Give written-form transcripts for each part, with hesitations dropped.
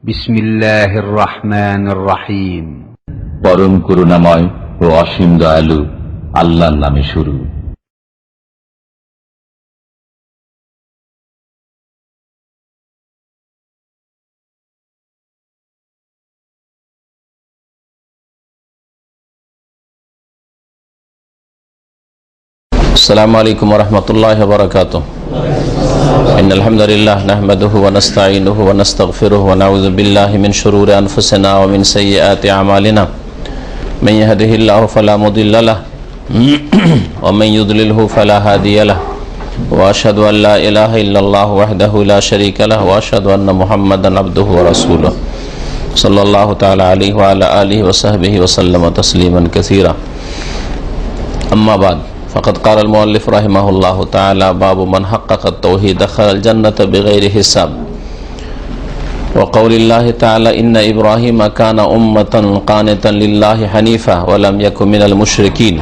বিসমিল্লাহির রহমানির রহিম। পরম করুণাময় ও অসীম দয়ালু আল্লাহর নামে শুরু। আসসালামু আলাইকুম ওয়া রাহমাতুল্লাহি ওয়া বারাকাতুহু। ইন্নাল হামদালিল্লাহ নাহমাদুহু ওয়া নাস্তাঈনুহু ওয়া নাস্তাগফিরুহু ওয়া নাউযু বিল্লাহি মিন শুরুরি আনফুসিনা ওয়া মিন সাইয়্যাতি আমালিনা। মান ইয়াহদিহিল্লাহু ফালা মুদিল্লা লাহু ওয়া মান ইউদ্লিলহু ফালা হাদিয়া লাহু। ওয়া আশহাদু আল লা ইলাহা ইল্লাল্লাহু ওয়াহদাহু লা শারীকা লাহু ওয়া আশহাদু আন্না মুহাম্মাদান আবদুহু ওয়া রাসূলুহু সাল্লাল্লাহু তাআলা আলাইহি ওয়া আলা আলিহি ওয়া সাহবিহি ওয়া সাল্লামা তাসলিমান কাসীরা। আম্মা বাদ। فقد قال المؤلف رحمه الله تعالى: باب من حقق التوحيد دخل الجنة بغير حساب. وقول الله تعالى: إن إبراهيم كان أمة قانتا لله حنيفا ولم يكن من المشركين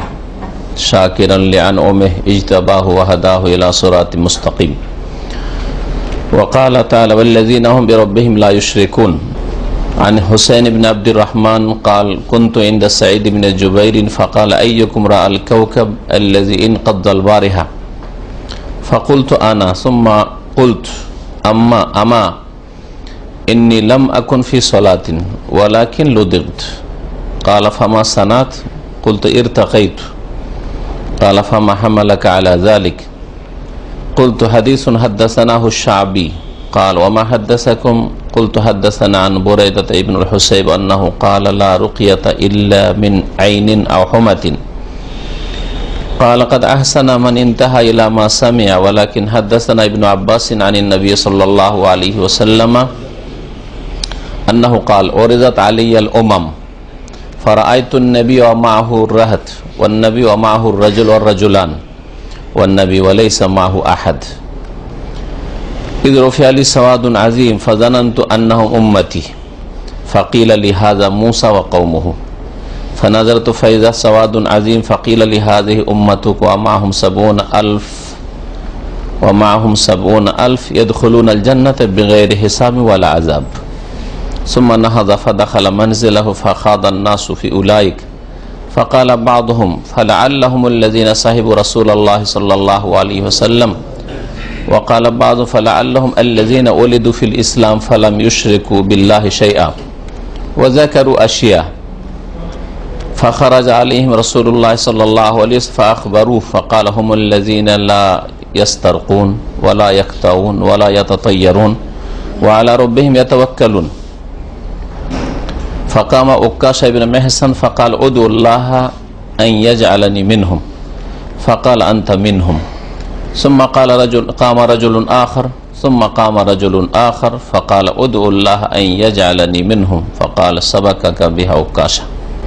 شاكرا لأنعمه اجتباه وهداه إلى صراط مستقيم. وقال تعالى: والذين هم بربهم لا يشركون. عن حسين بن عبد الرحمن قال: كنت عند سعيد بن جبير فقال: أيكم رأى الكوكب الذي انقض البارحة؟ فقلت أنا، ثم قلت أما إني لم أكن في صلاة ولكن لدغت. قال: فما صنعت؟ قلت: ارتقيت. قال: فما حملك على ذلك؟ قلت: حديث حدثناه الشعبي. قال: وما حدثكم؟ قلت: حدثنا عن بريدة ابن الحسيب أنه قال: لا رقية إلا من عين أو حمة. قال: قد أحسن من انتهى إلى ما سمع، ولكن حدثنا ابن عباس عن النبي صلى الله عليه وسلم أنه قال: عرضت علي الأمم فرأيت النبي ومعه الرهط والنبي ومعه الرجل والرجلان والنبي وليس معه أحد. إذ رفع لي سواد عظيم فظننت أنهم أمتي، فقيل لي هذا موسى وقومه، فنظرت فإذا سواد عظيم فقيل لي هذه أمتك ومعهم 70,000 يدخلون الجنة بغير حساب ولا عذاب. ثم نهض فدخل منزله فخاض الناس في أولئك، فقال بعضهم: فلعلهم الذين صحبوا رسول الله صلى الله عليه وسلم. وقال بعض: فلعلهم الذين ولدوا في الإسلام فلم يشركوا بالله شيئا. وذكروا أشياء، فخرج عليهم رسول الله صلى الله عليه وسلم فأخبروه فقال: هم الذين لا يسترقون ولا يقطعون ولا يتطيرون وعلى ربهم يتوكلون. فقام عكاشة بن محصن فقال: ادعوا الله أن يجعلني منهم. فقال: أنت منهم. ثم قام رجل آخر ثم قام رجل آخر فقال: ادعوا الله أن يجعلني منهم. فقال: سبقك بها عكاشة.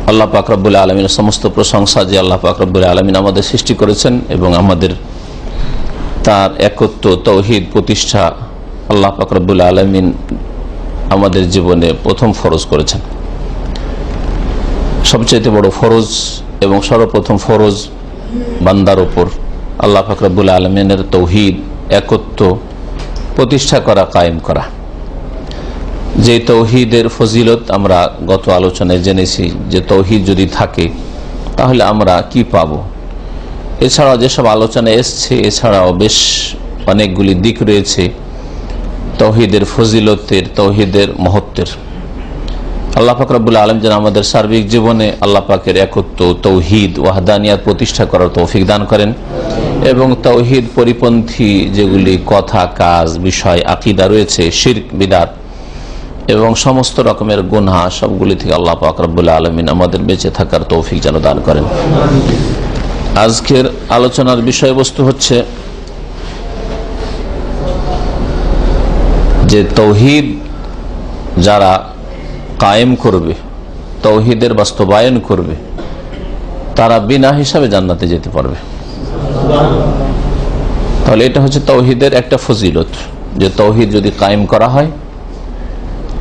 আল্লাহ পাক রব্বুল আলামিনের সমস্ত প্রশংসা যে আল্লাহ পাক রব্বুল আলামিন আমাদের সৃষ্টি করেছেন এবং আমাদের তার একত্ব তাওহীদ প্রতিষ্ঠা আল্লাহ পাক রব্বুল আলামিন আমাদের জীবনে প্রথম ফরজ করেছেন। সবচেয়ে বড় ফরজ এবং সর্বপ্রথম ফরজ বান্দার উপর আল্লাহ পাক রব্বুল আলামিনের তাওহীদ একত্ব প্রতিষ্ঠা করা, কায়েম করা। যে তাওহীদের ফজিলত আমরা গত আলোচনায় জেনেছি যে তাওহীদ যদি থাকে তাহলে আমরা কি পাব। এছাড়াও যেসব আলোচনা এসছে এছাড়াও বেশ অনেকগুলি দিক রয়েছে তাওহীদের ফজিলতের, তাওহীদের মহত্বের। আল্লাহ পাক রব্বুল আলামিন যেন আমাদের সার্বিক জীবনে আল্লাহ পাকের একত্ব, তাওহীদ, ওয়াহদানিয়াত প্রতিষ্ঠা করার তৌফিক দান করেন এবং তাওহীদ পরিপন্থী যেগুলি কথা, কাজ, বিষয়, আকীদা রয়েছে, শিরক, বিদআত এবং সমস্ত রকমের গুনাহ সবগুলি থেকে আল্লাহ পাক রব্বুল আলামিন আমাদের বেঁচে থাকার তৌফিক যেন দান করেন। আজকের আলোচনার বিষয়বস্তু হচ্ছে যে তাওহীদ যারা কায়েম করবে, তাওহীদের বাস্তবায়ন করবে, তারা বিনা হিসাবে জান্নাতে যেতে পারবে। তাহলে এটা হচ্ছে তাওহীদের একটা ফজিলত যে তাওহীদ যদি কায়েম করা হয়,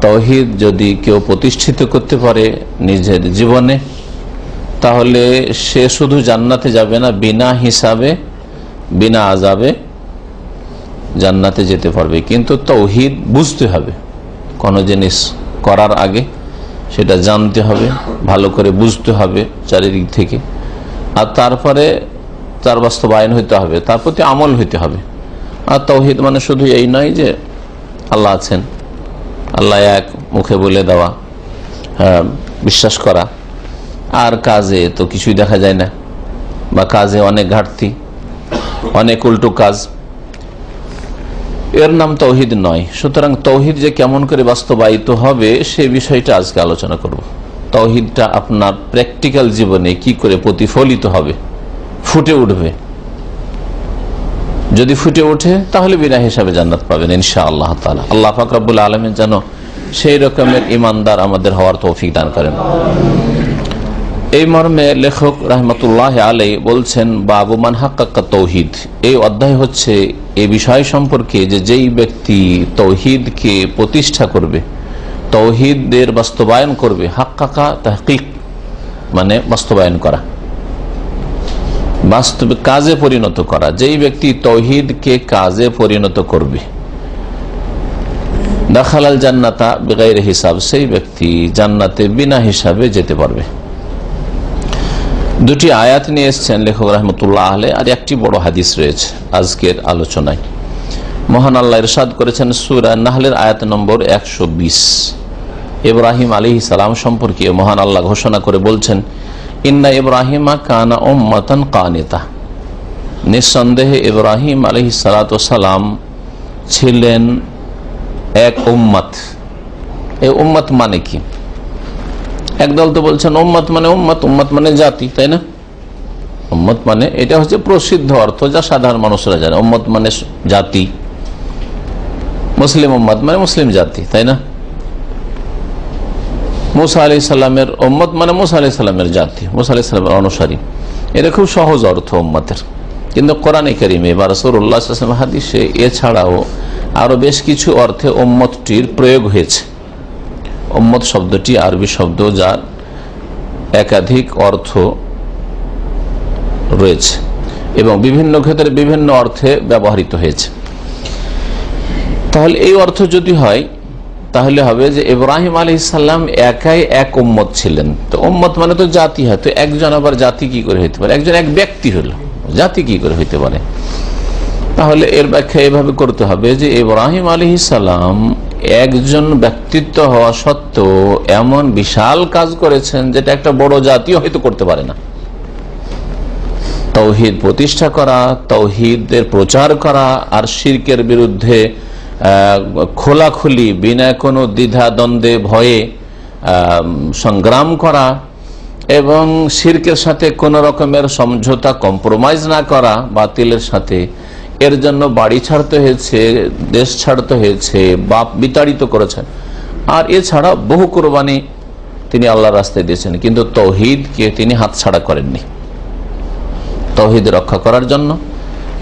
তাওহীদ যদি কেউ প্রতিষ্ঠিত করতে পারে নিজের জীবনে, তাহলে সে শুধু জান্নাতে যাবে না, বিনা হিসাবে বিনা আযাবে জান্নাতে যেতে পারবে। কিন্তু তাওহীদ বুঝতে হবে, কোনো জিনিস করার আগে সেটা জানতে হবে, ভালো করে বুঝতে হবে চারিদিক থেকে, আর তারপরে তার বাস্তবায়ন হইতে হবে, তার প্রতি আমল হইতে হবে। আর তাওহীদ মানে শুধু এই নয় যে আল্লাহ আছেন, আল্লাহ এক, মুখে বলে দেওয়া, বিশ্বাস করা, আর কাজে তো কিছুই দেখা যায় না, বা কাজে অনেক ঘাটতি, অনেক উল্টো কাজ, এর নাম তাওহীদ নয়। সুতরাং তাওহীদ যে কেমন করে বাস্তবায়িত হবে সে বিষয়টা আজকে আলোচনা করব। তাওহীদটা আপনার প্র্যাকটিক্যাল জীবনে কি করে প্রতিফলিত হবে, ফুটে উঠবে। যদি ফুটে ওঠে তাহলে বিনা হিসাবে জান্নাত পাবেন ইনশাআল্লাহ তাআলা। আল্লাহ পাক রব্বুল আলামিন যেন সেই রকমের ঈমানদার আমাদের হওয়ার তৌফিক দান করেন। এই মর্মে লেখক রাহমাতুল্লাহ আলাইহি বলছেন, বাবু মান হাক্কাকা তাওহীদ। এই অধ্যায় হচ্ছে এই বিষয় সম্পর্কে যে যেই ব্যক্তি তাওহীদকে প্রতিষ্ঠা করবে, তাওহীদের বাস্তবায়ন করবে। হাক্কাকা তাহকিক মানে বাস্তবায়ন করা, বাস্তবে কাজে পরিণত করা। যেই ব্যক্তি তাওহীদকে কাজে পরিণত করবে, দাখালাল জান্নাতা বিগাইরি হিসাব, সেই ব্যক্তি জান্নাতে বিনা হিসাবে যেতে পারবে। দুটি আয়াত নিয়ে এসছেন লেখক রাহমাতুল্লাহ আলাইহি, আর একটি বড় হাদিস রয়েছে আজকের আলোচনায়। মহান আল্লাহ ইরশাদ করেছেন সূরা নাহলের আয়াত নম্বর 120। ইব্রাহিম আলাইহিস সালাম সম্পর্কে মহান আল্লাহ ঘোষণা করে বলছেন, ইন্না ইব্রাহিমা কানা উম্মাতান কানিতা। নিঃসন্দেহে ইব্রাহিম আলাইহিস সালাতু সালাম ছিলেন এক উম্মত। এই উম্মত মানে কি? একদল তো বলছেন উম্মত মানে উম্মত, উম্মত মানে জাতি, তাই না? উম্মত মানে এটা হচ্ছে প্রসিদ্ধ অর্থ যা সাধারণ মানুষরা জানে। উম্মত মানে জাতি, মুসলিম উম্মত মানে মুসলিম জাতি, তাই না? মুসা আলাইহিস সালামের উম্মত মানে মুসা আলাইহিস সালামের জাতি, মুসা আলাইহিস সালামের অনুসারী। এটা খুব সহজ অর্থ উম্মতের। কিন্তু কোরআনে কারীমে বা রাসূলুল্লাহ সাল্লাল্লাহু আলাইহি ওয়াসাল্লাম হাদিসে এছাড়াও আরো বেশ কিছু অর্থে উম্মতটির প্রয়োগ হয়েছে। উম্মত শব্দটি আরবি শব্দ, যার একাধিক অর্থ রয়েছে এবং বিভিন্ন ক্ষেত্রে বিভিন্ন অর্থে ব্যবহৃত হয়েছে। তাহলে এই অর্থ যদি হয় তাহলে হবে যে ইব্রাহিম আলাইহিস সালাম একাই এক উম্মত ছিলেন। তো উম্মত মানে তো জাতি হয়, তো একজন আবার জাতি কি করে হইতে পারে? একজন এক ব্যক্তি হলো, জাতি কি করে হইতে পারে? তাহলে এর ব্যাখ্যা এভাবে করতে হবে যে ইব্রাহিম আলাইহিস সালাম একজন ব্যক্তিত্ব হওয়া সত্ত্বেও এমন বিশাল কাজ করেছেন যেটা একটা বড় জাতিও হয়তো করতে পারে না। তাওহীদ প্রতিষ্ঠা করা, তাওহীদের প্রচার করা, আর শিরকের বিরুদ্ধে খোলাখুলি বিনা কোনো দ্বিধা দ্বন্দ্বে ভয়ে সংগ্রাম করা, এবং শিরকের সাথে কোন রকমের সমঝোতা কম্প্রোমাইজ না করা বাতিলের সাথে। এর জন্য বাড়ি ছাড়তে হয়েছে, দেশ ছাড়তে হয়েছে, বাপ বিতাড়িত করেছেন, আর এছাড়া বহু কোরবানি তিনি আল্লাহর রাস্তায় দিয়েছেন। কিন্তু তাওহীদকে তিনি হাতছাড়া করেননি। তাওহীদ রক্ষা করার জন্য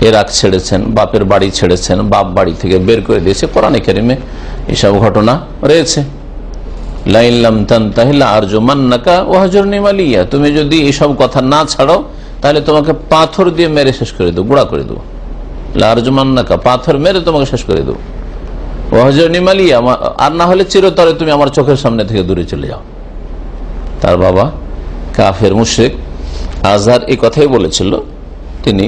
ইরাক ছেড়েছেন, বাপের বাড়ি ছেড়েছেন, বাপ বাড়ি থেকে বের করে দিয়েছে। কোরআনে কারীমে এসব ঘটনা রয়েছে। লাইন লাম তানতাহি লাআরজুমান্নাকা ওয়াহজুরনি মালিয়া, তুমি যদি এসব কথা না ছাড়ো তাহলে তোমাকে পাথর দিয়ে মেরে শেষ করে দেবো, গুঁড়া করে দেবো। লাআরজুমান্নাকা, পাথর মেরে তোমাকে শেষ করে দেবো। ওয়াহজুরনি মালিয়া, আর না হলে চিরতরে তুমি আমার চোখের সামনে থেকে দূরে চলে যাও। তার বাবা কাফের মুশরিক আজহার এই কথাই বলেছিল। তিনি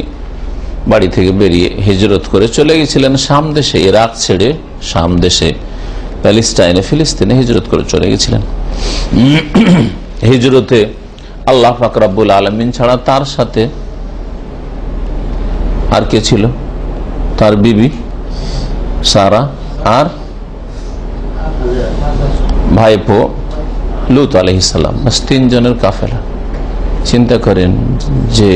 বাড়ি থেকে বেরিয়ে হিজরত করে চলে গেছিলেন শাম দেশে, ইরাক ছেড়ে শাম দেশে প্যালেস্টাইনে ফিলিস্তিনে হিজরত করে চলে গেছিলেন। হিজরতে আল্লাহ পাক রব্বুল আলামিন ছাড়া তার সাথে আর কে ছিল? তার বিবি সারা আর ভাইপো লূত আলাইহিস সালাম, বাস তিনজনের কাফেলা। চিন্তা করেন যে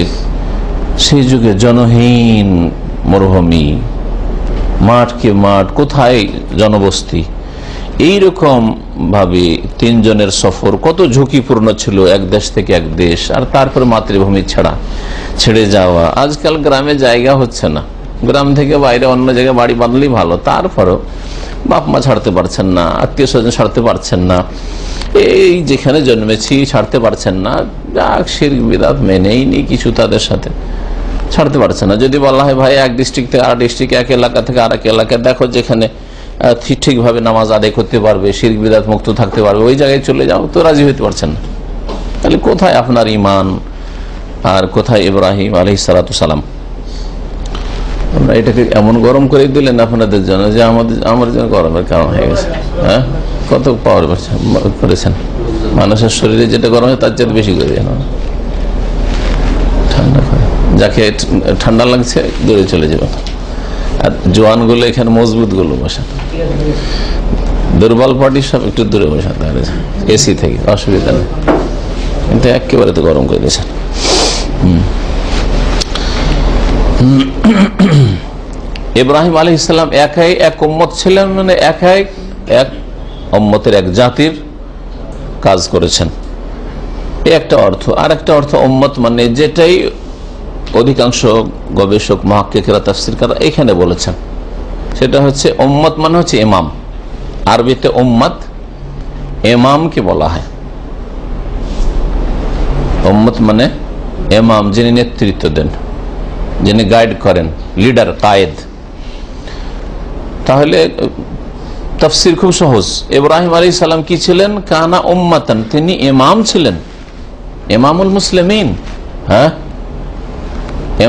সেই যুগে জনহীন মরুভূমি, মাঠকে মাঠ, কোথায় জনবস্তি, এইরকম ভাবে তিনজনের সফর কত ঝুঁকিপূর্ণ ছিল, এক দেশ থেকে এক দেশ, আর তারপর মাতৃভূমি ছেড়ে যাওয়া। আজকাল গ্রামে জায়গা হচ্ছে না, গ্রাম থেকে বাইরে অন্য জায়গায় বাড়ি বাঁধলেই ভালো, তারপরও বাপ মা ছাড়তে পারছেন না, আত্মীয় স্বজন ছাড়তে পারছেন না, এই যেখানে জন্মেছি ছাড়তে পারছেন না, শিরক বিদআত মেনেই নি কিছু তাদের সাথে ছাড়তে পারছে না। যদি বলা হয় ভাই এক ডিস্ট্রিক্ট থেকে আর ডিস্ট্রিক্ট, এক এলাকা থেকে আর এক এলাকায়, দেখো যেখানে ঠিকভাবে নামাজ আদায় করতে পারবে, শিরক বিদআত মুক্ত থাকতে পারবে, ওই জায়গায় চলে যাও, তো রাজি হইতে পারছেন না। তাহলে কোথায় আপনার ইমান আর কোথায় ইব্রাহিম আলাইহিস সালাতু সালাম? আমরা এটাকে এমন গরম করে দিলেন আপনাদের জন্য যে আমার জন্য গরমের কারণ হয়ে গেছে। হ্যাঁ, কত পাওয়ার করেছেন, মানুষের শরীরে যেটা গরম হয় তার চেয়ে বেশি করে দেন। ঠান্ডা করে, যাকে ঠান্ডা লাগছে দূরে চলে যাবে, আর জোয়ান গুলো এখানে, মজবুত গুলো বসে, দুর্বল পার্টি সব একটু দূরে বসাতে হবে এসি থেকে, অসুবিধা নেই। কিন্তু একেবারে তো গরম করে দিয়েছেন। ইব্রাহিম আলাইহিস সালাম একাই এক উম্মত ছিলেন, মানে একাই এক উম্মতের, এক জাতির কাজ করেছেন, এই একটা অর্থ। আর একটা অর্থ উম্মত মানে যেটাই অধিকাংশ গবেষক মুহাক্কিকরা তাফসীরকাররা এখানে বলেছেন, সেটা হচ্ছে উম্মত মানে হচ্ছে ইমাম। আরবিতে উম্মত ইমামকে বলা হয়। উম্মত মানে ইমাম, যিনি নেতৃত্ব দেন, যিনি গাইড করেন, লিডার, কায়েদ। তাহলে তাফসীর খুব সহজ। ইব্রাহিম আলাইহিস সালাম কি ছিলেন? কানা উম্মাতান, তিনি ইমাম ছিলেন, ইমামুল মুসলিমিন। হ্যাঁ,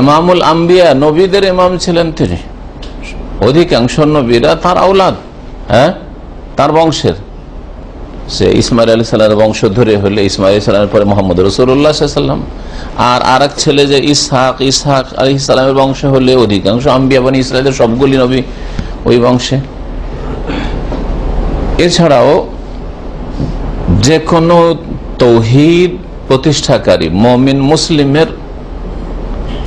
ইমামুল আম্বিয়া, নবীদের ইমাম ছিলেন তিনি। অধিকাংশ নবীরা তার আওলাদ, হ্যাঁ, তার বংশের। সে ইসমাইল আলাইহিস সালামের বংশ ধরে হলে ইসমাইল আলাইহিস সালামের পরে মুহাম্মদ রাসূলুল্লাহ সাল্লাল্লাহু আলাইহি ওয়াসাল্লাম, আর আরেক ছেলে যে ইসহাক আলাইহিস সালামের বংশ হলে অধিকাংশ আম্বিয়া বনি ইসরাইলের সবগুলি নবী ওই বংশে। এছাড়াও যে কোনো তৌহিদ প্রতিষ্ঠাকারী মুমিন মুসলিমের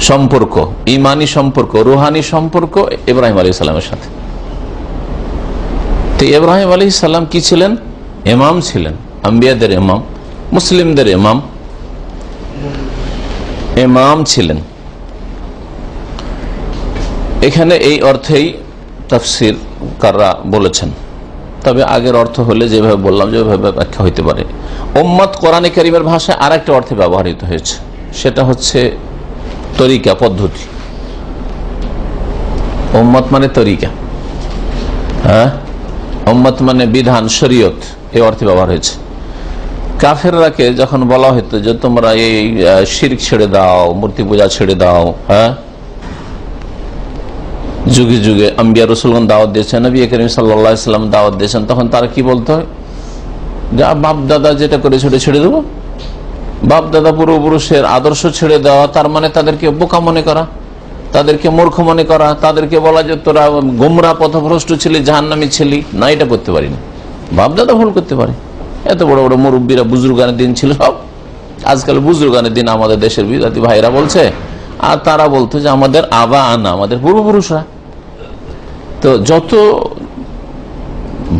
সম্পর্ক, ইমানি সম্পর্ক, রুহানি সম্পর্ক ইব্রাহিম আলাইহিস সালামের সাথে। তো ইব্রাহিম আলাইহিস সালাম কি ছিলেন? ইমাম ছিলেন, আম্বিয়াদের ইমাম, মুসলিমদের ইমাম, ইমাম ছিলেন। এখানে এই অর্থেই তাফসীরকাররা বলেছেন। তবে আগের অর্থ হলে যেভাবে বললাম, যেভাবে ব্যাখ্যা হইতে পারে। উম্মত কোরআনে কারীমের ভাষায় আর একটা অর্থে ব্যবহৃত হয়েছে, সেটা হচ্ছে তরিকা, পদ্ধতি। উম্মত মানে তরিকা, হ্যাঁ, উম্মত মানে বিধান, শরীয়ত, এই অর্থে ব্যবহার হয়েছে। কাফেররাকে যখন বলা হতো যে তোমরা এই শিরক ছেড়ে দাও, মূর্তি পূজা ছেড়ে দাও, হ্যাঁ, যুগে যুগে আম্বিয়া রাসূলগণ দাওয়াত দিয়েছেন, নবী করিম সাল্লাল্লাহু আলাইহি ওয়াসাল্লাম দাওয়াত দিয়েছেন, তখন তারা কি বলতো? যে বাপ দাদা যেটা করে ছেড়ে দেবো। বাপ দাদা পূর্বপুরুষের আদর্শ ছেড়ে দেওয়া, তার মানে তাদেরকে বোকা মনে করা, তাদেরকে মূর্খ মনে করা, তাদেরকে বলা যে তোরা গোমরাহ পথভ্রষ্ট ছিলি, জাহান্নামী ছিলি। না, এটা করতে পারি না। বাপ দাদা ভুল করতে পারে। এত বড় বড় মুরব্বীরা, বুজুর্গানের দিন ছিল সব। আজকাল বুজুর্গানের দিন আমাদের দেশের বিজাতি ভাইরা বলছে, আর তারা বলতো যে আমাদের আবা আনা, আমাদের পূর্বপুরুষরা। তো যত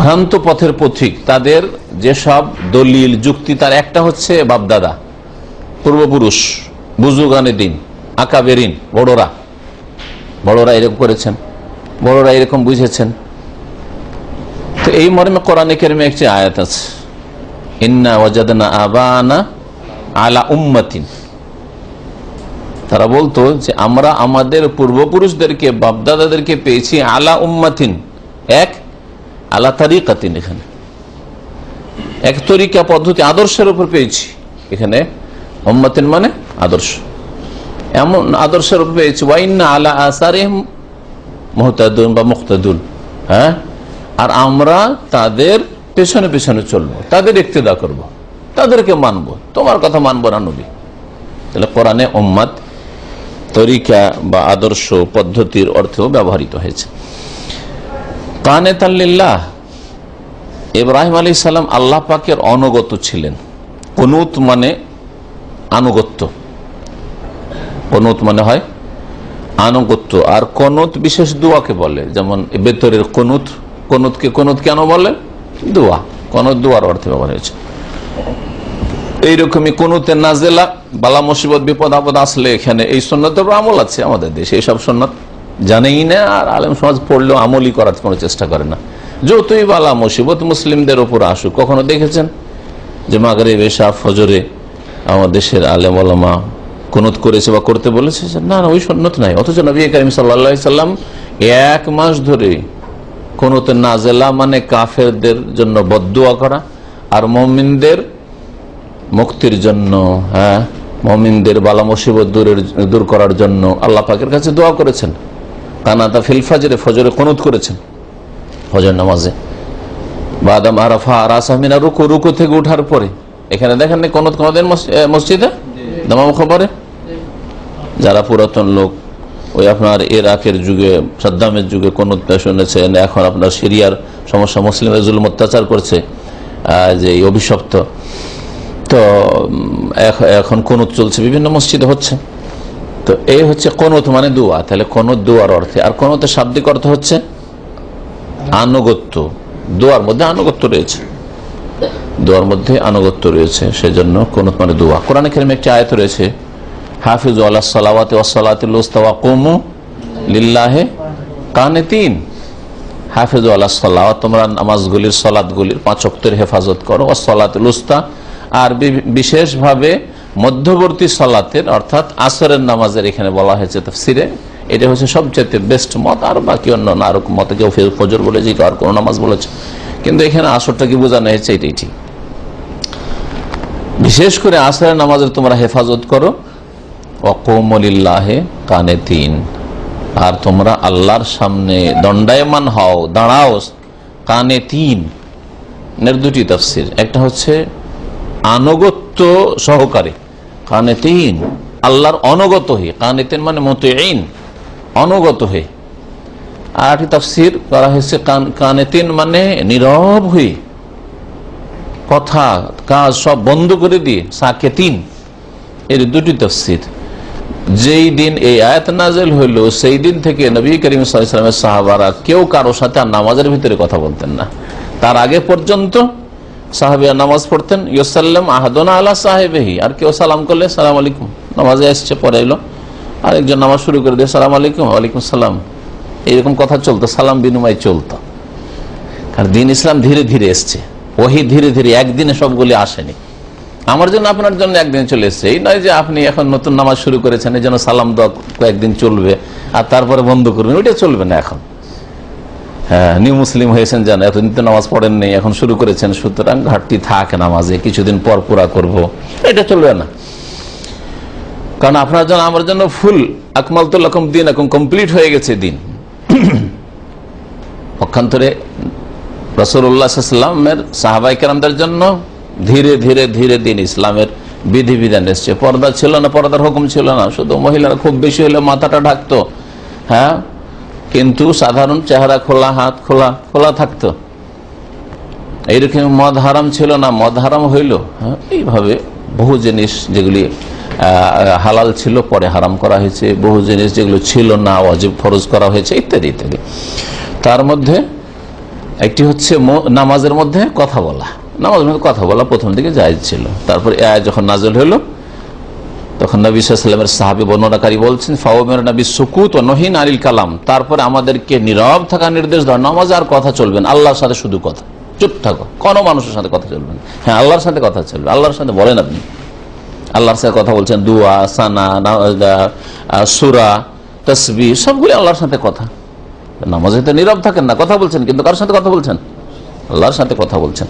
ভ্রান্ত পথের পথিক, তাদের যেসব দলিল যুক্তি, তার একটা হচ্ছে বাপদাদা, পূর্বপুরুষ, বুজুর্গানের দিন, আকাবেরিন, বড়রা এরকম করেছেন, বড়রা এরকম বুঝেছেন। তো এই মর্মে কোরআনে কারিমে একটি আয়াত আছে, ইন্না ওয়াজাদনা আবানা আলা উম্মাতিন। তারা বলতো যে আমরা আমাদের পূর্বপুরুষদেরকে, বাপদাদাদেরকে পেয়েছি আলা উম্মাতিন, এক আলা তারিকাতিন, এখানে এক তরিকা, পদ্ধতি, আদর্শের উপর পেয়েছি। এখানে উম্মাতিন মানে আদর্শ, এমন আদর্শের উপর পেয়েছি। ওয়াইন্না আলা আসারিহিম মুহতাদুন বা মুক্তাদুন, হ্যাঁ, আর আমরা তাদের পেছনে পেছনে চলবো, তাদের ইক্তেদা করব, তাদেরকে মানবো, তোমার কথা মানবো না নবী। তাহলে কোরআনে উম্মাত তরিকা বা আদর্শ পদ্ধতির অর্থেও ব্যবহৃত হয়েছে। কানেতান লিল্লাহ, ইব্রাহিম আলাইহিস সালাম আল্লাহ পাকের অনুগত ছিলেন। কুনুত মানে আনুগত্য, কুনুত মানে হয় আনুগত্য। আর কুনুত বিশেষ দোয়াকে বলে, যেমন বেতরের কুনুত, কুনুতকে কুনুত কেন বলে? দোয়া, কুনুত দোয়ার অর্থে ব্যবহার হয়েছে। এইরকমই কুনুতে নাজেলা, বালা মুসিবত বিপদ আপদ আসলে এখানে এই সুন্নতের আমল আছে আমাদের দেশে। এইসব সুন্নত জানেই না, আর আলেম সমাজ পড়লেও আমলই করার কোনো চেষ্টা করে না। যতই বালা মুসিবত মুসলিমদের উপর আসুক, কখনো দেখেছেন যে মাগরিব, এশা, ফজরে আমার দেশের আলেম ওলামা কুনুত করেছে বা করতে বলেছে? না, ওই সুন্নত নাই। অথচ নবী করিম সাল্লাল্লাহু আলাইহি সাল্লাম 1 মাস ধরে কুনুতে নাজেলা মানে কাফেরদের জন্য বদদুয়া করা, আর মুমিনদের মুক্তির জন্য, হ্যাঁ, মুমিনদের বালা মুসিবত দূর করার জন্য আল্লাহ পাকের কাছে দোয়া করেছেন। কানাতা ফিল ফাজরে, ফজরে কুনুত করেছেন ফজর নামাজে। বাদাম আরাফা রাসা মিনা রুকু, রুকু থেকে উঠার পরে। এখানে দেখেন না কুনুত কোনদিন মসজিদে দামাম খবরে? যারা পুরাতন লোক, ওই আপনার ইরাকের যুগে, সাদ্দামের যুগে কুনুত শুনেছেন, এখন আপনার সিরিয়ার সমস্যা, মুসলিমরা জুলুম অত্যাচার করছে, যে অভিশপ্ত, তো এখন কুনুত চলছে, বিভিন্ন মসজিদে হচ্ছে। তো এই হচ্ছে কুনুত মানে দোয়া। তাহলে কুনুত দোয়ার অর্থে, আর কুনুতের শাব্দিক অর্থ হচ্ছে আনুগত্য। দোয়ার মধ্যে আনুগত্য রয়েছে, দোয়ার মধ্যে আনুগত্য রয়েছে, সেজন্য কুনুত মানে দোয়া। কোরআনে কারিমে একটি আয়াত রয়েছে, হাফিজু আলাস সালাওয়াতি ওয়াস সালাতিল উস্তা ওয়া কুমু লিল্লাহি কানিতিন। হাফিজু আলাস সালাওয়াত, তোমরা নামাজগুলির, সালাতগুলির, 5 ওয়াক্তের হেফাজত করো, ওয়াস সালাতিল উস্তা, আর বিশেষভাবে মধ্যবর্তী সালাতের অর্থাৎ আসরের নামাজের এখানে বলা হয়েছে তাফসিরে। এটা হচ্ছে সবচেয়ে বেস্ট মত, আর বাকি অন্য আর মতে কেউ ফজর বলেছে, আর কোন নামাজ বলেছে, কিন্তু এখানে আসরটা কি বোঝানো হয়েছে এটাই ঠিক। বিশেষ করে আসরের নামাজের তোমরা হেফাজত করো, ওয়াকুমু লিল্লাহি কানিতিন, আর তোমরা আল্লাহর সামনে দণ্ডায়মান হও, দাঁড়াও। কানিতিন এর দুটি তাফসির, একটা হচ্ছে আনুগত্য সহকারে, কানিতিন আল্লাহর অনুগত হয়ে, কানিতিন মানে মুতিঈন, অনুগত হয়ে। আর তাফসির করা হয়েছে কানিতিন মানে নীরব হয়ে, কথা কাজ সব বন্ধ করে দিয়ে, সাকেতিন। এর দুটি তাফসির। যেই দিন এই আয়াত নাযিল হইল, সেই দিন থেকে নবী করিম সাল্লাল্লাহু আলাইহি ওয়াসাল্লামের সাহাবারা কেউ কারো সাথে আর নামাজের ভিতরে কথা বলতেন না। তার আগে পর্যন্ত সাহাবিয়া নামাজ পড়তেন, ইউসাল্লাম আহাদুনা আলা সাহিবিহি, আর কেউ সালাম করলে সালাম আলাইকুম, নামাজে এসছে পরে এলো, আরেকজন নামাজ শুরু করে দিয়ে সালাম আলাইকুম, ওয়ালাইকুম সালাম, এইরকম কথা চলতো, সালাম বিনিময় চলতো। কারণ দিন ইসলাম ধীরে ধীরে এসছে, ওহি ধীরে ধীরে, একদিনে সবগুলি আসেনি। আমার জন্য আপনার জন্য একদিন চলে এসছে, এই নয় যে আপনি এখন নতুন নামাজ শুরু করেছেন এই জন্য সালাম দেওয়া কয়েকদিন চলবে আর তারপরে বন্ধ করবেন, ওইটা চলবে না এখন। হ্যাঁ, নিউ মুসলিম হয়েছেন, জান এতদিন তো নামাজ পড়েন নেই, এখন শুরু করেছেন, সুতরাং ঘাটতি থাকে নামাজে, কিছুদিন পর পুরা করব, এটা চলবে না। কারণ আপনার জন্য আমার জন্য ফুল আকমালতুল লাকুম দীনাকুম, কমপ্লিট হয়ে গেছে দিন। পক্ষান্তরে রাসূলুল্লাহ সাল্লাল্লাহু আলাইহি ওয়াসাল্লামের সাহাবায়ে কেরামদের জন্য ধীরে ধীরে ধীরে দিন ইসলামের বিধিবিধান এসছে। পর্দা ছিল না, পর্দার হুকুম ছিল না, শুধু মহিলারা খুব বেশি হলে মাথাটা ঢাকতো, হ্যাঁ, কিন্তু সাধারণ চেহারা খোলা, হাত খোলা খোলা থাকতো। এইরকম মদ হারাম ছিল না, মদ হারাম হইল। হ্যাঁ, এইভাবে বহু জিনিস যেগুলি হালাল ছিল পরে হারাম করা হয়েছে, বহু জিনিস যেগুলো ছিল না ওয়াজিব ফরজ করা হয়েছে, ইত্যাদি ইত্যাদি। তার মধ্যে একটি হচ্ছে নামাজের মধ্যে কথা বলা। নামাজের মধ্যে কথা বলা প্রথম দিকে জায়েজ ছিল, তারপরে আয়াত যখন নাযিল হলো তখন নবী সাল্লাল্লাহু আলাইহি ওয়াসাল্লামের সাহাবী বর্ণনাকারী বলছেন, ফাওয়ামির নবী সুকুত ওয়া নহিন আনিল কালাম, তারপরে আমাদেরকে নীরব থাকার নির্দেশ দেওয়া, নামাজে আর কথা চলবে না, আল্লাহর সাথে শুধু কথা, চুপ থাকো, কোনো মানুষের সাথে কথা চলবে না। হ্যাঁ, আল্লাহর সাথে কথা চলবে, আল্লাহর সাথে বলেন আপনি, আল্লাহর সাথে কথা বলছেন, দুয়া, সানা, সূরা, তাসবিহ, সবগুলি আল্লাহর সাথে কথা। নামাজে তো নীরব থাকেন না, কথা বলছেন, কিন্তু কার সাথে কথা বলছেন? আল্লাহর সাথে কথা বলছেন।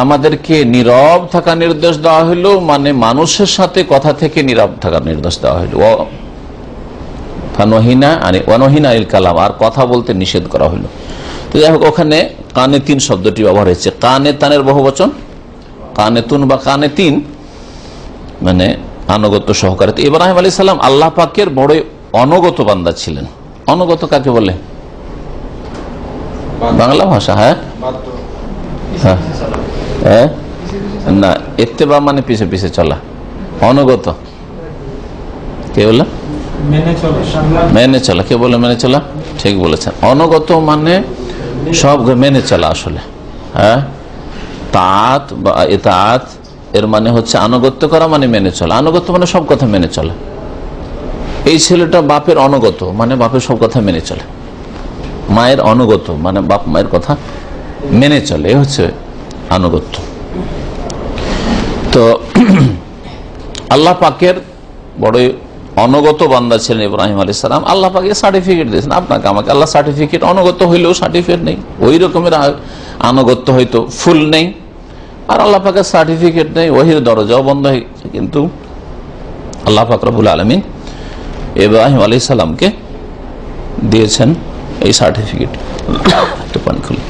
আমাদেরকে নীরব থাকার নির্দেশ দেওয়া হলো, মানে মানুষের সাথে কথা থেকে নীরব থাকার নির্দেশ দেওয়া হলো। কালাম, আর কথা বলতে নিষেধ করা হলো। তো যাই হোক, ওখানে কানে তিন শব্দটি ব্যবহার হয়েছে। কানে তানের বহুবচন, কানে তুন বা কানে তিন মানে আনুগত্য সহকারে। তো ইব্রাহিম আলাইহিস সালাম আল্লাহ পাকের বড় অনুগত বান্দা ছিলেন। অনুগত কাকে বলে? বাংলা ভাষা। হ্যাঁ, না, ইত্তেবা মানে পিছে পিছে চলা, অনুগত কে বলে? মেনে চলা। কে বলে মেনে চলা? ঠিক বলেছেন, অনুগত মানে সব মেনে চলা আসলে। হ্যাঁ, তাআত বা ইতাআত এর মানে হচ্ছে আনুগত্য করা, মানে মেনে চলা। আনুগত্য মানে সব কথা মেনে চলা। এই ছেলেটা বাপের অনুগত, মানে বাপের সব কথা মেনে চলে। মায়ের অনুগত মানে বাপ মায়ের কথা মেনে চলে, হচ্ছে আনুগত্য। তো আল্লাহ পাকের বড় অনগত বান্দা ছিলেন ইব্রাহিম আলাইহিস সালাম, আল্লাহ পাক সার্টিফিকেট দিয়েছেন আপনাকে আমাকে। আল্লাহ সার্টিফিকেট, অনগত হইলেও সার্টিফিকেট নেই, ওই রকমের আনুগত্য হয়তো ফুল নেই, আর আল্লাহ পাকের সার্টিফিকেট নেই, ওহির দরজাও বন্ধ হয়ে গেছে। কিন্তু আল্লাহ পাক রব্বুল আলামিন ইব্রাহিম আলাইহিস সালামকে দিয়েছেন এই সার্টিফিকেট। একটু পানি খুলি।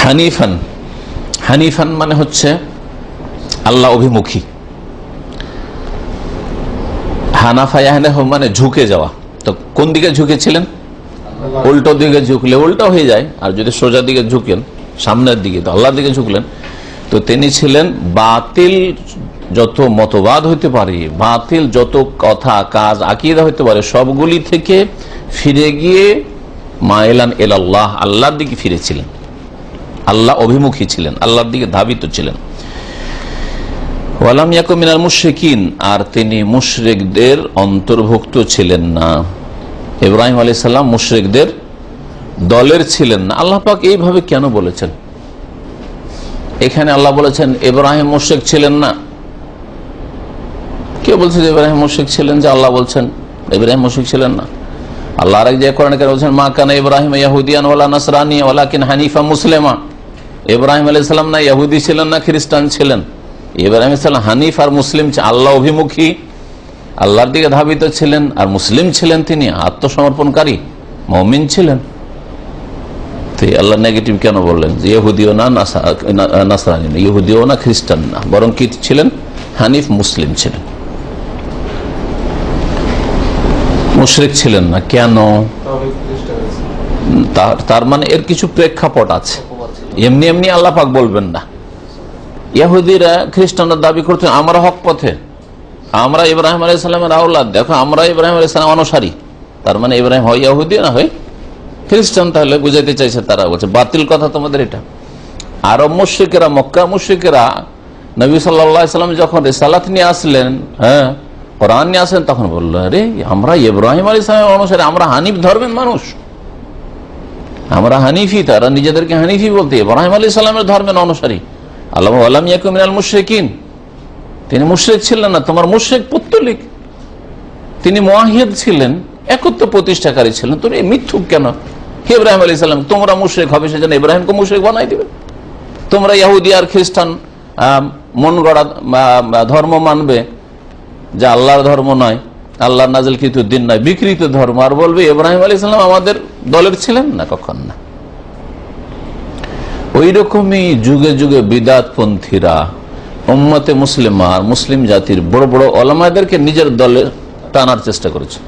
হানিফান, হানিফান মানে হচ্ছে আল্লাহ অভিমুখী। হানাফায়াহ মানে ঝুঁকে যাওয়া। তো কোন দিকে ঝুঁকেছিলেন? উল্টো দিকে ঝুঁকলে উল্টো হয়ে যায়, আর যদি সোজা দিকে ঝুঁকেন সামনের দিকে তো আল্লাহর দিকে ঝুঁকলেন। তো তিনি ছিলেন বাতিল যত মতবাদ হইতে পারে, বাতিল যত কথা কাজ আকীদা হইতে পারে, সবগুলি থেকে ফিরে গিয়ে মাইলান ইলাল্লাহ, আল্লাহর দিকে ফিরেছিলেন, আল্লাহ অভিমুখী ছিলেন, আল্লাহর দিকে ধাবিত ছিলেন। ওয়ালাম ইয়াকুম মিনাল মুশরিকিন, আর তিনি মুশরিকদের অন্তর্ভুক্ত ছিলেন না। ইব্রাহিম আলাইহিস সালাম মুশরিকদের দলের ছিলেন না। আল্লাহ পাক এইভাবে কেন বলেছেন? এখানে আল্লাহ বলেছেন ইব্রাহিম মুশরিক ছিলেন না। কে বলছে যে ইব্রাহিম মুশরিক ছিলেন? যে আল্লাহ বলছেন ইব্রাহিম মুশরিক ছিলেন না। আল্লাহ আরেক জায়গায় কোরআনে কারিমে বলেছেন মা কানা ইব্রাহিম ইয়াহুদিয়ান ওয়ালা নাসরানিয়া ওয়ালাকিন হানিফা মুসলিমা। ইব্রাহিম আলাইহিস সালাম না ইহুদি ছিলেন না খ্রিস্টান ছিলেন, ইব্রাহিম আলাইহিস সালাম হানিফ আর মুসলিম, আল্লাহ অভিমুখী, আল্লাহর দিকে ধাবিত ছিলেন, আর মুসলিম ছিলেন, তিনি আত্মসমর্পণকারী মুমিন ছিলেন। তো আল্লাহ নেগেটিভ কেন বললেন? যে ইহুদিও না নাসরানি না, ইহুদিও না খ্রিস্টান না, বরং কি ছিলেন? হানিফ মুসলিম ছিলেন, মুশরিক ছিলেন না। কেন? তার মানে এর কিছু প্রেক্ষাপট আছে, এমনি এমনি আল্লাহ পাক বলবেন না। ইহুদিরা খ্রিস্টানরা দাবি করতেন আমরা হক পথে, আমরা ইব্রাহিম আলাইহিস সালামের আওলাদ, দেখো আমরা ইব্রাহিম আলাইহিস সালাম অনুসারী। তার মানে ইব্রাহিম হয় ইহুদি না হয় খ্রিস্টান। তাহলে বুঝাইতে চাইছে তারা, বলছে বাতিল কথা তোমাদের এটা। আরব মুশরিকেরা, মক্কা মুশরিকেরা নবী সাল্লাল্লাহু আলাইহি সাল্লাম যখন রিসালাত নিয়ে আসলেন, হ্যাঁ কোরআন নিয়ে আসলেন, তখন বললো আরে আমরা ইব্রাহিম আলাইহিস সালামের অনুসারী, আমরা হানিফ ধর্মের মানুষ, আমরা হানিফি। তারা নিজেদেরকে হানিফি বলতে, ইব্রাহিম আলাইহিস সালামের ধর্মের অনুসারী। আল্লাহ ওয়ালাম ইয়াকুম মিনাল মুশরিকিন, তিনি মুশরিক ছিলেন না। তোমার মুশরিক পুত্তলিক, তিনি মুওয়াহিদ ছিলেন, একত্ব প্রতিষ্ঠাকারী ছিলেন। তুমি মিথ্যুক কেন? হে ইব্রাহিম আলাইহিস সালাম, তোমরা মুশরিক হবে সেজন্য ইব্রাহিমকে মুশরিক বানাই দিবে? তোমরা ইহুদি আর খ্রিস্টান মন গড়া ধর্ম মানবে, যা আল্লাহর ধর্ম নয়, আল্লাহর নাজিলকৃত দিন নয়, বিকৃত ধর্ম, আর বলবে ইব্রাহিম আলাইহিস সালাম আমাদের দলের ছিলেন না? কখন না। ওই রকমই যুগে যুগে বিদাতপন্থীরা উম্মতে মুসলিমা আর মুসলিম জাতির বড় বড় ওলামাদেরকে নিজের দলে টানার চেষ্টা করেছে,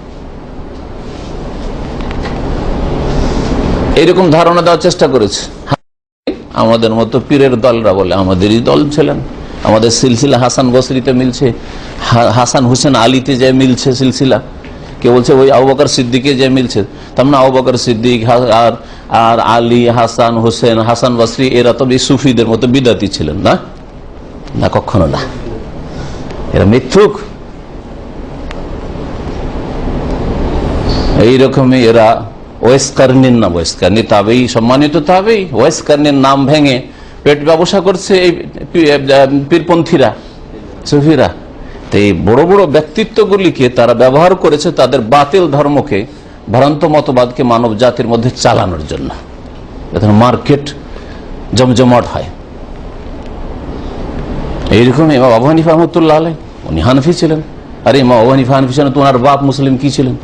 এইরকম ধারণা দেওয়ার চেষ্টা করেছে। আমাদের মতো পীরের দলরা বলে আমাদেরই দল ছিলেন, আমাদের সিলসিলা হাসান বসরিতে মিলছে, হাসান হুসেন আলীতে যে মিলছে সিলসিলা। কে বলছে ওই আবু বকর সিদ্দিকে যে মিলছে, তার মানে আবু বকর সিদ্দিক আর আলী, হাসান হুসেন, হাসান বসরি এরা তো সুফিদের মতো বিদাতি ছিলেন না? না, কখনো না, এরা মিথ্যুক। এইরকমই এরা ওয়েস্কার্নির নাম, ওয়েস্কার্নি তাবেই, সম্মানিত তাবেই, ওয়েস্কার্নির নাম ভেঙে পেট ব্যবসা করছে এই পীরপন্থীরা, সুফিরা। তো এই বড় বড় ব্যক্তিত্বগুলিকে তারা ব্যবহার করেছে তাদের বাতিল ধর্মকে, ভ্রান্ত মতবাদকে মানব জাতির মধ্যে চালানোর জন্য, যাতে মার্কেট জমজমাট হয়। এইরকম ইমাম আবু হানিফা রাহমাতুল্লাহ আলাইহি, উনি হানফি ছিলেন। আরে ইমাম আবু হানিফা হানফি ছিলেন তো ওনার বাপ মুসলিম কি ছিলেন?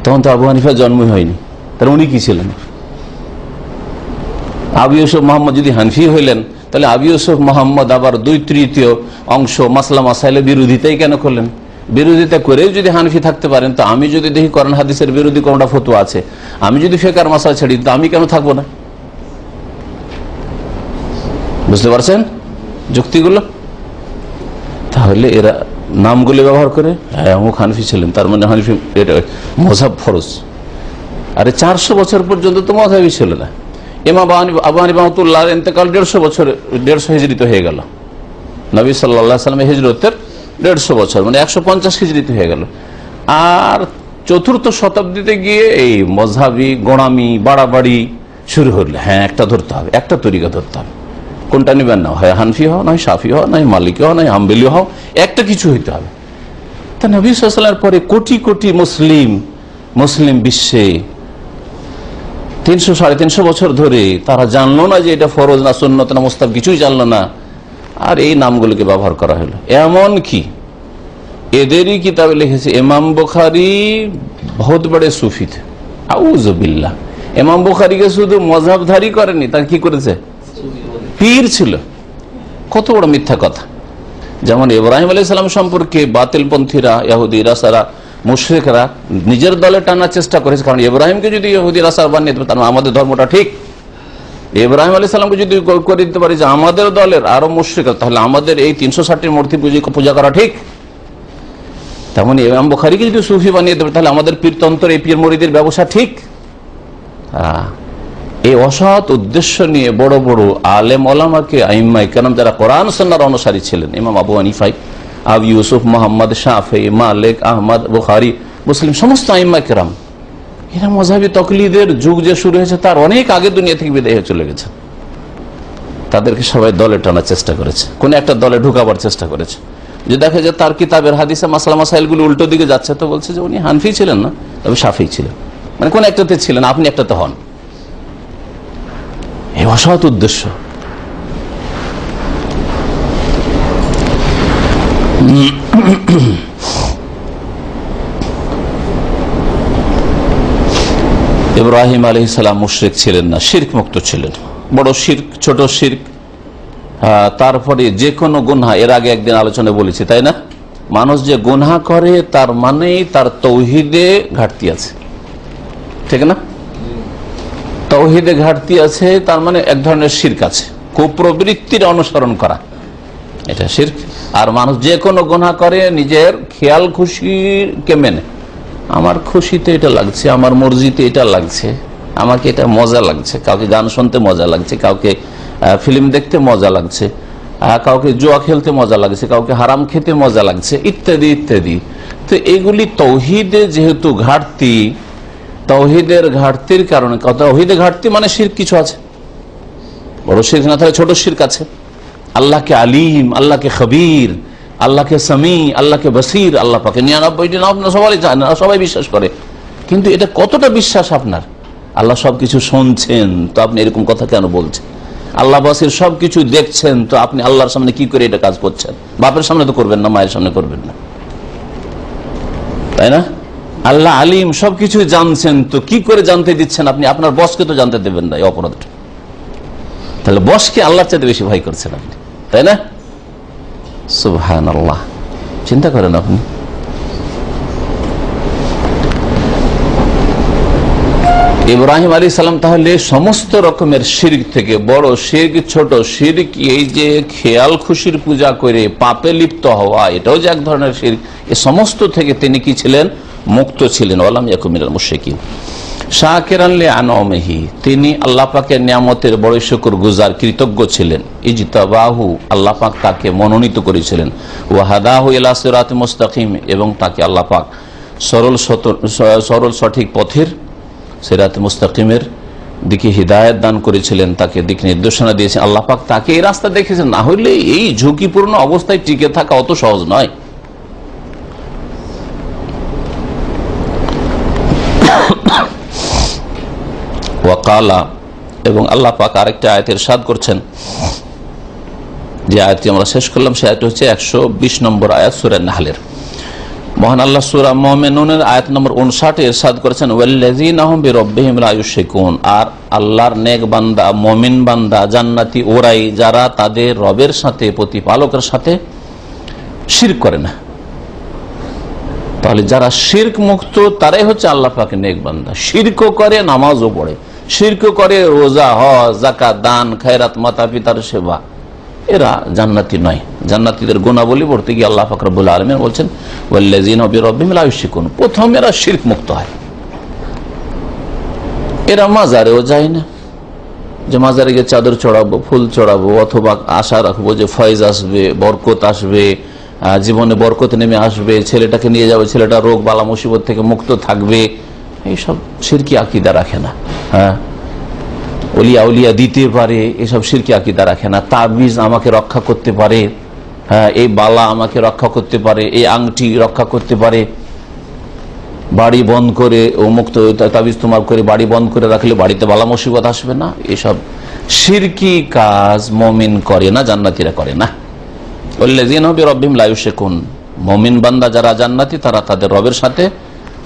তখন তো আবু হানিফার জন্মই হয়নি, তাহলে উনি কি ছিলেন? আবু ইউসুফ মোহাম্মদ যদি হানফি হইলেন, তাহলে আবু ইউসুফ মোহাম্মদ আবার 2/3 অংশ মাসলা মাসাইলের বিরোধিতাই কেন করলেন? বিরোধিতা করেও যদি হানফি থাকতে পারেন, তো আমি যদি দেখি কোরআন হাদিসের বিরোধী কোনটা ফতোয়া আছে, আমি যদি ফিকহের মাসলা ছেড়ে দিই, তো আমি কেন থাকবো না? বুঝতে পারছেন যুক্তিগুলো? তাহলে এরা নামগুলি ব্যবহার করে, হ্যাঁ অমুক হানফি ছিলেন, তার মানে হানফি মযহাব ফরজ। আরে 400 বছর পর্যন্ত তো মযহাবই ছিল না। ইমাম আবু হানিফা রাহমাতুল্লাহর ইন্তেকাল 150 বছর, 150 হিজরিতে হয়ে গেল। নবী সাল্লাল্লাহু আলাইহি ওয়াসাল্লামের হিজরতের 150 বছর, মানে 150 হিজরিতে হয়ে গেল। আর চতুর্থ শতাব্দীতে গিয়ে এই মজহাবি গোড়ামি বাড়াবাড়ি শুরু হলো। হ্যাঁ, একটা ধরতে হবে, একটা তরিকা ধরতে হবে। কোনটা নিবেন না, হয় হানফি হও, নয় সাফি হও, নয় মালিকি হও, নয় হাম্বলি হও, একটা কিছু হইতে হবে। তা নবী সাল্লাল্লাহু আলাইহি ওয়াসাল্লামের পরে কোটি কোটি মুসলিম বিশ্বে 300-350 বছর ধরে তারা জানলো না যে এটা ফরজ না সুন্নত না মুস্তাহাব, কিছুই জানলো না, আর এই নামগুলোকে ব্যবহার করা হলো। এমন কি এদেরই কিতাবে লিখেছে ইমাম বুখারী বহুত বড় সুফি থে, আউযু বিল্লাহ। ইমাম বুখারীকে শুধু মযহাবধারী করেনি, তার কি করেছে, পীর ছিল। কত বড় মিথ্যা কথা। যেমন ইব্রাহিম আলাইহিস সালাম সম্পর্কে বাতিলপন্থীরা, ইহুদিরা, সারা মুশরিকরা নিজের দলে টানার চেষ্টা করেছে। কারণ ইব্রাহিমকে যদি ইহুদিরা সার বানিয়ে দিতে, তার আমাদের ধর্মটা ঠিক। ইব্রাহিম আলাইহিস সালামকে যদি করে দিতে পারি যে আমাদের দলের আরো মুশরিকরা, তাহলে আমাদের এই 360টি মূর্তি পূজা করা ঠিক। তেমন ইমাম বুখারীকে যদি সুফি বানিয়ে দেবে, তাহলে আমাদের পীরতন্ত্র, এই পীর মুরিদের ব্যবসা ঠিক। এই অসৎ উদ্দেশ্য নিয়ে বড় বড় আলেম ওলামাকে, আইম্মায়ে কেরাম যারা কোরআন সুন্নাহর অনুসারী ছিলেন, ইমাম আবু হানিফা, আবু ইউসুফ, মুহাম্মদ, শাফিঈ, মালিক, আহমদ, বুখারী, মুসলিম, সমস্ত আইম্মায়ে কেরাম, এরা মযহাবী তাকলিদের যুগ যে শুরু হয়েছে তার অনেক আগে দুনিয়া থেকে বিদায় হয়ে চলে গেছে। তাদেরকে সবাই দলে টানার চেষ্টা করেছে, কোন একটা দলে ঢুকাবার চেষ্টা করেছে। যে দেখে যে তার কিতাবের হাদিসে মাসলা মাসাইলগুলো উল্টো দিকে যাচ্ছে, তো বলছে যে উনি হানফি ছিলেন না, তবে শাফিঈ ছিলেন, মানে কোন একটাতে ছিলেন, আপনি একটাতে হন। এই অসৎ উদ্দেশ্য। ইব্রাহিম আলাইহিস সালাম মুশরিক ছিলেন না, শিরক মুক্ত ছিলেন। বড় শিরক, ছোট শিরক, তারপরে যে কোনো গুনাহ, এর আগে একদিন আলোচনা বলেছি তাই না, মানুষ যে গুনাহ করে তার মানে তার তৌহিদে ঘাটতি আছে, ঠিক না? তৌহিদে ঘাটতি আছে, তার মানে এক ধরনের শিরক আছে, কুপ্রবৃত্তির অনুসরণ করা, এটা শিরক। আর মানুষ যে কোনো গুনাহ করে নিজের খেয়াল খুশিকে মেনে, আমার খুশিতে এটা লাগছে, আমার মর্জিতে এটা লাগছে, আমাকে এটা মজা লাগছে, কাউকে গান শুনতে মজা লাগছে, কাউকে ফিল্ম দেখতে মজা লাগছে, কাউকে জুয়া খেলতে মজা লাগছে, কাউকে হারাম খেতে মজা লাগছে, ইত্যাদি ইত্যাদি। তো এগুলি তৌহিদে যেহেতু ঘাটতি, তৌহিদের ঘাটতির কারণে, তৌহিদে ঘাটতি মানে শিরক কিছু আছে, বড় শিরক না থাকলে ছোট শিরক আছে। আল্লাহকে আলিম, আল্লাহকে খবীর, আল্লাহকে সামি, আল্লাহকে বসির, আল্লাহ পাকে 99টি নাম সবাই জানে, সবাই বিশ্বাস করে, কিন্তু এটা কতটা বিশ্বাস আপনার? আল্লাহ সবকিছু শুনছেন, তো আপনি এরকম কথা কেন বলছেন? আল্লাহ বসির, সবকিছু দেখছেন, তো আপনি আল্লাহর সামনে কি করে এটা কাজ করছেন? বাপের সামনে তো করবেন না, মায়ের সামনে করবেন না, তাই না? আল্লাহ আলিম, সবকিছু জানছেন, তো কি করে জানতে দিচ্ছেন আপনি? আপনার বসকে তো জানতে দেবেন না এই অপরাধটা। তাহলে বসকে আল্লাহর চাইতে বেশি ভয় করছেন আপনি, তাই না? সুবহানাল্লাহ, চিন্তা করেন আপনি। ইব্রাহিম আলাইহিস সালাম তাহলে সমস্ত রকমের শিরক থেকে, বড় শিরক, ছোট শিরক, এই যে খেয়াল খুশির পূজা করে পাপে লিপ্ত হওয়া, এটাও যে এক ধরনের শিরক, এই সমস্ত থেকে তিনি কি ছিলেন? মুক্ত ছিলেন। ওয়ালাম ইয়াকুম মিনাল মুশরিকিন। শাকিরান লিআনআমিহি, তিনি আল্লাহ পাকের নিয়ামতের বড় শুকরগুজার, কৃতজ্ঞ ছিলেন। ইজতাবাহু, আল্লাহ পাক তাকে মনোনীত করেছিলেন। ওয়া হাদাহু ইলা সিরাতিল মুস্তাকিম, এবং তাকে আল্লাহ পাক সরল সঠিক পথের, সিরাত মুস্তাকিমের দিকে হিদায়াত দান করেছিলেন, তাকে দিক নির্দেশনা দিয়েছেন। আল্লাহ পাক তাকে এই রাস্তা দেখেছেন, না হলে এই ঝুঁকিপূর্ণ অবস্থায় টিকে থাকা অত সহজ নয়। ওয়াকালা, এবং আল্লাহ পাক আরেকটা আয়াতের ইরশাদ করছেন, যে আয়াতটি আমরা শেষ করলাম, সে আয়াতটি হচ্ছে 120 নম্বর আয়াত সূরা নাহলের। মহান আল্লাহ সূরা মুমিনুনের আয়াত নম্বর 59 এ ইরশাদ করেছেন, ওয়াল্লাযীনা হুম বিরাব্বিহিম লা ইউশরিকুন, আর আল্লাহর নেক বান্দা, মুমিন বান্দা, জান্নাতি ওরাই যারা তাদের রবের সাথে, প্রতিপালকের সাথে শিরক করে না। তাহলে যারা শিরক মুক্ত তারাই হচ্ছে আল্লাহ পাকের নেক বান্দা। শিরকও করে, নামাজও পড়ে, শিরকও করে, রোজা, হজ, যাকাত, দান, খায়রাত, মাতা পিতার সেবা, এরা জান্নাতি নয়। জান্নাতীদের গুণাবলী পড়তে গিয়ে আল্লাহ পাক রব্বুল আলামিন বলছেন, ওয়াল্লাযীনা বিরাব্বিহিম লা ইউশরিকুন, প্রথম এরা শিরক মুক্ত হয়। এরা মাজারেও যায় না, যে মাজারে গিয়ে চাদর চড়াবো, ফুল চড়াবো, অথবা আশা রাখবো যে ফয়েজ আসবে, বরকত আসবে, জীবনে বরকত নেমে আসবে, ছেলেটাকে নিয়ে যাবে, ছেলেটা রোগ বালা মুসিবত থেকে মুক্ত থাকবে, এইসব শিরকি আকীদা রাখে না। হ্যাঁ, ওলিয়া উলিয়া দিতে পারে, এসব শিরকি আকীদা রাখে না। তাবিজ আমাকে রক্ষা করতে পারে, হ্যাঁ, এই বালা আমাকে রক্ষা করতে পারে, এই আংটি রক্ষা করতে পারে, বাড়ি বন্ধ করে ও মুক্ত তাবিজ তোমার করে বাড়ি বন্ধ করে রাখলে বাড়িতে বালা মুসিবত আসবে না, এসব শিরকি কাজ মুমিন করে না, জান্নাতীরা করে না। ওয়াল্লাযীনা বিরাব্বিহিম লা ইউশরিকুন, মুমিন বান্দা যারা জান্নাতি তারা তাদের রবের সাথে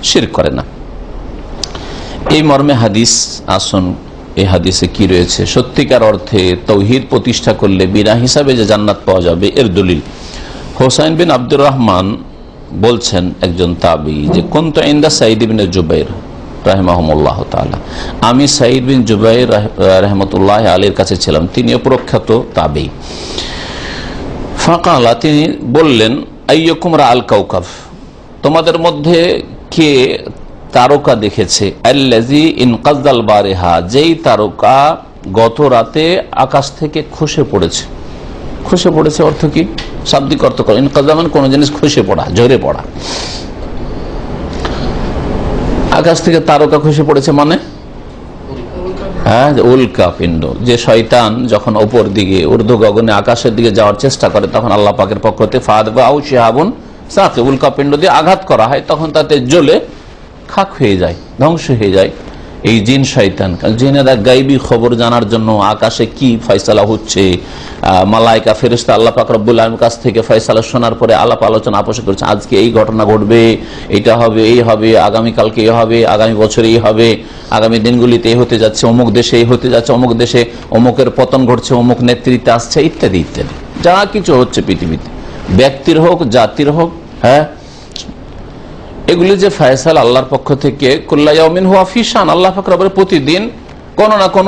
শিরক করে না। এই মর্মে হাদিস। আসুন, এই হাদিসে কি রয়েছে? সত্যিকার অর্থে তাওহীদ প্রতিষ্ঠা করলে বিনা হিসাবে যে জান্নাত পাওয়া যাবে এর দলিল। হোসাইন বিন আব্দুর রহমান বলছেন, একজন তাবী, যে কুনতু ইনদা সাঈদ ইবনে জুবাইর রাহিমাহুমুল্লাহ তাআলা, আমি সাঈদ বিন জুবাইর রাহমাতুল্লাহ আলাইহির কাছে ছিলাম, তিনিও প্রখ্যাত তাবী। ফাকালা, তিনি বললেন, আইয়ুকুম রাআল কাওকাব, তোমাদের মধ্যে কে তারকা দেখেছে? আল্লাযী ইনকাযাল বারিহা, যেই তারকা গত রাতে আকাশ থেকে খসে পড়েছে। খসে পড়েছে অর্থ কি? শাব্দিক অর্থ করে ইনকাযা মানে কোন জিনিস খসে পড়া, ঝরে পড়া। আকাশ থেকে তারকা খসে পড়েছে মানে হ্যাঁ, উল্কা পিণ্ড। যে শয়তান যখন ওপর দিকে ঊর্ধ্ব গগনে আকাশের দিকে যাওয়ার চেষ্টা করে, তখন আল্লাহ পাকের পক্ষ থেকে ফাদবাউ শিহাবুন সাথে উল্কা পিণ্ড দিয়ে আঘাত করা হয়, তখন তাতে জ্বলে খাক হয়ে যায়, ধ্বংস হয়ে যায় এই জিন শয়তান। জিনেরা গাইবী খবর জানার জন্য আকাশে কি ফয়সালা হচ্ছে, মালাইকা ফেরেশতা আল্লাহ পাক রব্বুল আলামিনের কাছ থেকে ফয়সালা শোনার পরে আলাপ আলোচনা আপোষ করছে, আজকে এই ঘটনা ঘটবে, এটা হবে, এই হবে, আগামীকালকে এই হবে, আগামী বছরে এই হবে, আগামী দিনগুলিতে এই হতে যাচ্ছে, অমুক দেশে এই হতে যাচ্ছে, অমুক দেশে অমুকের পতন ঘটছে, অমুক নেতৃত্বে আসছে, ইত্যাদি ইত্যাদি যা কিছু হচ্ছে পৃথিবীতে, ব্যক্তির হোক জাতির হোক, হ্যাঁ, এগুলি যে ফয়সালা আল্লাহর পক্ষ থেকে, কুল্লা ইয়াউমিন হুয়া ফি শান, আল্লাহ পাক রব্বুল প্রতিদিন কোন না কোন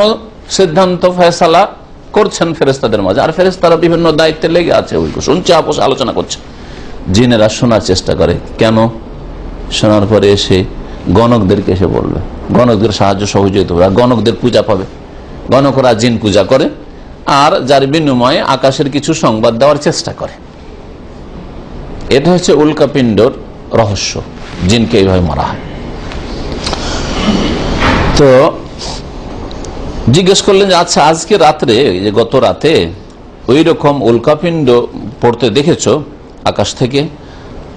সিদ্ধান্ত ফয়সালা করছেন ফেরেশতাদের মাঝে, আর ফেরেশতারা বিভিন্ন দায়িত্বে লেগে আছে, ওইগুলো শুনছে, আপোষ আলোচনা করছে। জিনেরা শোনার চেষ্টা করে, কেন? শোনার পরে এসে গণকদেরকে এসে বলবে, গণকদের সাহায্য সহযোগিতা হবে, গণকদের পূজা পাবে। গণকরা জিন পূজা করে আর যার বিনিময়ে আকাশের কিছু সংবাদ দেওয়ার চেষ্টা করে। এটা হচ্ছে উল্কাপিণ্ডর রহস্য, জিনকে এইভাবে মারা হয়। তো জিজ্ঞেস করলেন যে আচ্ছা, আজকে রাত্রে, যে গত রাতে ওই রকম উল্কাপিণ্ড পড়তে দেখেছো আকাশ থেকে?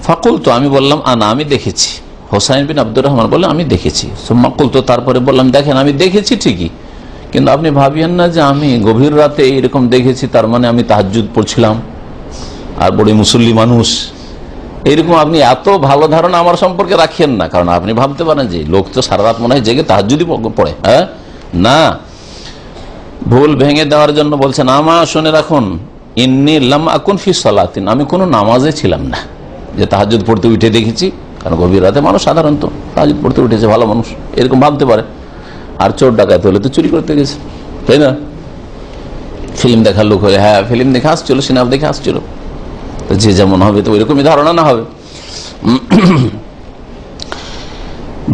ফাকুল, তো আমি বললাম, আনা, আমি দেখেছি। হোসাইন বিন আব্দুর রহমান বললেন, আমি দেখেছি। সুম্মাকুল, তো তারপরে বললাম, দেখেন আমি দেখেছি ঠিকই, কিন্তু আপনি ভাবিয়েন না যে আমি গভীর রাতে এইরকম দেখেছি তার মানে আমি তাহাজ্জুদ পড়ছিলাম আর বড় মুসল্লি মানুষ, এইরকম আপনি এত ভালো ধারণা আমার সম্পর্কে রাখেন না। কারণ আপনি ভাবতে পারেন যে লোক তো সারা রাত মনে হয় জেগে তাহাজ্জুদই পড়ে। হ্যাঁ, না, ভুল ভেঙে দেওয়ার জন্য বলছেন, আমা শুনে রাখুন, ইন্নী লাম আকুন ফি সালাতিন, আমি কোনো নামাজে ছিলাম না যে তাহাজ্জুদ পড়তে উঠে দেখেছি। কারণ গভীর রাতে মানুষ সাধারণত তাহাজ্জুদ পড়তে উঠেছে, ভালো মানুষ এরকম ভাবতে পারে। আর চোর ডাকাত হলে তো চুরি করতে গেছে, তাই না? ফিল্ম দেখার লোক হলে, হ্যাঁ ফিল্ম দেখে আসছিল, সিনেমা দেখে আসছিল, যে যেমন হবে তো ওইরকমই ধারণা না হবে।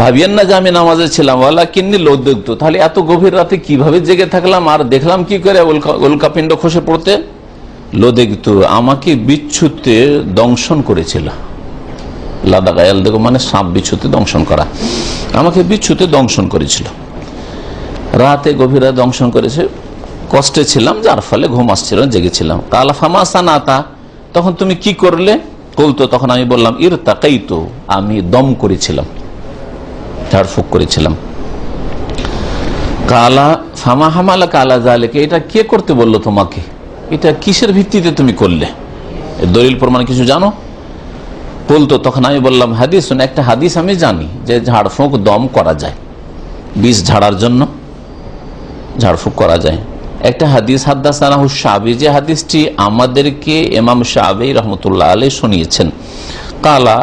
ভাবিয়েন না যে আমি নামাজে ছিলাম, ওয়ালা কিন্নি লৌদ্যুক্ত, তাহলে এত গভীর রাতে কিভাবে জেগে থাকলাম আর দেখলাম কি করে উল্কাপিণ্ড খসে পড়তে? লোদেক্ত, আমাকে বিচ্ছুতে দংশন করেছিল। লাদা গায়াল দেখো মানে সাপ বিচ্ছুতে দংশন করা, আমাকে বিচ্ছুতে দংশন করেছিল, রাতে গভীর রাতে দংশন করেছে, কষ্টে ছিলাম যার ফলে ঘুম আসছিল, জেগেছিলাম। কালা ফামাসা নাতা, তখন তুমি কি করলে? বলতো, তখন আমি বললাম, ইর তাকাইতো, আমি দম করেছিলাম, ঝাড়ফুঁক করেছিলাম। কালা ফামা হামালা কালা জালেকে, এটা কে করতে বললো তোমাকে? এটা কিসের ভিত্তিতে তুমি করলে? দলিল প্রমাণ কিছু জানো? বলতো, তখন আমি বললাম, হাদিস, একটা হাদিস আমি জানি যে ঝাড়ফুঁক দম করা যায়, বিষ ঝাড়ার জন্য ঝাড়ফুঁক করা যায়। একটা হাদিস হাদ্দাসানাহু শাবি, যে হাদিসটি আমাদেরকে ইমাম শাবি রহমতুল্লাহ আলাইহি শুনিয়েছেন। কালা,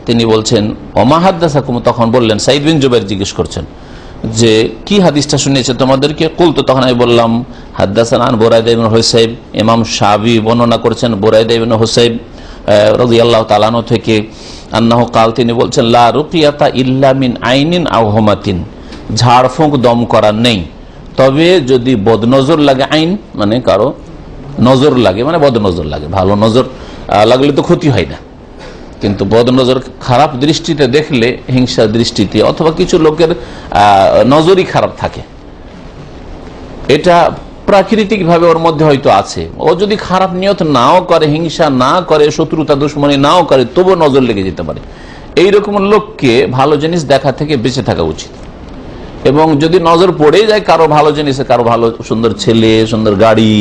তিনি বলছেন, ওমা হাদ্দাসাকুম, তখন বললেন, সাঈদ বিন জুবাইর জিজ্ঞেস করছেন যে কি হাদিসটা শুনিয়েছে তোমাদেরকে? কুলতু, তখন আমি বললাম, হাদ্দাসানা আন বুরাইদা ইবনে হুসাইব, ইমাম শাবি বর্ণনা করেছেন বুরাইদা ইবনে হুসাইব রাদিয়াল্লাহু তাআলা আনহু থেকে, আন্নাহু কাল, তিনি বলছেন, লা রুকিয়াতা ইল্লা মিন আইনিন আও হুমাতিন, ঝাড়ফুঁক দম করা নেই, তবে যদি বদনজর লাগে, আইন মানে কারো নজর লাগে, মানে বদনজর লাগে, ভালো নজর লাগলে তো ক্ষতি হয় না, কিন্তু বদনজর খারাপ দৃষ্টিতে দেখলে, হিংসা দৃষ্টিতে, অথবা কিছু লোকের নজরই খারাপ থাকে, এটা প্রাকৃতিক ভাবে ওর মধ্যে হয়তো আছে। ও যদি খারাপ নিয়ত নাও করে, হিংসা না করে, শত্রুতা দুশ্মনী নাও করে, তবুও নজর লেগে যেতে পারে। এইরকম লোককে ভালো জিনিস দেখা থেকে বেঁচে থাকা উচিত। এবং যদি নজর পড়ে যায় কারো ভালো জিনিসে, কারো ভালো সুন্দর ছেলে, সুন্দর গাড়ি,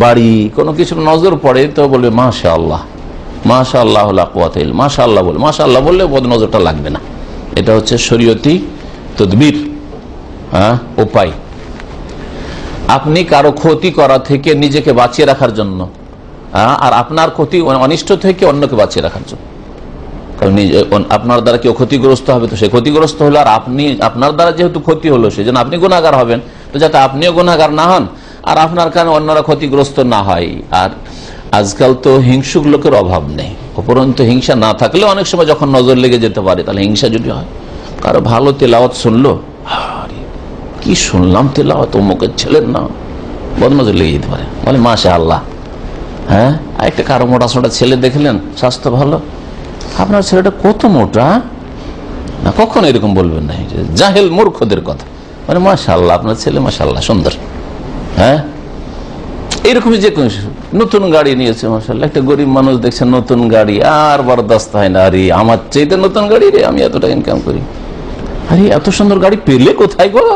বাড়ি, কোনো কিছু নজর পড়ে, তো বলবে মাশাআল্লাহ, মাশাআল্লাহ, মাশাআল্লাহ বলে, মাশাআল্লাহ বললে বদ নজরটা লাগবে না। এটা হচ্ছে শরীয়তি তদবির, উপায়। আপনি কারো ক্ষতি করা থেকে নিজেকে বাঁচিয়ে রাখার জন্য, আর আপনার ক্ষতি অনিষ্ট থেকে অন্যকে বাঁচিয়ে রাখার জন্য। কারণ আপনার দ্বারা কেউ ক্ষতিগ্রস্ত হবে, তো সে ক্ষতিগ্রস্ত হলো, আর আপনি, আপনার দ্বারা যেহেতু ক্ষতি হলো, সেই জন্য আপনি গুনাহগার হবেন, তো যাতে আপনিও গুনাহগার না হন আর আপনার কারণে অন্যরা ক্ষতিগ্রস্ত না হয়। আর আজকাল তো হিংসুক লোকের অভাব নেই, উপরন্তু হিংসা না থাকলে অনেক সময় যখন নজর লেগে যেতে পারে, তাহলে হিংসা যদি হয়, কারো ভালো তেলাওয়াত শুনলো, কি শুনলাম তেলাওয়াত, অমুকের ছেলের না, বদনজর লেগে যেতে পারে, বলে মাশাআল্লাহ। হ্যাঁ, একটা কারো মোটা সোটা ছেলে দেখলেন, স্বাস্থ্য ভালো, আপনার ছেলেটা কত মোটা, না কখনো এরকম বলবেন না, জাহেল মূর্খদের কথা, মানে মাশাআল্লাহ আপনার ছেলে, মাশাআল্লাহ সুন্দর। হ্যাঁ, এইরকমই যে কোনো নতুন গাড়ি নিয়েছে, মাশাআল্লাহ। একটা গরিব মানুষ দেখছেন নতুন গাড়ি, আর বরদাস্ত হয় না, আরে আমার চাইতে নতুন গাড়ি রে, আমি এতটা ইনকাম করি, আরে এত সুন্দর গাড়ি পেলে কোথায় গো,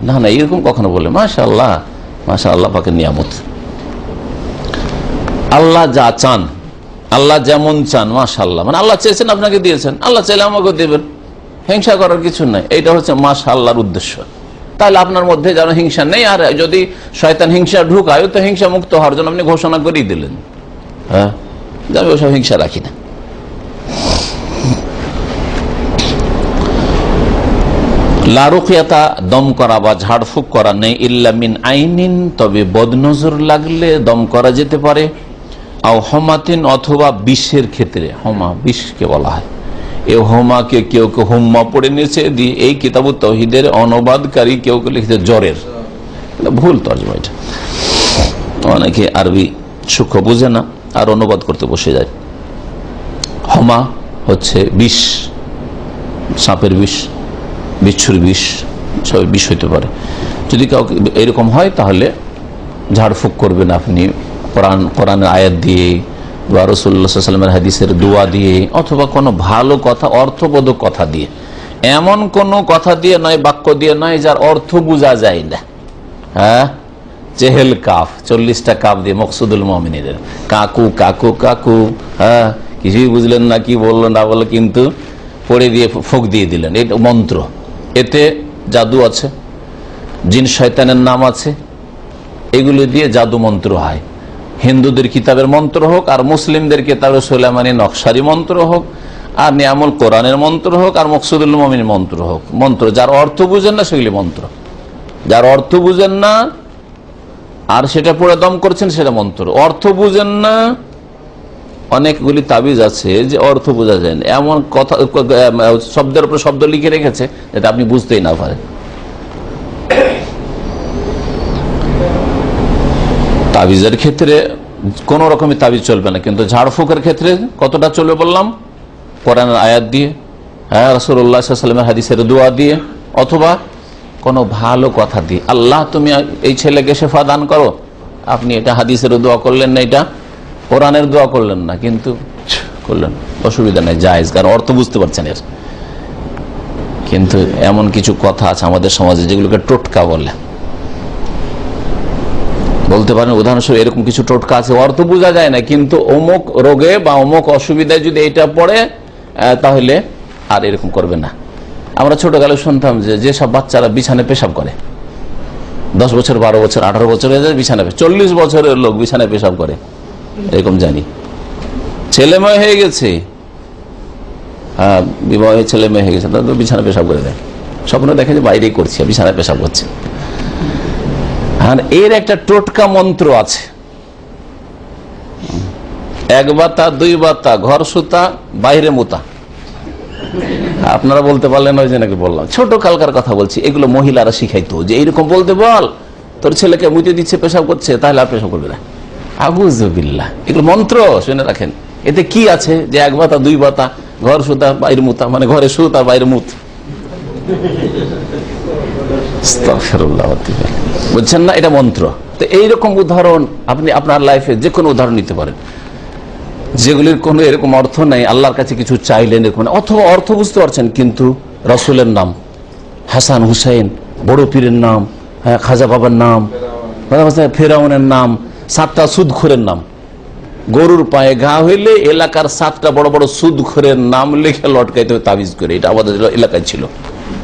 না না এরকম কখনো বলে, মাশাআল্লাহ, মাশাআল্লাহ পাকের নিয়ামত। আল্লাহ যা চান, আল্লাহ যেমন চান, মাশাআল্লাহ, মানে আল্লাহ চেয়েছেন আপনাকে দিয়েছেন, আল্লাহ চাইলে আমাকে দেবেন, হিংসা করার কিছু নাই। এইটা হচ্ছে মাশাআল্লাহর উদ্দেশ্য। তাহলে আপনার মধ্যে যেন হিংসা নেই, আর যদি শয়তান হিংসা ঢুকায়, তো হিংসা মুক্ত হওয়ার জন্য আপনি ঘোষণা করেই দিলেন, হ্যাঁ, আমি ওসব হিংসা রাখি না। লারুকিয়াতা, দম করা বা ঝাড়ফুঁক করা নেই, ইল্লা মিন আইনিন, তবে বদনজর লাগলে দম করা যেতে পারে, আও হমাতিন, অথবা বিষের ক্ষেত্রে, হোমা বিষকে বলা হয়, এই হোমাকে কেউ কেউ হোম্মা পড়ে নিয়েছে, দিয়ে এই কিতাবুত তাওহীদের অনুবাদকারী কেউ কেউ লিখেছে জ্বরের, ভুল তর্জমা এটা, অনেকে আরবি সূক্ষ্ম বুঝে না আর অনুবাদ করতে বসে যায়। হোমা হচ্ছে বিষ, সাপের বিষ, বিচ্ছুর বিষ, সব বিষ হইতে পারে। যদি কাউকে এরকম হয়, তাহলে ঝাড়ফুঁক করবেন আপনি কোরআনের আয়াত দিয়ে বা রাসূলুল্লাহ সাল্লাল্লাহু আলাইহি ওয়াসাল্লামের হাদিসের দোয়া দিয়ে, অথবা কোনো ভালো কথা, অর্থবোধক কথা দিয়ে, এমন কোন কথা দিয়ে নয়, বাক্য দিয়ে নয় যার অর্থ বোঝা যায় না। হ্যাঁ, চেহেল কাফ, 40টা কাফ দিয়ে মকসুদুল মুমিনের, কাকু কাকু কাকু, হ্যাঁ, কিছুই বুঝলেন না, কি বললো না বললো, কিন্তু পড়ে দিয়ে ফোক দিয়ে দিলেন, এটা মন্ত্র। এতে জাদু আছে, জিন শয়তানের নাম আছে, এগুলো দিয়ে জাদু মন্ত্র হয়। হিন্দুদের কিতাবের মন্ত্র হোক, আর মুসলিমদের কিতাবের সুলাইমানি নকশারি মন্ত্র হোক, আর নিয়ামুল কোরআনের মন্ত্র হোক, আর মকসুদুল মুমিনের মন্ত্র হোক, মন্ত্র যার অর্থ বুঝেন না সেগুলি মন্ত্র, যার অর্থ বুঝেন না আর সেটা পড়ে দম করছেন সেটা মন্ত্র। অর্থ বুঝেন না, অনেকগুলি তাবিজ আছে যে অর্থ বোঝা যায় না, এমন কথা শব্দের উপর শব্দ লিখে রেখেছে যাতে আপনি বুঝতেই না পারেন। তাবিজের ক্ষেত্রে কোন রকমের তাবিজ চলবে না, কিন্তু ঝাড়ফুঁকের ক্ষেত্রে কতটা চলবে বললাম, কোরআনের আয়াত দিয়ে, হ্যাঁ, রাসূলুল্লাহ সাল্লাল্লাহু আলাইহি ওয়াসাল্লামের হাদিসের দোয়া দিয়ে, অথবা কোনো ভালো কথা দিয়ে। আল্লাহ তুমি এই ছেলেকে শেফা দান করো, আপনি এটা হাদিসের দোয়া করলেন না, এটা কোরআনের দোয়া করলেন না, কিন্তু করলেন, অসুবিধা নেই, জায়েজ, কারণ অর্থ বুঝতে পারছেন এর। কিন্তু এমন কিছু কথা আছে আমাদের সমাজে যেগুলোকে টোটকা বলে, বলতে পারেন উদাহরণস্বরূপ এরকম কিছু টোটকা আছে, অর্থ বোঝা যায় না, কিন্তু অমুক রোগে বা অমুক অসুবিধায় যদি এটা পড়ে তাহলে আর এরকম করবে না। আমরা ছোটকালে শুনতাম যে সব বাচ্চারা বিছানায় পেশাব করে, 10 বছর 12 বছর 18 বছর হয়ে যায় বিছানায়, 40 বছরের লোক বিছানায় পেশাব করে, এরকম জানি। ছেলে মেয়ে হয়ে গেছে, হ্যাঁ, বিবাহে ছেলে মেয়ে হয়ে গেছে, তাদের বিছানায় পেশাব করে দেয়, স্বপ্ন দেখে যে বাইরেই করছে, বিছানায় পেশাব করছে। আর এর একটা টোটকা মন্ত্র আছে, 1 বাতা 2 বাতা, ঘর সুতা বাইরে মুতা। আপনারা বলতে পারলেন ওই যে নাকি বললাম, ছোট কালকার কথা বলছি, এগুলো মহিলারা শিখাইতো যে এইরকম বলতে বল, তোর ছেলেকে মুতে দিচ্ছে, পেশাব করছে, তাহলে আর পেশাব করবে না। আউযুবিল্লাহ। এগুলো মন্ত্র, শুনে রাখেন। এতে কি আছে যে এক বাতা দুই বাতা, ঘর সুতা বাইরে মুতা, মানে ঘরে সুতা বাইরে মুত, বুঝছেন না? এটা মন্ত্র। তো এইরকম উদাহরণ আপনি আপনার লাইফে যে কোনো উদাহরণ নিতে পারেন, যেগুলির কোনো এরকম অর্থ নাই, আল্লাহর কাছে কিছু চাইলেন এরকম, অথবা অর্থ বুঝতে পারছেন কিন্তু রসুলের নাম, হাসান হুসাইন, বড় পীরের নাম, খাজা বাবার নাম, ফেরাউনের নাম, 7টা সুদখোরের নাম, গরুর পায়ে ঘা হইলে এলাকার 7টা বড় বড় সুদখোরের নাম লিখে লটকাইতে হবে তাবিজ করে। এটা আমাদের এলাকায় ছিল,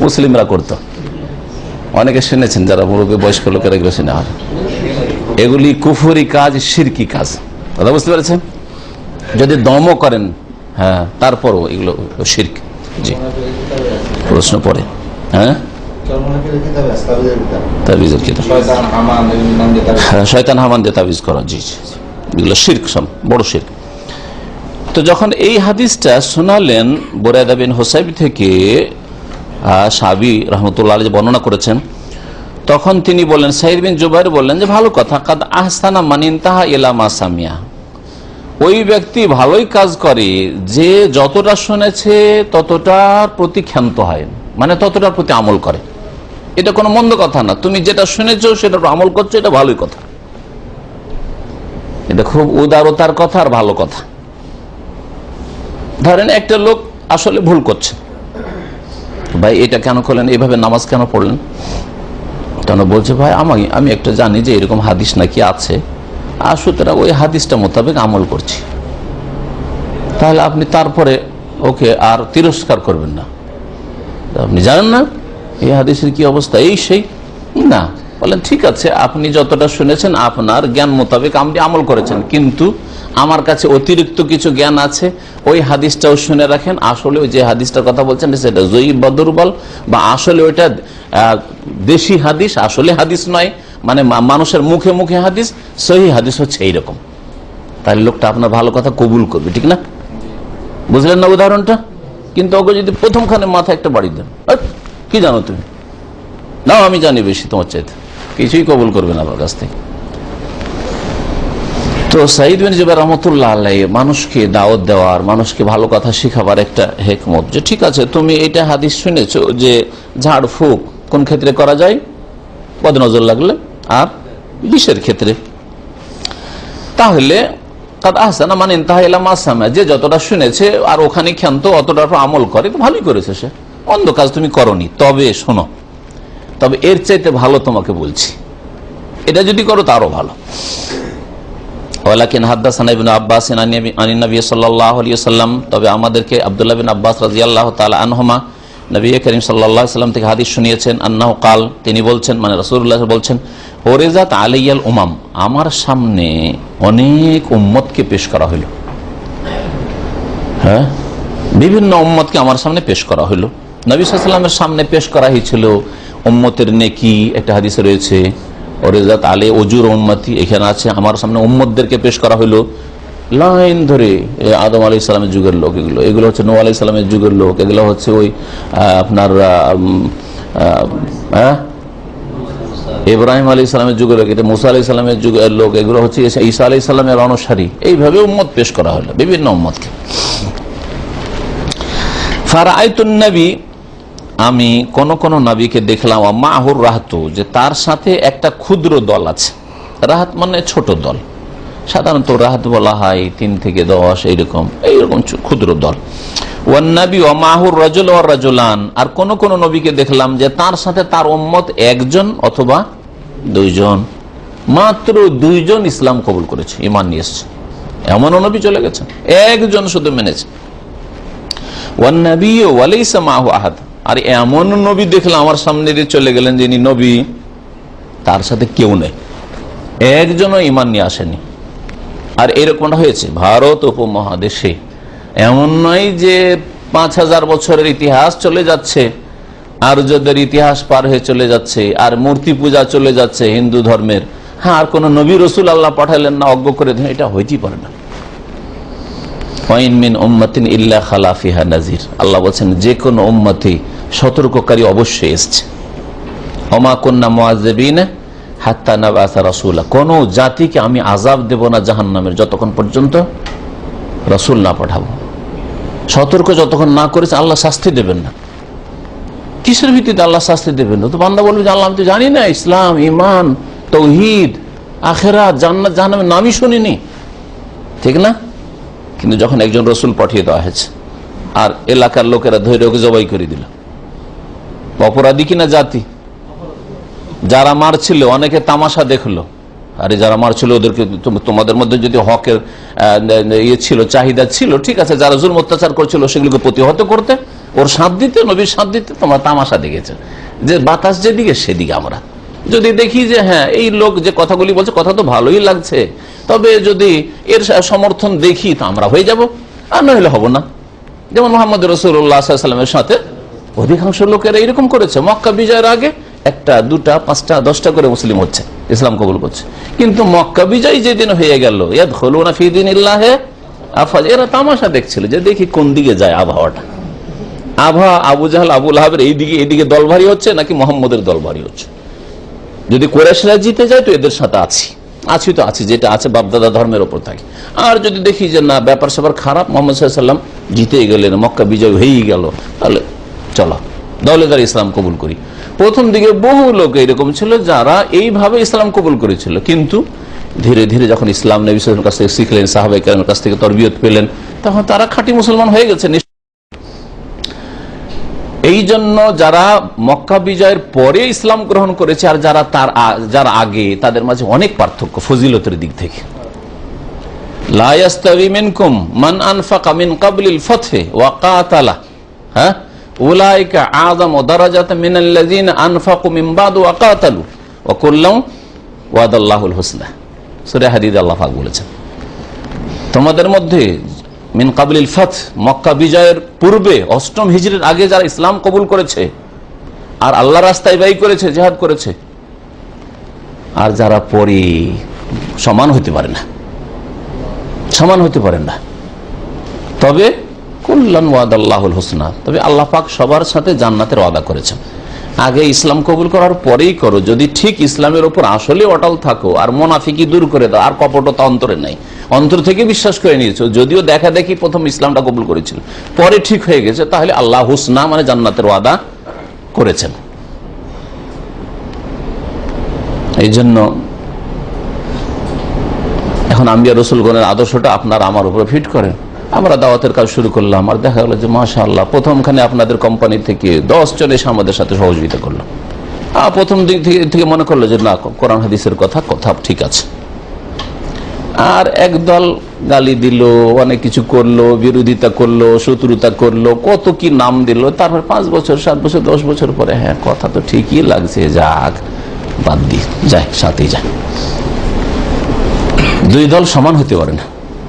মুসলিমরা করতো। অনেকে শুনেছেন, যারা মুরব্বী বয়স্ক লোকেরা এগুলো শুনে। আর এগুলি কুফরি কাজ, শিরকি কাজ, কথা বুঝতে পেরেছেন? যদি দমও করেন, হ্যাঁ, তারপরও এগুলো শিরক। জি, প্রশ্ন পড়ে। হ্যাঁ, তাবিজের কিতাব, শয়তান হামান দিয়ে তাবিজ করা। জি জি, এগুলো শিরক, সব বড় শিরক। তো যখন এই হাদিসটা শোনালেন বুরায়দা বিন হুসাইব থেকে, সাহাবী রাহমাতুল্লাহ আলাইহি বর্ণনা করেছেন, তখন তিনি বললেন, সাইদ বিন জুবাইর বললেন যে ভালো কথা, কাদ আহসানা মান ইনতাহা ইলা মা সামিয়া। ওই ব্যক্তি ভালোই কাজ করে যে যতটা শুনেছে ততটার প্রতি ক্ষান্ত হয়, মানে ততটার প্রতি আমল করে। এটা কোনো মন্দ কথা না, তুমি যেটা শুনেছো সেটা আমল করছো, এটা ভালোই কথা, এটা খুব উদারতার কথা আর ভালো কথা। ধরেন একটা লোক আসলে ভুল করছে, ভাই এটা কেন করলেন, এইভাবে নামাজ কেন পড়লেন? কেন বলছে, ভাই আমি একটা জানি যে এরকম হাদিস নাকি আছে, আর সুতরাং ওই হাদিসটা মোতাবেক আমল করছি। তাহলে আপনি তারপরে ওকে আর তিরস্কার করবেন না। আপনি জানেন না এই হাদিসের কি অবস্থা, এই সেই না, বলেন ঠিক আছে, আপনি যতটা শুনেছেন আপনার জ্ঞান মোতাবেক আপনি আমল করেছেন, কিন্তু আমার কাছে অতিরিক্ত কিছু জ্ঞান আছে, ওই হাদিসটাও শুনে রাখেন। আসলে ওই যে হাদিসটার কথা বলছেন সেটা জয়ীফ বা দুর্বল, বা আসলে ওইটা দেশি হাদিস, আসলে হাদিস নয়, মানে মানুষের মুখে মুখে হাদিস, সহি হাদিস হচ্ছে এইরকম। তাহলে লোকটা আপনার ভালো কথা কবুল করবে, ঠিক না? বুঝলেন না উদাহরণটা? কিন্তু ওকে যদি প্রথমখানে মাথা একটা বাড়ি দেন, কি জানো তুমি, নাও আমি জানি বেশি তোমার চাইতে, কিছুই কবুল করবে না আমার কাছ থেকে। তো সাইদ বিন জুবাইর রাহমাতুল্লাহ আলাইহি মানুষকে দাওয়াত দেওয়ার, মানুষকে ভালো কথা শিখাবার একটা হিকমত, যে ঠিক আছে তুমি এটা হাদিস শুনেছো যে ঝাড় ফুঁক কোন ক্ষেত্রে করা যায়, বদনজর লাগলে আর বিষের ক্ষেত্রে, তাহলে কাদ আহসানা মান ইনতাহা ইলা মা সামিআ, যে যতটা শুনেছে আর ওখানে ক্ষান্ত অতটা আমল করে, তো ভালোই করেছে সে, অন্ধ কাজ তুমি করনি। তবে শোনো, তবে এর চাইতে ভালো তোমাকে বলছি, এটা যদি করো তারও ভালো। ওয়ালাকিন হাদাসানা ইবনে আব্বাস আনিন নবী সাল্লাল্লাহু আলাইহি ওয়াসাল্লাম, তবে আমাদেরকে আব্দুল্লাহ বিন আব্বাস রাদিয়াল্লাহু তাআলা আনহুমা নবী করিম সাল্লাল্লাহু আলাইহি ওয়াসাল্লাম থেকে হাদিস শুনিয়েছেন, আন্নাহু কাল, তিনি বলছেন, মানে রাসূলুল্লাহ বলছেন, ওরিজাত আলাইয়াল উমাম, আমার সামনে অনেক উম্মতকে পেশ করা হলো। হ্যাঁ, বিভিন্ন উম্মতকে আমার সামনে পেশ করা হলো। নবী সাল্লাল্লাহু আলাইহি ওয়াসাল্লামের সামনে পেশ করা হয়েছিল উম্মতের নেকি, একটা হাদিসে রয়েছে ওরিজাত আলাই উজুর উম্মতি, এখানে আছে আমার সামনে উম্মতদেরকে পেশ করা হলো লাইন ধরে, আদম আলাইহিস সালামের যুগের লোক, এগুলো হচ্ছে নূহ আলাইহিস সালামের যুগের লোক, এগুলো হচ্ছে ওই আপনার ইব্রাহিম আলাইহিস সালামের যুগের লোক, এটা মুসা আলাইহিস সালামের যুগের লোক, এগুলো হচ্ছে ঈসা আলাইহিস সালামের অনুসারী, এইভাবে উম্মত পেশ করা হলো, বিভিন্ন উম্মতকে। ফারাআইতুন নবী, আমি কোন কোন নবীকে দেখলাম, মাহুর রাহাতু, যে তার সাথে একটা ক্ষুদ্র দল আছে। রাহাত মানে ছোট দল, সাধারণত রাহাত বলা হয় 3 থেকে 10, এইরকম ক্ষুদ্র দল। ওয়ান নবী ওয়া মাহুর রাজুল ওয়া রাজুলান, আর কোন কোন নবীকে দেখলাম যে তার সাথে তার উম্মত 1 জন অথবা 2 জন, মাত্র 2 জন ইসলাম কবুল করেছে, ঈমান নিয়ে এসেছে। এমনও নবী চলে গেছেন, 1 জন শুধু মেনেছে। ওয়ান নবী ওয়া লাইসা মাহু আহাদ, আর এমন নবী দেখলাম আমার সামনে দিয়ে চলে গেলেন যিনি নবী, তার সাথে কেউ নেই, 1 জনও ঈমান নিয়ে আসেনি। আর এরকমটা হয়েছে ভারত উপমহাদেশে, এমন নয় যে 5000 বছরের ইতিহাস চলে যাচ্ছে, আর্যদের ইতিহাস পার হয়ে চলে যাচ্ছে, আর মূর্তি পূজা চলে যাচ্ছে হিন্দু ধর্মের, হ্যাঁ, আর কোন নবী রসুল আল্লাহ পাঠালেন না, অজ্ঞ করে দেন, এটা হইতেই পারে না। আল্লাহ বলছেন যে কোন উম্মতি সতর্ককারী অবশ্যই এসছে। ওমা কুন্না মুআযযিবিনা হাত্তা নাবআসা রাসূলা, কোন জাতিকে আমি আযাব দেব না জাহান্নামের যতক্ষণ পর্যন্ত রাসূল না পাঠাবো। সতর্ক যতক্ষণ না করেছে আল্লাহ শাস্তি দেবেন না। কিসের ভিত্তিতে আল্লাহ শাস্তি দেবেন? তো বান্দা বলবে যে আল্লাহ আমি তো জানি না ইসলাম, ঈমান, তাওহীদ, আখিরাত, জান্নাত জাহান্নামের নামই শুনিনি, ঠিক না? কিন্তু যখন একজন রসুল পাঠিয়ে দেওয়া হয়েছে আর এলাকার লোকেরা ধৈর্য ওকে জবাই করে দিল, অপরাধী কিনা জাতি? যারা মারছিল অনেকে তামাশা দেখলো, আরে যারা মারছিল ওদেরকে, তোমাদের মধ্যে যদি হকের ইয়ে ছিল, চাহিদা ছিল, ঠিক আছে, যারা জুলম অত্যাচার করছিল সেগুলোকে প্রতিহত করতে, ওর সাথ দিতে, নবীর সাথ দিতে, তোমরা তামাশা দেখেছে যে বাতাস যেদিকে সেদিকে আমরা যদি দেখি যে হ্যাঁ এই লোক যে কথাগুলি বলছে কথা তো ভালোই লাগছে, তবে যদি এর সমর্থন দেখি তো আমরা হয়ে যাব, আর নইলে হব না। যেমন মুহাম্মদ রাসূলুল্লাহ সাল্লাল্লাহু আলাইহি ওয়াসাল্লামের সাথে অধিকাংশ লোকেরা এরকম করেছে। মক্কা বিজয়ের আগে 1টা 2টা 5টা 10টা করে মুসলিম হচ্ছে, ইসলাম কবুল করছে। কিন্তু মক্কা বিজয় যেদিন হয়ে গেল, ইয়াদখুলুনা ফি দীনিল্লাহি আফওয়াজা, এরা তামাশা দেখছিল যে দেখি কোন দিকে যায় আবহাওয়াটা। আবহাওয়া আবু জাহল আবু লাহাবের এইদিকে দল ভারী হচ্ছে নাকি মুহাম্মদের দল ভারী হচ্ছে। যদি কুরাইশরা জিতে যায় তো এদের সাথে আছি তো আছি, যেটা আছে বাপদাদা ধর্মের ওপর থাকি। আর যদি দেখি যে না ব্যাপার স্যাপার খারাপ, মুহাম্মদ সাল্লাল্লাহু আলাইহি ওয়াসাল্লাম জিতে গেলেন, মক্কা বিজয় হয়েই গেল, তাহলে চলো দলে ইসলাম কবুল করি। প্রথম দিকে বহু লোক এরকম ছিল যারা এইভাবে ইসলাম কবুল করেছিল, কিন্তু ধীরে ধীরে যখন ইসলাম নবী সাল্লাল্লাহু আলাইহি ওয়াসাল্লামের কাছ থেকে শিখলেন, সাহাবায়ে কেরামের কাছ থেকে তরবিয়ত পেলেন, তখন তারা খাঁটি মুসলমান হয়ে গেছে। এই জন্য যারা মক্কা বিজয়ের পরে ইসলাম গ্রহণ করেছে আর যারা আগে, তাদের মাঝে অনেক পার্থক্য ফজিলতের দিক থেকে। লা ইয়াস্তাবি মিনকুম মান আনফাকা মিন ক্বাবলিল ফাতহি ওয়া কাতালা, হ্যাঁ, উলাইকা আযামু দারাজাতাম মিনাল্লাযিনা আনফাকু মিন বাদ ওয়া কাতালু ওয়া কুল্লাম ওয়াদাল্লাহুল হুসনা। সূরা হাদীদে আল্লাহ পাক বলেছেন, তোমাদের মধ্যে মিন কাবলিল ফাত, মক্কা বিজয়ের পূর্বে 8ম হিজরির আগে যারা ইসলাম কবুল করেছে আর আল্লাহ রাস্তায় ব্যয় করেছে, জিহাদ করেছে, আর যারা পরে সমান হতে পারে না, তবে কুল্লান ওয়াদাল্লাহুল হুসনা, তবে আল্লাহ পাক সবার সাথে জান্নাতের ওয়াদা করেছেন। আগে ইসলাম কবুল করার পরেই করো, যদি ঠিক ইসলামের উপর আসলে অটল থাকো আর মুনাফিকি দূর করে দাও, আর কপটতা অন্তরে নাই, অন্তর থেকে বিশ্বাস করে নিয়েছো, যদিও দেখা দেখি প্রথম ইসলামটা কবুল করেছিল, পরে ঠিক হয়ে গেছে, তাহলে আল্লাহ হুসনা মানে জান্নাতের ওয়াদা করেছেন। এই জন্য এখন আম্বিয়া রাসূলগণের আদর্শটা আপনার আমার উপরে ফিট করেন। আমরা দাওয়াতের কাজ শুরু করলাম, আর দেখা গেল যে মাশাআল্লাহ প্রথমখানে আপনাদের কোম্পানি থেকে 10 জন এসে আমাদের সাথে সহযোগিতা করলো। প্রথম দিক থেকে মনে করলো যে না, কোরআন হাদিসের কথা ঠিক আছে, আর একদল গালি দিল, অনেক কিছু করলো, বিরোধিতা করলো, শত্রুতা করলো, কত কি নাম দিল, তারপর 5 বছর 7 বছর 10 বছর পরে হ্যাঁ কথা তো ঠিকই লাগছে, যাক বাদ দি, যায় সাথেই যায়। দুই দল সমান হতে পারে না,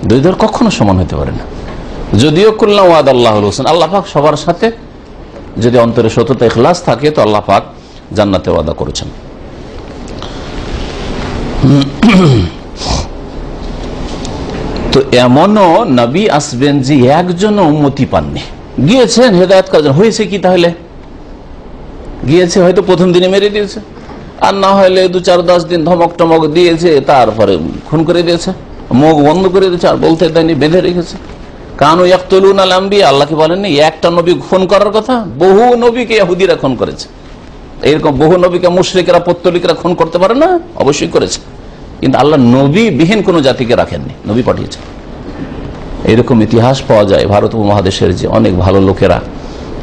দুই দল কখনো সমান হতে পারে না। যদিও কুল্লাম ওয়াদাল্লাহুল হুসনা, আল্লাহ পাক সবার সাথে যদি অন্তরে সততা ইখলাস থাকে তো আল্লাহ পাক জান্নাতে ওয়াদা করেছেন। তো এমনও নবী আসবেন যে একজন উম্মতি পাননি, গিয়েছেন হেদায়েত করার জন্য, হয়েছে কি তাহলে? গিয়েছে হয়তো প্রথম দিনে মেরে দিয়েছে, আর না হলে 2-4-10 দিন ধমক টমক দিয়েছে, তারপরে খুন করে দিয়েছে, মুখ বন্ধ করে দিয়েছে, আর বলতে দেয়নি, বেঁধে রেখেছে। কানু ইয়াকতুলুনা আল আমবিয়া, আল্লাহ কি বলেননি একটা নবী খুন করার কথা? বহু নবীকে ইহুদিরা খুন করেছে, এরকম বহু নবীকে মুশরিকরা পত্তলিকরা খুন করতে পারে না? অবশ্যই করেছে, কিন্তু আল্লাহ নবী বিহীন কোন জাতিকে রাখেননি, নবী পাঠিয়েছেন। এরকম ইতিহাস পাওয়া যায় ভারত উপমহাদেশের, যে অনেক ভালো লোকেরা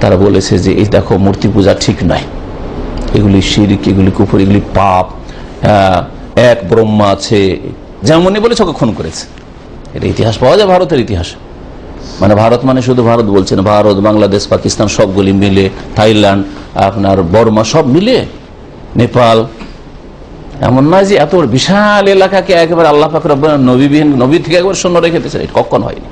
তারা বলেছে যে এই দেখো মূর্তি পূজা ঠিক নয়, এগুলি শিরক, এগুলি কুফর, এগুলি পাপ, এক ব্রহ্মা আছে, যেমনই বলেছে ওকে খুন করেছে। এটা ইতিহাস পাওয়া যায় ভারতের ইতিহাস। মানে ভারত মানে শুধু ভারত বলছেন, ভারত, বাংলাদেশ, পাকিস্তান সবগুলি মিলে, থাইল্যান্ড, আপনার বর্মা সব মিলে, নেপাল, এমন নয় যে এত বিশাল এলাকাকে একেবারে আল্লাহ পাক রব্বুল আলামিন নবীবিহীন, নবী থেকে একবার শূন্য রেখে দিয়েছে, এটা কখনো হয়নি।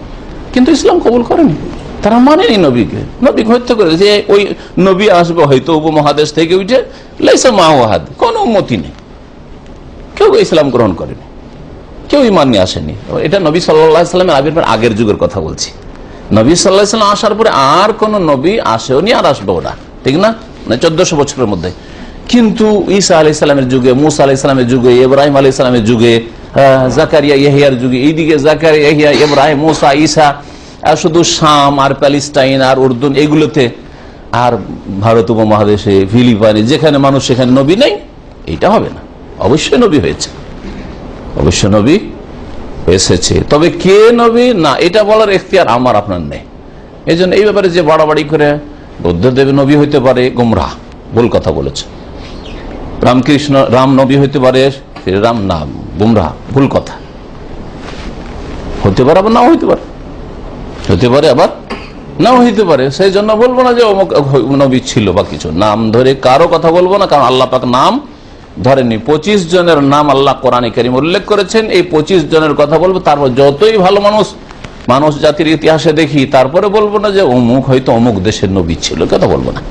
কিন্তু ইসলাম কবুল করেনি, তারা মানেনি নবীকে, নবীকে হত্যা করে যে ওই নবী আসবে হয়তো উপমহাদেশ থেকে উঠে, লাইসা মাওয়াহাদ, কোনো উম্মতি নেই, কেউ ইসলাম গ্রহণ করেনি, কেউ ঈমান নিয়ে আসেনি। এটা নবী সাল্লাল্লাহু আলাইহি ওয়াসাল্লামের আবির্ভাবের আগের যুগের কথা বলছি। নবী সাল্লাল্লাহু আলাইহি ওয়াসাল্লাম আসার পরে আর কোন নবী আসেওনি, আর আসবেও না, ঠিক না? 1400 বছরের মধ্যে কিন্তু ঈসা আলাইহিস সালামের যুগে, মুসা আলাইহিস সালামের যুগে, ইব্রাহিম আলাইহিস সালামের যুগে, জাকারিয়া ইয়াহিয়ার যুগে, এইদিকে জাকারিয়া ইয়াহিয়া ইব্রাহিম মুসা ঈসা, আর শুধু শাম আর প্যালেস্টাইন আর উর্দুন এগুলোতে, আর ভারত উপমহাদেশে ফিলিপাইনে যেখানে মানুষ সেখানে নবী নেই, এটা হবে না। অবশ্যই নবী হয়েছে, অবশ্য নবী এসেছে, তবে কে নবী না এটা বলার এখতিয়ার আমার আপনার নেই। এই জন্য এই ব্যাপারে যে বাড়াবাড়ি করে বুদ্ধদেব নবী হইতে পারে, গোমরাহ, ভুল কথা বলেছে। রামকৃষ্ণ রাম নবী হইতে পারে, রাম নাম গুমরাহ, ভুল কথা। হতে পারে আবার নাও হইতে পারে, হতে পারে আবার নাও হইতে পারে। সেই জন্য বলবো না যে অমুক নবী ছিল বা কিছু, নাম ধরে কারো কথা বলবো না, কারণ আল্লাহ পাক নাম ধরেনি। 25 জনের নাম আল্লাহ কোরআনে কারীমে উল্লেখ করেছেন, এই 25 জনের কথা বলবো। তারপর যতই ভালো মানুষ জাতির ইতিহাসে দেখি, তারপরে বলবো না যে অমুক হয়তো অমুক দেশের নবী ছিল, কথা বলবো না।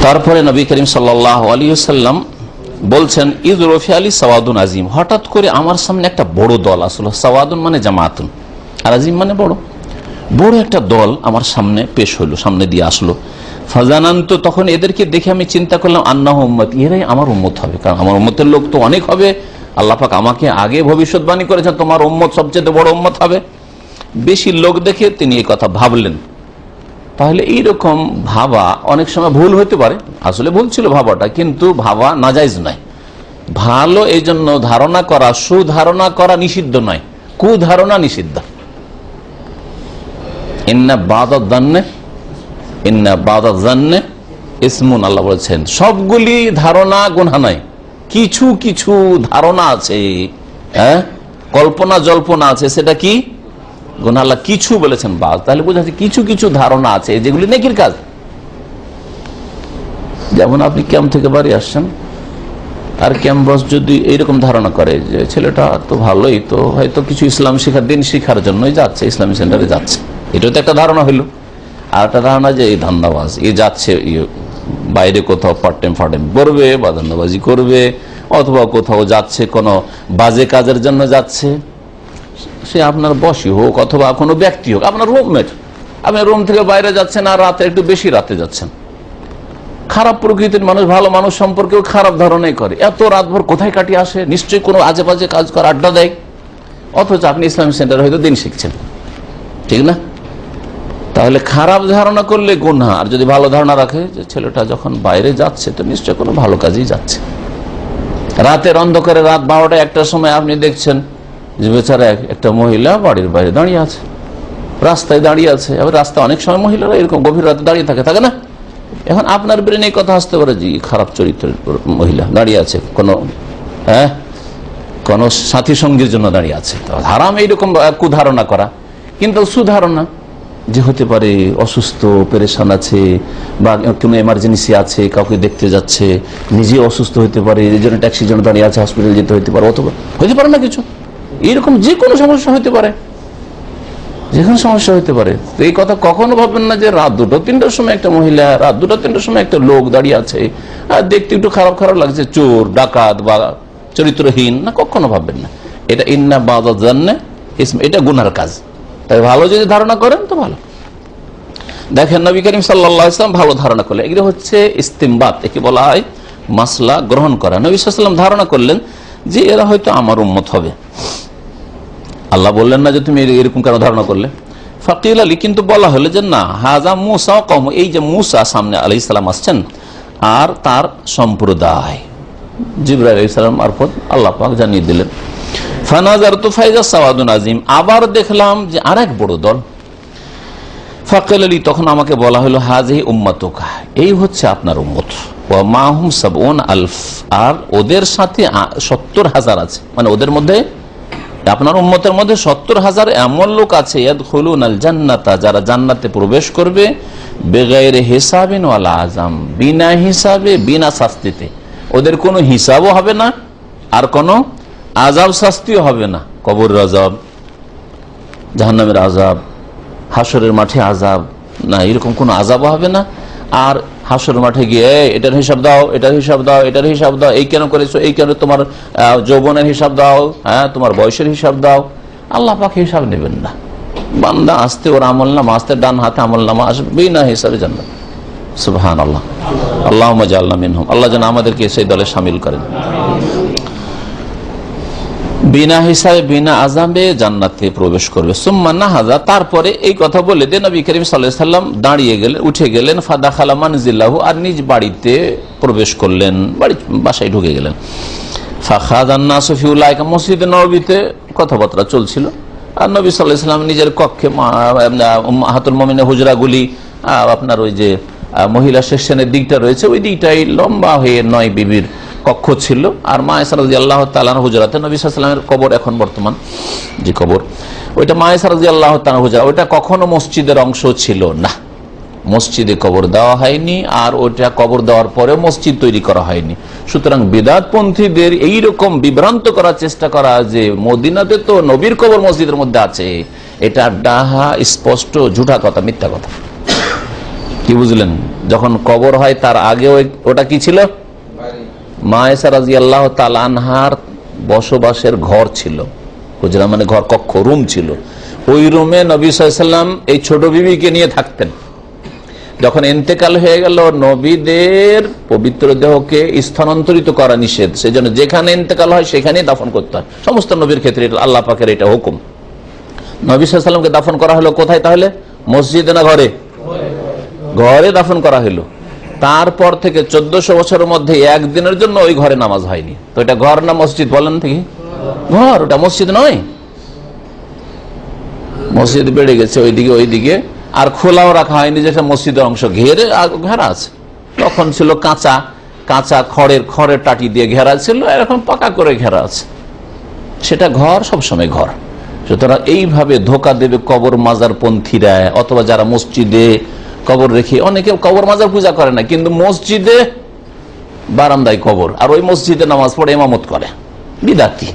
তারপরে নবী করিম সাল্লাল্লাহু আলাইহি ওয়াসাল্লাম বলছেন, ইদ রফি আলী সাওয়াদুন আজিম, হঠাৎ করে আমার সামনে একটা বড় দল আসলো। সাওয়াদুন মানে জামাতুন, আর আজিম মানে বড়, বড় একটা দল আমার সামনে পেশ হইলো, সামনে দিয়ে আসলো। ফাজানান্ত, তখন এদেরকে দেখে আমি চিন্তা করলাম, আন্নাহু উম্মতি, এরাই আমার উম্মত হবে, কারণ আমার উম্মতের লোক তো অনেক হবে। আল্লাহ পাক আমাকে আগে ভবিষ্যৎবাণী করেছেন, তোমার উম্মত সবচেয়ে বড় উম্মত হবে। বেশি লোক দেখে তিনি এই কথা ভাবলেন। তাহলে এইরকম ভাবা অনেক সময় ভুল হতে পারে, আসলে ভুল ছিল ভাবাটা, কিন্তু ভাবা নাজাইজ নয়। ভালো এই জন্য ধারণা করা, সুধারণা করা নিষিদ্ধ নয়, কুধারণা নিষিদ্ধ। ইন্না বাদাদ জান্নে ইসমুন, আল্লাহ বলেছেন সবগুলি ধারণা গুনাহ নয়, কিছু কিছু ধারণা আছে, কল্পনা জল্পনা আছে, সেটা কি গুনাহ। আল্লাহ কিছু বলেছেন বাদ, তাহলে বোঝা যাচ্ছে কিছু কিছু ধারণা আছে যেগুলি নেকির কাজ। যেমন আপনি ক্যাম্প থেকে বাড়ি আসছেন, আর ক্যাম্প বস যদি এইরকম ধারণা করে যে ছেলেটা তো ভালোই, তো হয়তো কিছু ইসলাম শিখার দিন শিখার জন্যই যাচ্ছে, ইসলামী সেন্টারে যাচ্ছে, এটাও তো একটা ধারণা হইল। আর একটা ধারণা যে এই ধান্দাবাজ, এ যাচ্ছে বাইরে কোথাও পার্ট টাইম করবে বা ধান্দাবাজি করবে, অথবা কোথাও যাচ্ছে কোনো বাজে কাজের জন্য যাচ্ছে, সে আপনার বসই হোক অথবা কোনো ব্যক্তি হোক, আপনার রুমমেট, আপনি রুম থেকে বাইরে যাচ্ছেন আর রাতে একটু বেশি রাতে যাচ্ছেন। খারাপ প্রকৃতির মানুষ ভালো মানুষ সম্পর্কেও খারাপ ধারণাই করে, এত রাতভর কোথায় কাটিয়ে আসে, নিশ্চয়ই কোনো আজে বাজে কাজ করে, আড্ডা দেয়, অথচ আপনি ইসলামী সেন্টারে হয়তো দিন শিখছেন, ঠিক না? তাহলে খারাপ ধারণা করলে গুনাহ, আর যদি ভালো ধারণা রাখে যে ছেলেটা যখন বাইরে যাচ্ছে তো নিশ্চয়ই কোনো ভালো কাজেই যাচ্ছে। রাতের অন্ধকারে, রাত 12টা 1টার সময় আপনি দেখছেন যে বেচারা একটা মহিলা বাড়ির বাইরে দাঁড়িয়ে আছে, রাস্তায় দাঁড়িয়ে আছে। আবার রাস্তায় অনেক সময় মহিলারা এরকম গভীর রাতে দাঁড়িয়ে থাকে না? এখন আপনার ব্রেনে এই কথা আসতে পারে যে খারাপ চরিত্রের মহিলা দাঁড়িয়ে আছে, কোনো সাথী সঙ্গীর জন্য দাঁড়িয়ে আছে। হারাম এইরকম কুধারণা করা। কিন্তু সুধারণা যে হতে পারে অসুস্থ, পেরেশান আছে, বা কোনো এমার্জেন্সি আছে, কাউকে দেখতে যাচ্ছে, নিজে অসুস্থ হতে পারে, এই জন্য ট্যাক্সির জন্য দাঁড়িয়ে আছে, হসপিটাল যেতে হতে পারে, অথবা হতে পারে না কিছু, এরকম যে কোনো সমস্যা হতে পারে, যে কোনো সমস্যা হতে পারে। তো এই কথা কখনো ভাববেন না যে রাত 2টা-3টার সময় একটা মহিলা, রাত 2টা-3টার সময় একটা লোক দাঁড়িয়ে আছে, আর দেখতে একটু খারাপ খারাপ লাগছে, চোর ডাকাত বা চরিত্রহীন, না, কখনো ভাববেন না। এটা ইন্না বাদাদ জান্নে ইসম, এটা গুনার কাজ। তাই ভালো যদি ধারণা করেন তো ভালো। দেখেন নবী করিম সাল্লাল্লাহু আলাইহি ওয়াসাল্লাম ভালো ধারণা করলেন, এগুলো হচ্ছে ইস্তিমবাত, একে বলা হয় মাসলা গ্রহণ করা। নবী সাল্লাল্লাহু আলাইহি ওয়াসাল্লাম ধারণা করলেন যে এরা হয়তো আমার উম্মত হবে। আল্লাহ বললেন না যে তুমি এরকম কেন ধারণা করলে। ফাকিল আলী, কিন্তু বলা হলো যে না, হাজা মুসা ওয়া কওম, এই যে মুসা সামনে আলাইহিস সালাম আসছেন আর তার সম্প্রদায়, জিবরাইল আলাইহিস সালাম মারফত আল্লাহ পাক জানিয়ে দিলেন। ফানাজারতু ফাইজা সাওয়াদুন আজিম, আবার দেখলাম যে আরেক বড় দল। ফাকিল আলী, তখন আমাকে বলা হলো হাজিহি উম্মাতুকা, এই হচ্ছে আপনার উম্মত। ওয়া মাহুম 70,000, আর ওদের সাথে 70,000 আছে, মানে ওদের মধ্যে, আপনার উম্মতের মধ্যে 70,000 এমন লোক আছে, ইয়াদখুলুনাল জান্নাতা, যারা জান্নাতে প্রবেশ করবে, বেগাইরে হিসাবিন ওয়ালা আযাম, বিনা হিসাবে, বিনা শাস্তিতে। ওদের কোনো হিসাবও হবে না, আর কোনো আযাব শাস্তিও হবে না। কবরের আযাব, জাহান্নামের আযাব, হাসরের মাঠে আযাব না, এরকম কোনো আযাবও হবে না। আর হাসরের মাঠে গিয়ে এটার হিসাব দাও, এটার হিসাব দাও, এটার হিসাব দাও, এই কেন করেছো, এই কেন, তোমার যৌবনের হিসাব দাও, তোমার বয়সের হিসাব দাও, আল্লাহ পাক হিসাব নেবেন না। বান্দা আসতে ওর আমল নামা আসতে, ডান হাতে আমল নামা আসবে বিনা হিসাবে জান্নাত। সুবহানাল্লাহ, আল্লাহুম্মা জাআলনা মিনহুম। আল্লাহ যেন আমাদেরকে সেই দলে শামিল করেন। বিনা হিসাবে বিনা আযাবে জান্নাতে প্রবেশ করবে। সুম্মা নাহাযা, তারপরে এই কথা বলে দিয়ে নবী করিম সাল্লাল্লাহু আলাইহি ওয়াসাল্লাম দাঁড়িয়ে গেলেন, উঠে গেলেন। ফাদাখালা মানজিলাহু, আর নিজ বাড়িতে প্রবেশ করলেন, বাসায় ঢুকে গেলেন। ফাখাযান নাসু ফি উলাইকা, মসজিদে নববীতে কথাবার্তা চলছিল, আর নবী সাল্লাল্লাহু আলাইহি ওয়াসাল্লাম নিজের কক্ষে উম্মাহাতুল মুমিনিনের হুজরাগুলি, আপনার ওই যে মহিলা সেকশনের দিকটা রয়েছে ওই দিকটাই লম্বা হয়ে 9 বিবির কক্ষ ছিল। আর মা আয়েশা রাদিয়াল্লাহু তাআলা হুজরাতে নবী সাল্লাল্লাহু আলাইহি ওয়াসাল্লামের কবর, এখন বর্তমান যে কবর, ওইটা মা আয়েশা রাদিয়াল্লাহু তাআলা হুজরা, ওইটা কখনো মসজিদের অংশ ছিল না। মসজিদে কবর দেওয়া হয়নি, আর ওইটা কবর দেওয়ার পরে মসজিদ তৈরি করা হয়নি। সুতরাং বিদআতপন্থীদের এইরকম বিভ্রান্ত করার চেষ্টা করা যে মদিনাতে তো নবীর কবর মসজিদের মধ্যে আছে, এটা ডাহা স্পষ্ট ঝুঠা কথা, মিথ্যা কথা। কি বুঝলেন? যখন কবর হয় তার আগে ওটা কি ছিল? মা আয়েশা রাদিয়াল্লাহু তাআলা আনহার বসবাসের ঘর ছিল, হুজরা মানে ঘর, কক্ষ, রুম ছিল। ওই রুমে নবী সাল্লাল্লাহু আলাইহি ওয়াসাল্লাম এই ছোট বিবিকে নিয়ে থাকতেন। যখন ইন্তেকাল হয়ে গেল, নবীদের পবিত্র দেহকে স্থানান্তরিত করা নিষেধ, সেই জন্য যেখানে ইন্তেকাল হয় সেখানেই দাফন করতে হয় সমস্ত নবীর ক্ষেত্রে। আল্লাহ পাকের এটা হুকুম। নবী সাল্লাল্লাহু আলাইহি ওয়াসাল্লামকে দাফন করা হলো কোথায় তাহলে? মসজিদে না ঘরে? ঘরে দাফন করা হলো। তারপর থেকে 1400 বছরের মধ্যে একদিনের জন্য ওই ঘরে নামাজ হয়নি। তো এটা ঘর না মসজিদ বলেন থেকে? ঘর, ওটা মসজিদ নয়। মসজিদ বেড়ে গেছে ওইদিকে ওইদিকে, আর খোলাও রাখা হয়নি, যেটা মসজিদের অংশ ঘেরে ঘেরা আছে। তখন ছিল কাঁচা খড়ের টাটি দিয়ে ঘেরা ছিল, এরকম পাকা করে ঘেরা আছে, সেটা ঘর, সবসময় ঘর। সুতরাং এইভাবে ধোকা দেবে কবর মাজার পন্থীরা, অথবা যারা মসজিদে কবর রেখে, অনেকে কবর মাজার পূজা করে না, কিন্তু মসজিদে বারান্দায় কবর, আর ওই মসজিদে নামাজ পড়ে ইমামত করে, বিদাতি।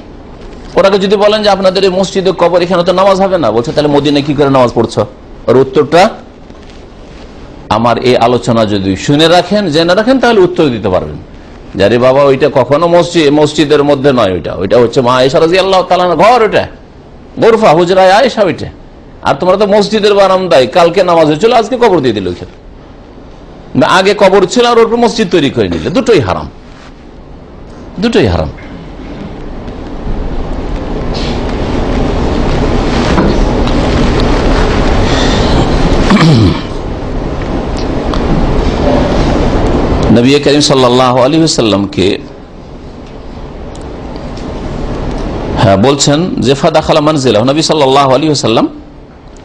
ওরাকে যদি বলেন যে আপনাদের এই মসজিদে কবর, এখানে তো নামাজ হবে না, বলছে তাহলে মদিনায় কি করে নামাজ পড়ছো? ওর উত্তরটা আমার এই আলোচনা যদি শুনে রাখেন, জেনে রাখেন, তাহলে উত্তর দিতে পারবেন। যারে বাবা, ওইটা কখনো মসজিদের মধ্যে নয়, ওইটা হচ্ছে মা আয়েশা রাদিয়াল্লাহু তাআলা ঘর, ওইটা গোরফা, হুজরায়ে আয়েশা ওইটা। আর তোমরা তো মসজিদের বারান্দায়, কালকে নামাজ হয়েছিল, আজকে কবর দিয়ে দিল। ওইখানে আগে কবর ছিল, আর ওর উপর মসজিদ তৈরি করে নিলে, দুটোই হারাম, দুটোই হারাম। নবী করিম সাল্লাল্লাহু আলাইহি ওয়াসাল্লামকে বলছেন যে ফাদাখালা মানজিলাহু, নবী সাল্লাল্লাহু আলাইহি ওয়াসাল্লাম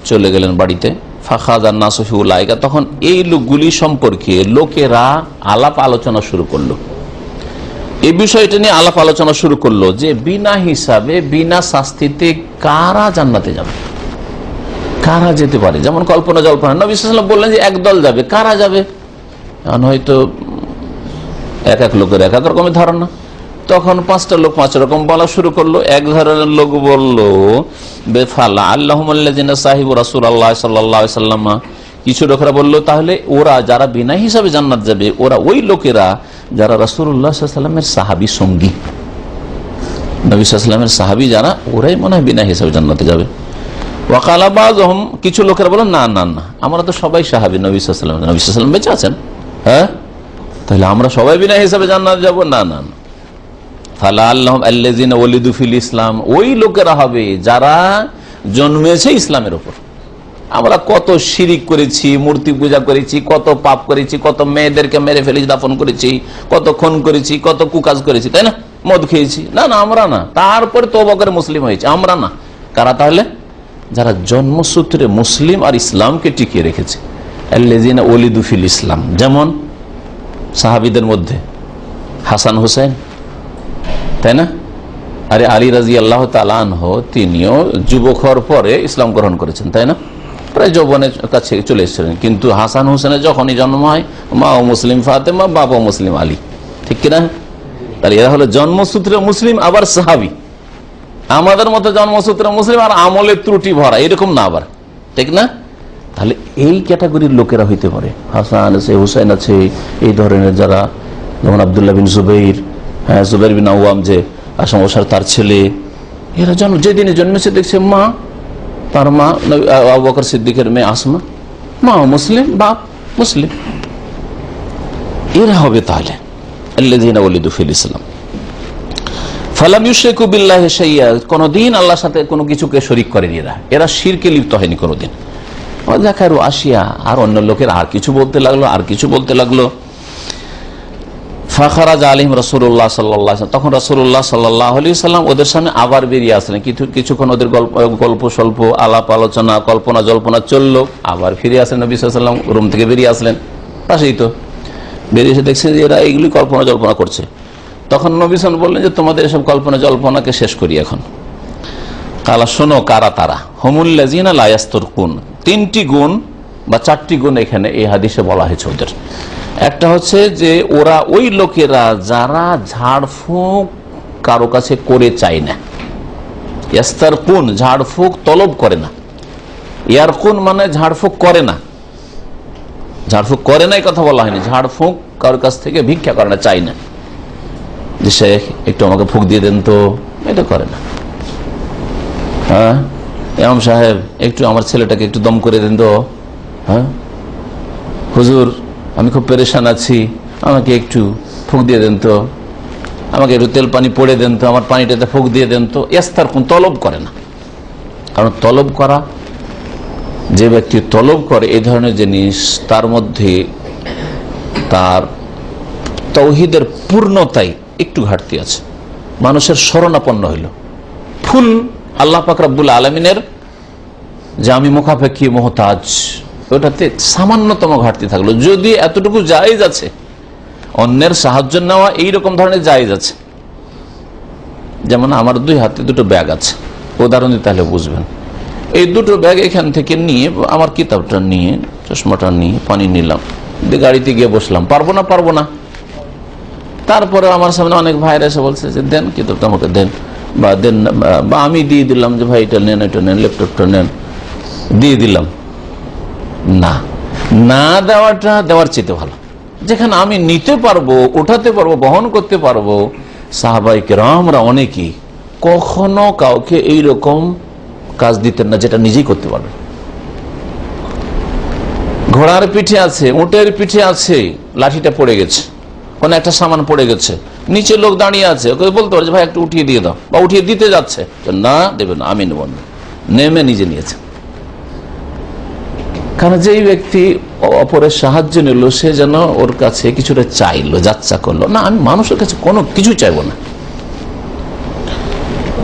চলে গেলেন বাড়িতে। ফাখাযান নাসু ফি উলাইকা, তখন এই লোকগুলি সম্পর্কে লোকেরা আলাপ আলোচনা শুরু করলো, এই বিষয়টা নিয়ে আলাপ আলোচনা শুরু করলো যে বিনা হিসাবে বিনা শাস্তিতে কারা জান্নাতে যাবে, কারা যেতে পারে। যেমন কল্পনা জল্পনা, নবী সাল্লাল্লাহু আলাইহি ওয়াসাল্লাম বললেন যে একদল যাবে, কারা যাবে? হয়তো এক এক লোকের এক এক রকমের ধারণা। তখন 5টা লোক 5 রকম বলা শুরু করলো। এক ধরনের লোক বললো বেফালা আল্লাহুম্মাল্লাযিনা সাহিবু রাসূলুল্লাহ সাল্লাল্লাহু আলাইহি ওয়াসাল্লাম। কিছু লোকেরা বললো তাহলে ওরা যারা বিনা হিসাবে জান্নাত যাবে, ওরা ওই লোকেরা যারা রাসূলুল্লাহ সাল্লাল্লাহু আলাইহি ওয়াসাল্লামের সাহাবী সঙ্গী, নবী সাল্লাল্লাহু আলাইহি ওয়াসাল্লামের সাহাবী যারা, ওরাই মনে হয় বিনা হিসাবে জান্নাতে যাবে। ওয়াকালা বাযুহুম, কিছু লোকেরা বলল না না না, আমরা তো সবাই সাহাবী, নবী সাল্লাল্লাহু আলাইহি ওয়াসাল্লাম, নবী সাল্লাল্লাহু আলাইহি ওয়াসাল্লাম বেঁচে আছেন, হ্যাঁ, তাহলে আমরা সবাই বিনা হিসাবে জান্নাত যাব? না না না। ফালা আল্লাহুম আল্লাযিনা ওয়ালিদু ফিল ইসলাম, ওই লোকেরা হবে যারা জন্মেছে ইসলামের উপর। আমরা কত শিরিক করেছি, মূর্তি পূজা করেছি, কত পাপ করেছি, কত মেয়েদেরকে মেরে ফেলে দাফন করেছি, কত খুন করেছি, কত কুকাজ করেছি, তাই না, মদ খেয়েছি, না না আমরা না, তারপরে তওবা করে মুসলিম হয়েছি, আমরা না। কারা তাহলে? যারা জন্মসূত্রে মুসলিম আর ইসলামকে টিকিয়ে রেখেছে। আল্লাযিনা ওয়ালিদু ফিল ইসলাম, যেমন সাহাবীদের মধ্যে হাসান হুসাইন, তাই না? আরে আলী রাদিয়াল্লাহু তাআলা আনহু, তিনিও যুবক হওয়ার পরে ইসলাম গ্রহণ করেছেন, তাই না? প্রায় যৌবনের কাছে চলে এসেছিলেন, কিন্তু হাসান হুসেনের যখনই জন্ম হয়, মা ও মুসলিম ফাতেমা, বাবা মুসলিম আলী, ঠিক কিনা? তাহলে এরা হলো জন্মসূত্রে মুসলিম, আবার সাহাবী। আমাদের মতো জন্মসূত্রে মুসলিম আর আমলের ত্রুটি ভরা, এরকম না আবার, ঠিক না? তাহলে এই ক্যাটাগরির লোকেরা হইতে পারে। হাসান আছে, হুসাইন আছে, এই ধরনের যারা, যেমন আব্দুল্লাহ বিন জুবাইর, হ্যাঁ, জুবাইর বিন আওয়াম যে আসাম ওসার তার ছেলে, এরা যেদিনে জন্মেছে দেখছে মা, তার মা আবু বকর সিদ্দিকের মেয়ে আসমা, মা মুসলিম, বাপ মুসলিম। এরা হবে তাহলে আল্লাযীনা ওয়ালিদু ফিল ইসলাম ফালাম ইউশরিকু বিল্লাহি শাইআ, কোনদিন আল্লাহর সাথে কোনো কিছুকে শরীক করেনি। এরা শিরকে লিপ্ত হয়নি কোনদিন। যাকারু আশিয়া, আর অন্য লোকের আর কিছু বলতে লাগলো, আর কিছু বলতে লাগলো। ফাখারাজ আলাইহিম রাসূলুল্লাহ সাল্লাল্লাহু আলাইহি ওয়াসাল্লাম, তখন রাসূলুল্লাহ সাল্লাল্লাহু আলাইহি ওয়াসাল্লাম ওদের সামনে আবার বেরিয়ে আসলেন। কিছুক্ষণ ওদের গল্প স্বল্প আলাপ আলোচনা কল্পনা জল্পনা চললো, আবার ফিরে আসলেন নবী সাল্লাল্লাহু আলাইহি ওয়াসাল্লাম, রুম থেকে বেরিয়ে আসলেন। পাশেই তো বেরিয়ে এসে দেখছেন যে এরা এইগুলি কল্পনা জল্পনা করছে। তখন নবী সাল্লাল্লাহু আলাইহি ওয়াসাল্লাম বললেন যে তোমাদের এসব কল্পনা জল্পনাকে শেষ করি এখন। কালা, শোনো কারা তারা, হুমুল্লাযীনা লা ইয়াস্তারকুন। তিনটি গুণ বা চারটি গুণ এখানে এই হাদিসে বলা হয়েছে ওদের। একটা হচ্ছে যে ওরা ওই লোকেরা যারা ঝাড়ফুঁক কারো কাছে করে চায় না। ইয়াস্তারকুন, ঝাড়ফুঁক তলব করে না। ইয়ারকুন মানে ঝাড়ফুঁক করে না, ঝাড়ফুঁক করে না এই কথা বলা হয়নি। ঝাড়ফুঁক কারোর কাছ থেকে ভিক্ষা করে না, চাই না যে শেখ একটু আমাকে ফুঁক দিয়ে দেন তো, এটা করে না। হ্যাঁ ইমাম সাহেব একটু আমার ছেলেটাকে একটু দম করে দেন তো, হ্যাঁ হুজুর আমি খুব পেরেশান আছি, আমাকে একটু ফুঁক দিয়ে দেন তো, আমাকে একটু তেল পানি পড়ে দেন তো, আমার পানিটাতে ফুঁক দিয়ে দেন তো। ইয়াস্তারকুন, তলব করে না। কারণ তলব করা, যে ব্যক্তি তলব করে এই ধরনের জিনিস, তার মধ্যে তার তাওহীদের পূর্ণতায় একটু ঘাটতি আছে। মানুষের শরণাপন্ন হইল, ফুল আল্লাহ পাক রব্বুল আলামিনের যে আমি মুখাপেক্ষী মুহতাজ, ওটাতে সামান্যতম ঘাটতি থাকলো। যদি এতটুকু জায়েজ আছে, অন্যের সাহায্য নেওয়া এইরকম ধরনের জায়েজ আছে। যেমন আমার 2 হাতে 2টো ব্যাগ আছে, উদাহরণ দিতে তাহলে বুঝবেন। এই 2টো ব্যাগ এখান থেকে নিয়ে, আমার কিতাবটা নিয়ে, চশমাটা নিয়ে, পানি নিলাম, গাড়িতে গিয়ে বসলাম, পারবো না। তারপরে আমার সামনে অনেক ভাইরা এসে বলছে যে দেন কিতাবটা আমাকে দেন, বা দেন, বা আমি দিয়ে দিলাম যে ভাই এটা নেন, এটা নেন, ল্যাপটপটা নেন, দিয়ে দিলাম। না দেওয়াটা দেওয়ার চেয়ে ভালো। যেখানে আমি নিতে পারবো, উঠাতে পারবো, বহন করতে পারবো। সাহাবায়ে কেরামরা অনেকেই কখনো কাউকে এইরকম কাজ দিতেন না যেটা নিজেই করতে পারবে। ঘোড়ার পিঠে আছে, উটের পিঠে আছে, লাঠিটা পড়ে গেছে, কোন একটা সামান পড়ে গেছে, নিচে লোক দাঁড়িয়ে আছে, ওকে বলতে পারে ভাই একটু উঠিয়ে দিয়ে দাও, বা উঠিয়ে দিতে যাচ্ছে, না দেবে না, আমি নেব না, নেমে নিজে নিয়েছে। কারণ যেই ব্যক্তি অপরের সাহায্য নিল, সে যেন ওর কাছে কিছুটা চাইলো, যাচ্ছা করলো না, আমি মানুষের কাছে কোনো কিছু চাইবো না।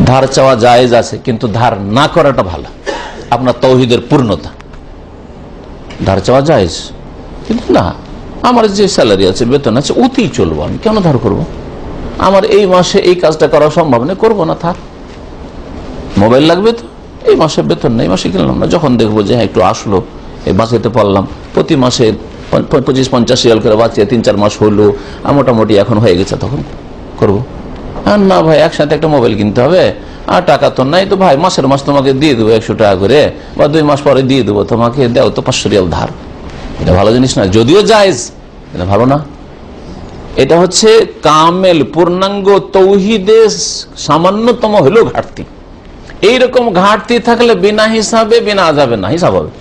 ধার চাওয়া জায়েজ আছে, কিন্তু ধার না করাটা ভালো। আপনার তাওহীদের পূর্ণতা, ধার চাওয়া জায়েজ, কিন্তু না, আমার যে স্যালারি আছে, বেতন আছে, ওতেই চলবো, আমি কেন ধার করব? আমার এই মাসে এই কাজটা করা সম্ভব নেই, করবো না, থাক। মোবাইল লাগবে তো, এই মাসে বেতন নেই, মাসে কিনলাম না। যখন দেখবো যে হ্যাঁ একটু আসলো, এই বাঁচাতে পারলাম, প্রতি মাসে 25-50 রিয়াল করে বাঁচিয়ে 3-4 মাস হলো, মোটামুটি এখন হয়ে গেছে, তখন করবো। আর না ভাই একসাথে একটা মোবাইল কিনতে হবে, আর টাকা তো নাই, তো ভাই মাসের মাস তোমাকে দিয়ে দেবো 100 টাকা করে, বা 2 মাস পরে দিয়ে দেবো তোমাকে, দেও তো 500 রিয়াল ধার। এটা ভালো জিনিস না, যদিও জায়েজ, এটা ভালো না। এটা হচ্ছে কামেল পূর্ণাঙ্গ তাওহীদের সামান্যতম হলেও ঘাটতি। এইরকম ঘাটতি থাকলে বিনা হিসাবে, বিনা আযাবে না, হিসাব হবে।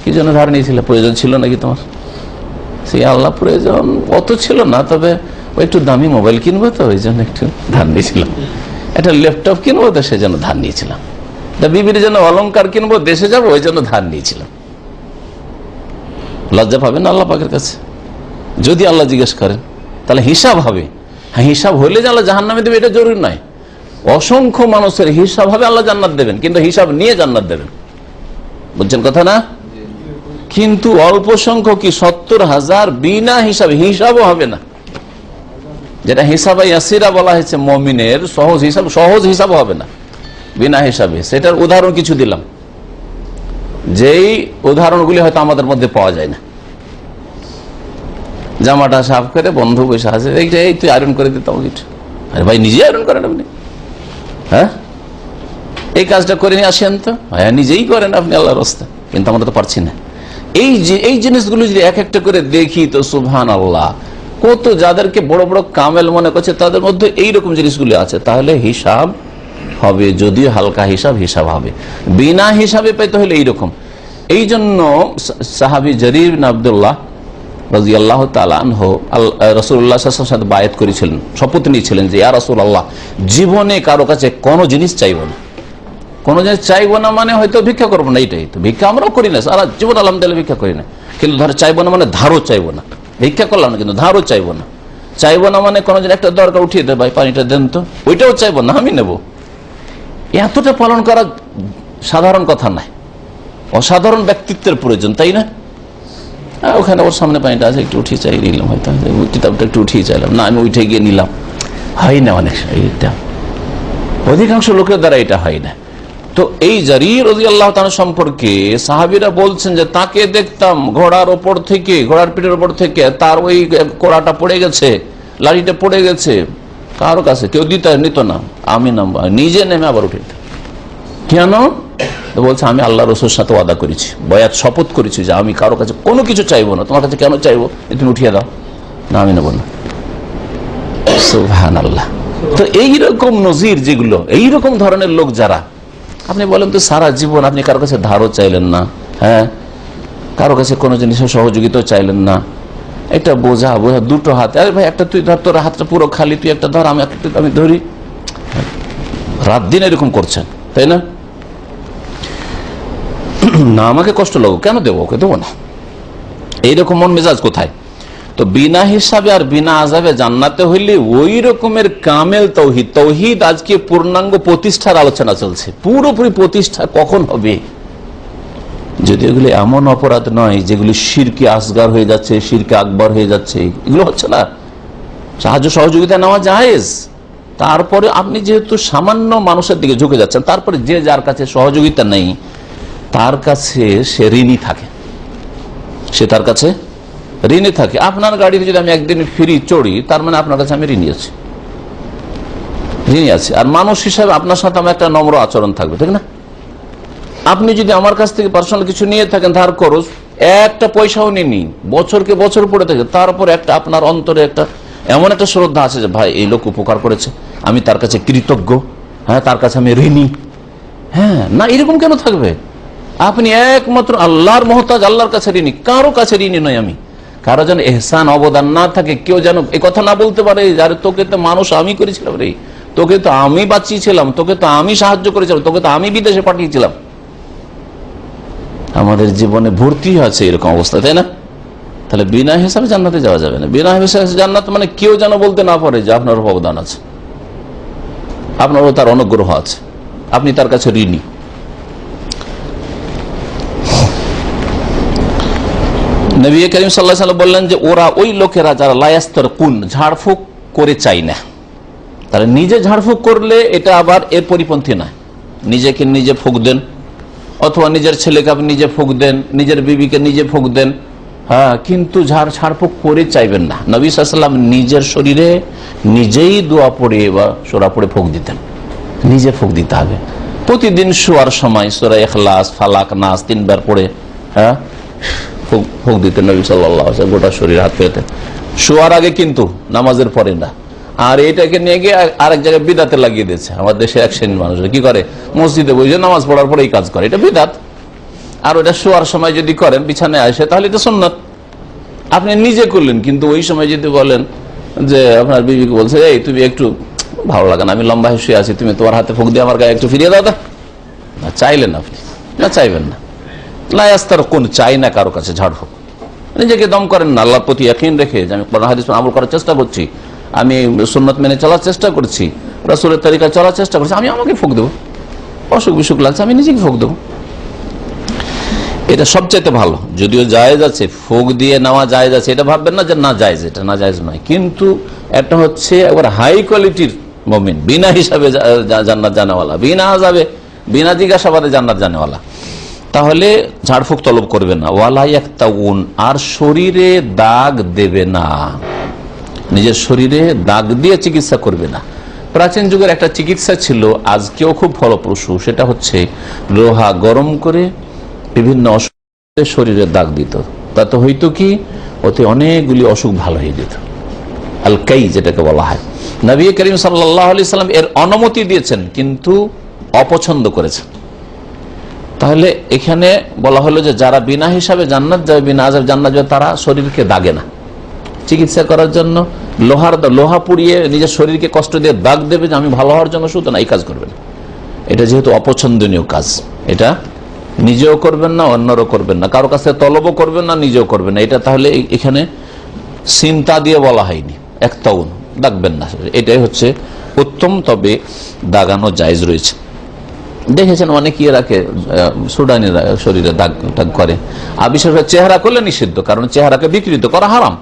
কি জন্য ধার নিয়েছিল? প্রয়োজন ছিল নাকি তোমার? সেই আল্লাহ প্রয়োজন অত ছিল না, তবে ওই একটু দামি মোবাইল কিনবো তো ওই জন্য একটু ধার নিয়েছিলাম, একটা ল্যাপটপ কিনবো তো সেই জন্য ধার নিয়েছিলাম, বিবির জন্য অলংকার কিনবো, দেশে যাবো ওই জন্য ধার নিয়েছিলাম। লজ্জা পাবেন আল্লাহ পাকের কাছে যদি আল্লাহ জিজ্ঞেস করেন, তাহলে হিসাব হবে। হ্যাঁ, হিসাব হইলে যে আল্লাহ জাহান্নামে দেবে এটা জরুরি নয়। অসংখ্য মানুষের হিসাব হবে, আল্লাহ জান্নাত দেবেন, কিন্তু হিসাব নিয়ে জান্নাত দেবেন, বুঝছেন কথা না? কিন্তু অল্প সংখ্যক কি 70,000 বিনা হিসাবে, হিসাবও হবে না, যেটা হিসাবে ইয়াসিরা বলা হয়েছে মুমিনের সহজ হিসাব হবে না, বিনা হিসাবে। সেটার উদাহরণ কিছু দিলাম, যেই উদাহরণগুলি হয়তো আমাদের মধ্যে পাওয়া যায় না। জামাটা সাফ করে বন্ধু বসে আছে, এই তুই আয়রন করে দিতে হবে, আরে ভাই নিজেই আয়রন করেন আপনি, হ্যাঁ এই কাজটা করে নিয়ে আসেন তো, হ্যাঁ নিজেই করেন আপনি আল্লাহর রাস্তায়, কিন্তু আমরা তো পারছি না। এই জিনিসগুলো যদি এক একটা করে দেখি তো সুবহানাল্লাহ, কত যাদেরকে বড় বড় কামেল মনে করছে তাদের মধ্যে এইরকম জিনিসগুলি আছে, তাহলে হিসাব হবে, যদিও হালকা হিসাব হবে। বিনা হিসাবে পেতে হলে এইরকম। এই জন্য সাহাবী জারির বিন আব্দুল্লাহ রাদিয়াল্লাহু তাআলা আনহু রাসূলুল্লাহ সাল্লাল্লাহু আলাইহি ওয়াসাল্লামের সাথে বায়াত করেছিলেন, শপথ নিয়েছিলেন যে ইয়া রাসূলুল্লাহ, জীবনে কারো কাছে কোনো জিনিস চাইবো না। কোনো জিনিস চাইবো না মানে হয়তো ভিক্ষা করবো না, এইটাই তো। ভিক্ষা আমরাও করি না, সারা জীবন আলহামদুলিল্লাহ ভিক্ষা করি না, কিন্তু ধর চাইবো না মানে ধারও চাইবো না। ভিক্ষা করলাম না, কিন্তু ধারও চাইবো না। চাইবো না মানে কোনো দিন একটা দরকার উঠিয়ে দে, ভাই পানিটা দেন তো, ওইটাও চাইবো না, আমি নেব। এতটা পালন করা সাধারণ কথা নয়, অসাধারণ ব্যক্তিত্বের প্রয়োজন, তাই না? ওখানে ওর সামনে পানিটা আছে, একটু উঠিয়ে চাই নিলাম, হয়তো কিতাবটা একটু উঠিয়ে চাইলাম, না আমি উঠে গিয়ে নিলাম, হয় না অনেক। এটা অধিকাংশ লোকের দ্বারা এটা হয় না। তো এই জারির রাদিয়াল্লাহু তাআলা সম্পর্কে সাহাবীরা বলছেন যে তাকে দেখতাম ঘোড়ার ওপর থেকে, ঘোড়ার পিঠের ওপর থেকে তার ওই কোড়াটা পড়ে গেছে, লাঠিটা পড়ে গেছে, কারো কাছে কেউ নিত না, আমি নামবো, নিজে নেমে আবার উঠে। কেন? বলছে আমি আল্লাহ রাসূলের সাথে ওয়াদা করেছি, বয়াত শপথ করেছি যে আমি কারো কাছে কোনো কিছু চাইবো না। তোমার কাছে কেন চাইবো? তুমি উঠিয়ে দাও, না আমি নেবো না। সুবহানাল্লাহ। তো এইরকম নজির যেগুলো, এইরকম ধরনের লোক যারা, আপনি বলেন তো সারা জীবন আপনি কারো কাছে ধারও চাইলেন না, হ্যাঁ, কারো কাছে কোনো জিনিসের সহযোগিতাও চাইলেন না, একটা বোঝা দুটো হাত, আরে ভাই একটা তুই ধর, তোর হাতটা পুরো খালি, তুই একটা ধর, আমি ধরি, রাত দিন এরকম করছেন, তাই না? না আমাকে কষ্ট লাগো, কেন দেবো, ওকে দেবো না, এইরকম মন মেজাজ কোথায়? তো বিনা হিসাবে আর বিনা আযাবে জান্নাতে হইলে ওই রকমের কামেল তৌহিদ, তৌহিদ আজকে পূর্ণাঙ্গ প্রতিষ্ঠার আলোচনা চলছে। পুরোপুরি প্রতিষ্ঠা কখন হবে? যদি এগুলি এমন অপরাধ নয় যেগুলি শিরকে আসগার হয়ে যাচ্ছে, শিরকে আকবর হয়ে যাচ্ছে, এগুলো হচ্ছে না, সাহায্য সহযোগিতা নেওয়া জায়েজ। তারপরে আপনি যেহেতু সামান্য মানুষের দিকে ঝুঁকে যাচ্ছেন, তারপরে যে যার কাছে সহযোগিতা নেই তার কাছে সে ঋণী থাকে, সে তার কাছে ঋণে থাকে। আপনার গাড়িতে যদি আমি একদিন ফ্রি চড়ি, তার মানে আপনার কাছে আমি ঋণী আছি। আর মানুষ হিসাবে আপনার সাথে আমার একটা নম্র আচরণ থাকবে, ঠিক না? আপনি যদি আমার কাছ থেকে পার্সোনাল কিছু নিয়ে থাকেন, ধার খরচ, একটা পয়সাও নিনি, বছরকে বছর পড়ে থাকে, তারপর একটা আপনার অন্তরে একটা এমন একটা শ্রদ্ধা আছে যে ভাই এই লোক উপকার করেছে, আমি তার কাছে কৃতজ্ঞ, হ্যাঁ, তার কাছে আমি ঋণী। হ্যাঁ না, এরকম কেন থাকবে? আপনি একমাত্র আল্লাহর মহতাজ, আল্লাহর কাছে ঋণী, কারো কাছে ঋণী নয় আমি। কারো যেন এহসান অবদান না থাকে, কেউ যেন এই কথা না বলতে পারে আরে তোকে তো মানুষ আমি করেছিলাম রে, তোকে তো আমি বাঁচিয়েছিলাম, তোকে তো আমি সাহায্য করেছিলাম, তোকে তো আমি বিদেশে পাঠিয়েছিলাম। আমাদের জীবনে ভর্তি আছে এরকম অবস্থা, তাই না? তাহলে বিনা হিসাবে জান্নাতে যাওয়া যাবে না। বিনা হিসাবে জান্নাত মানে কেউ যেন বলতে না পারে যে আপনার অবদান আছে, আপনারও তার অনুগ্রহ আছে, আপনি তার কাছে ঋণী। নবী করিম সাল্লাল্লাহু আলাইহি ওয়াসাল্লাম বললেন যে ওরা ওই লোকেরা যারা লায়াস্তারকুন, ঝাড়ফুঁক করে চাই না। তাহলে নিজে ঝাড়ফুঁক করলে এটা আবার এর পরিপন্থী নয়। নিজেকে নিজে ফুঁক দেন, অথবা নিজের ছেলেকে আপনি নিজে ফুঁক দেন, নিজের বিবিকে নিজে ফুঁক দেন, হ্যাঁ, কিন্তু ঝাড়ফুঁক করে চাইবেন না। নবী সাল্লাল্লাহু আলাইহি ওয়াসাল্লাম নিজের শরীরে নিজেই দোয়া পড়ে বা সূরা পড়ে ফুঁক দিতেন, নিজে ফুঁক দিতে হবে। প্রতিদিন শোয়ার সময় সূরা ইখলাস, ফালাক, নাস 3 বার পড়ে, হ্যাঁ, ফুঁক দিতেন নবী সাল্লাল্লাহু আলাইহি ওয়াসাল্লাম গোটা শরীর, হাত পেতে, শোয়ার আগে কিন্তু, নামাজের পরে না। আর এটাকে নিয়ে গিয়ে আরেক জায়গায় বিদাতে লাগিয়ে দিয়েছে আমাদের দেশে এক শ্রেণীর মানুষ, কি করে মসজিদে বসে নামাজ পড়ার পরে এই কাজ করে, এটা বিদাত। আর ওটা শোয়ার সময় যদি করেন, বিছানায় আসে, তাহলে এটা সুন্নাত। আপনি নিজে করলেন, কিন্তু ওই সময় যদি বলেন যে আপনার বিবিকে বলছে এই তুমি একটু ভালো লাগে না, আমি লম্বা হয়ে শুয়ে আছি, তুমি তোমার হাতে ফুঁক দিয়ে আমার গায়ে একটু ফিরিয়ে দাও, না চাইলেন আপনি, না চাইবেন না। লায়াস্তার কোন চাই না কারো কাছে ঝাড়ফুঁক, নিজেকে দম করেন না, আল্লাহর প্রতি ইয়াকিন রেখে যে আমি কোরআন হাদিস আমল করার চেষ্টা করছি, আমি সুন্নাত মেনে চলার চেষ্টা করছি, রাসূলের তরিকায় চলার চেষ্টা করছি, আমি আমাকে ফুঁক দেবো, অসুখ বিসুখ লাগছে আমি নিজেকে ফুঁক দেবো, এটা সবচাইতে ভালো। যদিও জায়েজ আছে, ফুঁক দিয়ে নেওয়া জায়েজ আছে, এটা ভাববেন না যে না জায়েজ, এটা না জায়েজ নয়, কিন্তু একটা হচ্ছে একবার হাই কোয়ালিটির মুমিন, বিনা হিসাবে জান্নাত জানেওয়ালা, বিনা আযাবে, বিনা জিজ্ঞাসাবাদে জান্নাত জানেওয়ালা, তাহলে ঝাড়ফুঁক তলব করবে না। ওয়ালা ইয়াক্তাউন, আর শরীরে দাগ দেবে না, নিজের শরীরে দাগ দিয়ে চিকিৎসা করবে না। প্রাচীন যুগের একটা চিকিৎসা ছিল, আজকেও খুব ফলপ্রসূ, সেটা হচ্ছে লোহা গরম করে বিভিন্ন অসুখে শরীরে দাগ দিত, তাতে হয়তো কি ওতে অনেকগুলি অসুখ ভালো হয়ে যেত। আল কাই যেটাকে বলা হয়। নবী করিম সাল্লাল্লাহু আলাইহি সাল্লাম এর অনুমতি দিয়েছেন কিন্তু অপছন্দ করেছেন। তাহলে এখানে বলা হলো যে যারা বিনা হিসাবে জান্নাত যাবে, বিনা আযাবে জান্নাত যাবে, তারা শরীরকে দাগে না। চিকিৎসা করার জন্য লোহা পুড়িয়ে নিজের শরীরকে কষ্ট দিয়ে দাগ দেবে যে আমি ভালো হওয়ার জন্য, শুধু না, এই কাজ করবেন। এটা যেহেতু অপছন্দনীয় কাজ, এটা নিজেও করবেন না, অন্যরও করবেন না, কারো কাছে তলবও করবেন না, নিজেও করবেন না। এটা তাহলে এখানে চিন্তা দিয়ে বলা হয়নি, একটাও দাগবেন না, এটাই হচ্ছে উত্তম। তবে দাগানো জায়েজ রয়েছে। দেখেছেন অনেকে রাখে, সুডানিরা শরীরে দাগ টাগ করে, আর বিশেষ করে চেহারা করলে নিষিদ্ধ, কারণ চেহারাকে বিকৃত করা হারাম।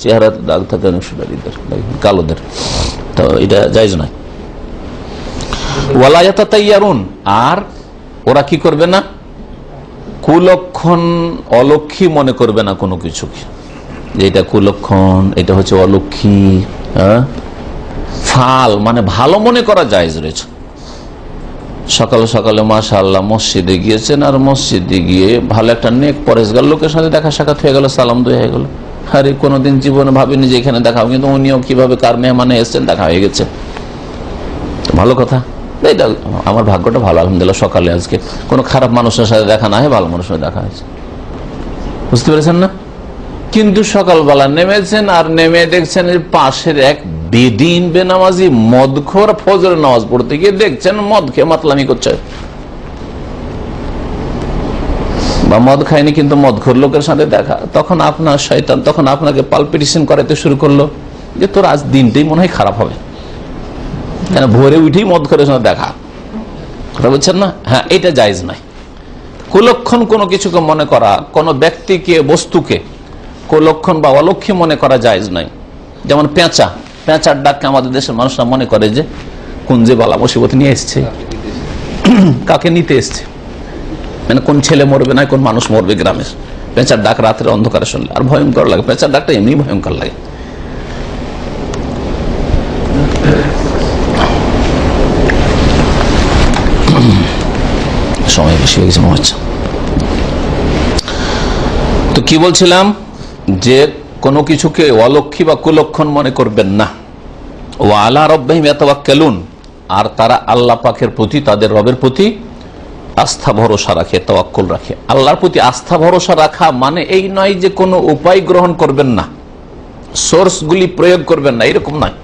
চেহারা দাগ থাকে অনেক সুডানিদের, কালোদের, তো এটা জায়েজ নয়। ওয়ালা ইয়াতাতাইয়ারুন, আর ওরা কি করবে না, কুলক্ষণ অলক্ষী মনে করবে না কোনো কিছুকে, যে এটা কুলক্ষণ, এটা হচ্ছে অলক্ষী। ফাল মানে ভালো মনে করা জায়েজ রয়েছে। সকালে সকালে মাশাআল্লাহ মসজিদে গিয়েছেন, আর মসজিদে গিয়ে ভালো একটা নেক পরেশগার লোকের সাথে দেখা সাক্ষাৎ হয়ে গেল, সালাম দুই হয়ে গেল। আরে কোনোদিন জীবনে ভাবিনি যে এখানে দেখা হবে, কিন্তু উনিও কিভাবে কার মেহমানে এসছেন, দেখা হয়ে গেছে, ভালো কথা। এইটা আমার ভাগ্যটা ভালো, আলহামদুলিল্লাহ। সকালে আজকে কোনো খারাপ মানুষের সাথে দেখা না হয়, ভালো মানুষের সাথে দেখা হয়েছে, বুঝতে পেরেছেন না? কিন্তু সকালবেলা নেমেছেন, আর নেমে দেখছেন পাশের এক বেদিন বেনামাজি মদখোর ফজরের নামাজ পড়তে গিয়ে দেখছেন মদ খেয়ে মাতলামি করছে, বা মদ খায়নি কিন্তু মদখোর লোকের সাথে দেখা। তখন আপনার শয়তান তখন আপনাকে পালপিটেশন করাতে শুরু করলো যে তোর আজ দিনটাই মনে হয় খারাপ হবে, কেন ভোরে উঠেই মদখোরের সাথে দেখা, কথা বলছেন না? হ্যাঁ, এটা জায়েজ নাই। কুলক্ষণ কোনো কিছুকে মনে করা, কোনো ব্যক্তিকে বস্তুকে কুলক্ষণ বা অলক্ষী মনে করা জায়েজ নাই। যেমন পেঁচার ডাককে আমাদের দেশের মানুষরা মনে করে যে কোন যে বালা মুসিবত নিয়ে এসছে, কাকে নিতে এসছে, মানে কোন ছেলে মরবে না কোন মানুষ মরবে গ্রামের। পেঁচার ডাক রাতের অন্ধকারে শুনলে আর ভয়ঙ্কর লাগে, পেঁচার ডাকটা এমনি ভয়ঙ্কর লাগে। সময় বেশি হয়ে গেছে মনে হচ্ছে। তো কি বলছিলাম, যে কোনো কিছুকে অলক্ষী বা কুলক্ষণ মনে করবেন না। ও আলা রাব্বিহিম ইয়াতাওয়াক্কালুন, আর তারা আল্লাহ পাকের প্রতি, তাদের রবের প্রতি আস্থা ভরসা রাখে, তাওয়াক্কুল রাখে। আল্লাহর প্রতি আস্থা ভরসা রাখা মানে এই নয় যে কোনো উপায় গ্রহণ করবেন না, সোর্সগুলি প্রয়োগ করবেন না, এরকম নয়।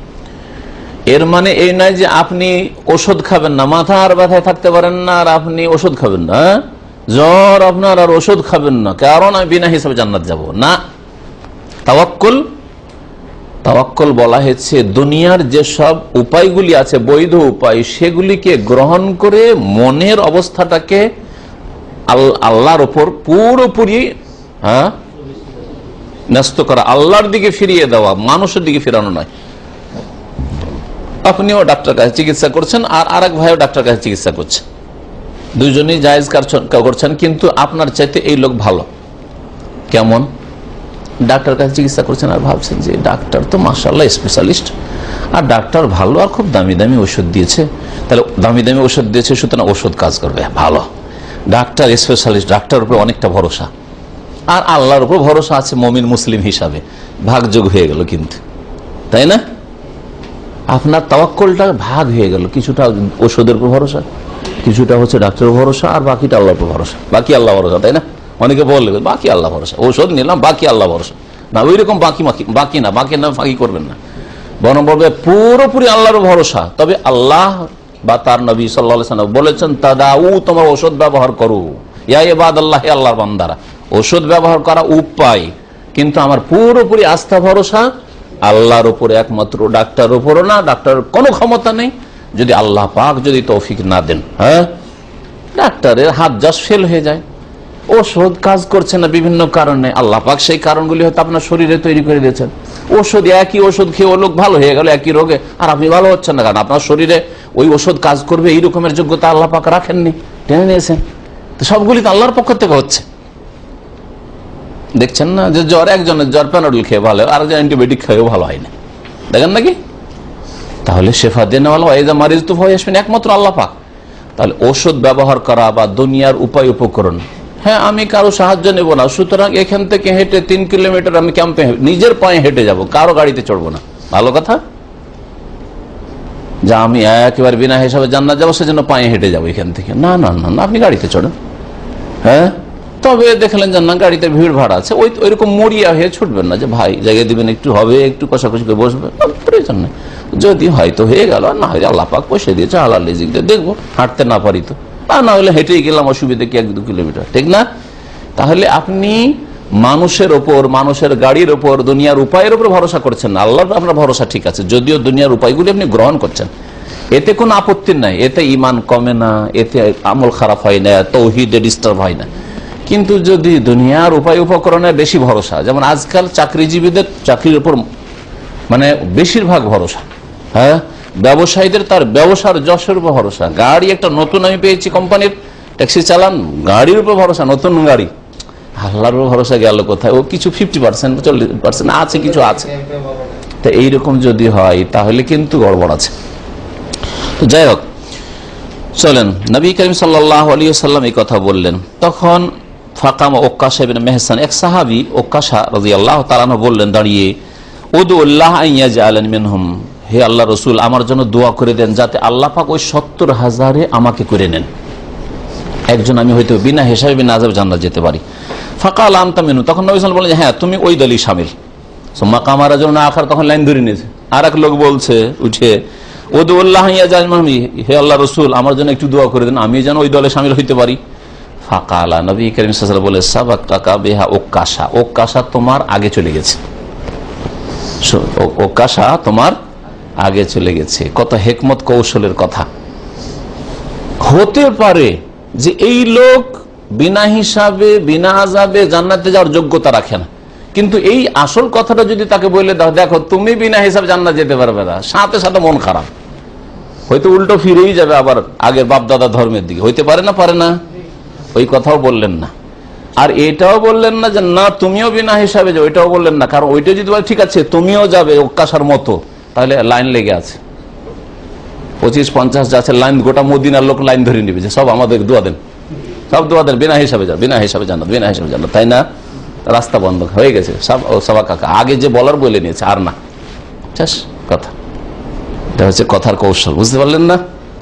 এর মানে এই নয় যে আপনি ওষুধ খাবেন না, মাথার ব্যথায় থাকতে পারেন না আর আপনি ওষুধ খাবেন না, জ্বর আপনার আর ওষুধ খাবেন না কারণ আমি বিনা হিসাবে জান্নাত যাব না। তাওয়াক্কুল বলা হয়েছে দুনিয়ার যেসব উপায়গুলি আছে, বৈধ উপায়, সেগুলিকে গ্রহণ করে মনের অবস্থাটাকে আল্লাহর উপর পুরোপুরি ন্যস্ত করা, আল্লাহর দিকে ফিরিয়ে দেওয়া, মানুষের দিকে ফিরানো নয়। আপনিও ডাক্তার কাছে চিকিৎসা করছেন আর আরেক ভাইও ডাক্তার কাছে চিকিৎসা করছে, দুইজনই জায়েজ করছেন, কিন্তু আপনার চাইতে এই লোক ভালো। কেমন? ডাক্তার কাছে চিকিৎসা করছেন আর ভাবছেন যে ডাক্তার তো মাশাআল্লাহ স্পেশালিস্ট, আর ডাক্তার ভালো, আর খুব দামি দামি ওষুধ দিয়েছে, তাহলে দামি দামি ওষুধ দিয়েছে সুতরাং ওষুধ কাজ করবে, ভালো। ডাক্তার স্পেশালিস্ট, ডাক্তারের উপর অনেকটা ভরসা, আর আল্লাহর উপর ভরসা আছে মুমিন মুসলিম হিসাবে, ভাগযোগ হয়ে গেল কিন্তু, তাই না? আপনার তাওয়াক্কুলটা ভাগ হয়ে গেল, কিছুটা ওষুধের উপর ভরসা, কিছুটা হচ্ছে ডাক্তারের ভরসা, আর বাকিটা আল্লাহর উপর ভরসা, বাকি আল্লাহ ভরসা, তাই না? অনেকে বললে বাকি আল্লাহ ভরসা, ঔষধ নিলাম বাকি আল্লাহ ভরসা, না ওই রকম বাকি না, ফাঁকি করবেন না, বরং বলবে পুরোপুরি আল্লাহর ভরসা। তবে আল্লাহ বা তার নবী সাল্লাল্লাহু আলাইহি ওয়াসাল্লাম বলেছেন তাদাউ, তোমার ওষুধ ব্যবহার করো, ইয়া ইবাদাল্লাহ, আল্লাহর বান্দারা, ওষুধ ব্যবহার করা উপায়, কিন্তু আমার পুরোপুরি আস্থা ভরসা আল্লাহর উপরে, একমাত্র ডাক্তারের উপরও না, ডাক্তারের কোনো ক্ষমতা নেই যদি আল্লাহ পাক যদি তৌফিক না দেন। হ্যাঁ, ডাক্তারের হাত জাস্ট ফেল হয়ে যায়, ওষুধ কাজ করছে না বিভিন্ন কারণে, আল্লাহ পাক সেই কারণগুলি হয়তো আপনার শরীরে তৈরি করে দিয়েছেন। ওষুধ, একই ওষুধ খেয়ে ও লোক ভালো হয়ে গেল একই রোগে, আর আপনি ভালো হচ্ছেন না, কারণ আপনার শরীরে ওই ওষুধ কাজ করবে এই রকমের যোগ্যতা আল্লাহ পাক রাখেননি, টেনে নিয়েছেন। তো সবগুলি তো আল্লাহর পক্ষ থেকে হচ্ছে। দেখছেন না যে জ্বর, একজনের জ্বর প্যানাডল খেয়ে ভালো, আর যে অ্যান্টিবায়োটিক খেয়েও ভালো হয় না, দেখেন নাকি? তাহলে শেফা দেন মারিজ তো হয়ে আসবেন একমাত্র আল্লাহ পাক। তাহলে ওষুধ ব্যবহার করা বা দুনিয়ার উপায় উপকরণ, হ্যাঁ আমি কারো সাহায্য নেব না, সুতরাং এখান থেকে হেঁটে 3 কিলোমিটার আমি ক্যাম্পে নিজের পায়ে হেঁটে যাব, কারো গাড়িতে চড়বো না, ভালো কথা, যে আমি একেবারে বিনা হিসাবে জান্নাত যাবো, সেজন্য পায়ে হেঁটে যাবো এখান থেকে। না না না না, আপনি গাড়িতে চড়েন। হ্যাঁ, তবে দেখলেন যে না গাড়িতে ভিড় ভাড় আছে, ওইরকম মরিয়া হয়ে ছুটবেন না যে ভাই জায়গা দিবেন, একটু হবে, একটু কষাকষি করে বসবেন, প্রয়োজন নেই। যদি হয়তো হয়ে গেল, না হয় আল্লাহ পাক পয়সা দিয়েছে, হালাল রিজিক দিয়ে দেখবো, হাঁটতে না পারি তো, আর না হলে হেঁটেই গেলাম, অসুবিধা কি 1-2 কিলোমিটার, ঠিক না? তাহলে আপনি মানুষের ওপর, মানুষের গাড়ির ওপর, দুনিয়ার উপায়ের উপর ভরসা করছেন না। আল্লাহর আপনার ভরসা ঠিক আছে, যদিও দুনিয়ার উপায়গুলি আপনি গ্রহণ করছেন, এতে কোনো আপত্তি নাই, এতে ইমান কমে না, এতে আমল খারাপ হয় না, তৌহিদে ডিস্টার্ব হয় না। কিন্তু যদি দুনিয়ার উপায় উপকরণে বেশি ভরসা, যেমন আজকাল চাকরিজীবীদের চাকরির উপর মানে বেশিরভাগ ভরসা, হ্যাঁ, ব্যবসায়ীদের তার ব্যবসার যশের উপর ভরসা, গাড়ি একটা নতুন আমি পেয়েছি কোম্পানির, ট্যাক্সি চালান, গাড়ির উপর ভরসা, নতুন গাড়ি, আল্লাহর উপর ভরসা গেল কোথায়? ও কিছু 50% 40% আছে, কিছু আছে। তা এইরকম যদি হয় তাহলে কিন্তু গড়বড় আছে। তো যাই হোক, চলেন, নবী করিম সাল্লাল্লাহু আলাইহি ওয়াসাল্লাম এই কথা বললেন। তখন ফাকাম ওকাশা ইবনে মেহসান, এক সাহাবী ওকাশা রাদিয়াল্লাহু তাআলা আনহু বললেন দাঁড়িয়ে, উদুল্লাহ আন ইয়াজআলানি মিনহুম, হে আল্লাহ রাসূল, আমার জন্য দোয়া করে দেন যাতে আল্লাহ পাক ওই 70,000-এ আমাকে করে নেন, একজন আমি হয়তো বিনা হিসাবে বিনা আযাবে জান্নাত যেতে পারি। ফাকাল আনতা মিনহু, তখন নবী সাল্লাল্লাহু আলাইহি ওয়াসাল্লাম বললেন হ্যাঁ তুমি ওই দলই শামিল। সুম্মা কামা রাজুলুন আখার, তখন লাইন ধরে নিয়েছে, আর এক লোক বলছে উঠে, উদুল্লাহ আন ইয়াজআলানি মিনহুম, হে আল্লাহ রাসূল আমার জন্য একটু দোয়া করে দেন, আমি যেন ওই দলে শামিল হইতে পারি। ফাকালা, নবী করিম সাল্লাল্লাহু আলাইহি ওয়াসাল্লাম বলে, সাবাকাকা বিহা ওকাশা, ওকাশা তোমার আগে চলে গেছে, ওকাশা তোমার আগে চলে গেছে। কত হিকমত কৌশলের কথা। হতে পারে যে এই লোক বিনা হিসাবে বিনা আযাবে জান্নাতে যাওয়ার যোগ্যতা রাখে না, কিন্তু এই আসল কথাটা যদি তাকে বলে দাও, দেখো তুমি বিনা হিসাবে জান্নাত যেতে পারবে না, সাথে সাথে মন খারাপ, হয়তো উল্টো ফিরেই যাবে আবার আগের বাপ দাদা ধর্মের দিকে। হইতে পারে না, পারে না? ওই কথাও বললেন না, আর এটাও বললেন না যে না তুমিও বিনা হিসাবে যাও, ওইটাও বললেন না, কারণ ওইটা যদি বলে ঠিক আছে তুমিও যাবে ওকাশার মতো, তাহলে লাইন লেগে আছে 25-50 যাচ্ছে লাইন, গোটা মদিনার লোক লাইন ধরে নিবে যে সব আমাদের দোয়া দেন, সব দোয়া দেন, বিনা হিসাবে যাও, বিনা হিসাবে জান্নাত, বিনা হিসাবে জান্নাত, তাই না? রাস্তা বন্ধ হয়ে গেছে, সব সবা কাকা আগে যে বলার বলে নিয়েছে, আর না, শেষ কথা। এটা হচ্ছে কথার কৌশল, বুঝতে পারলেন না?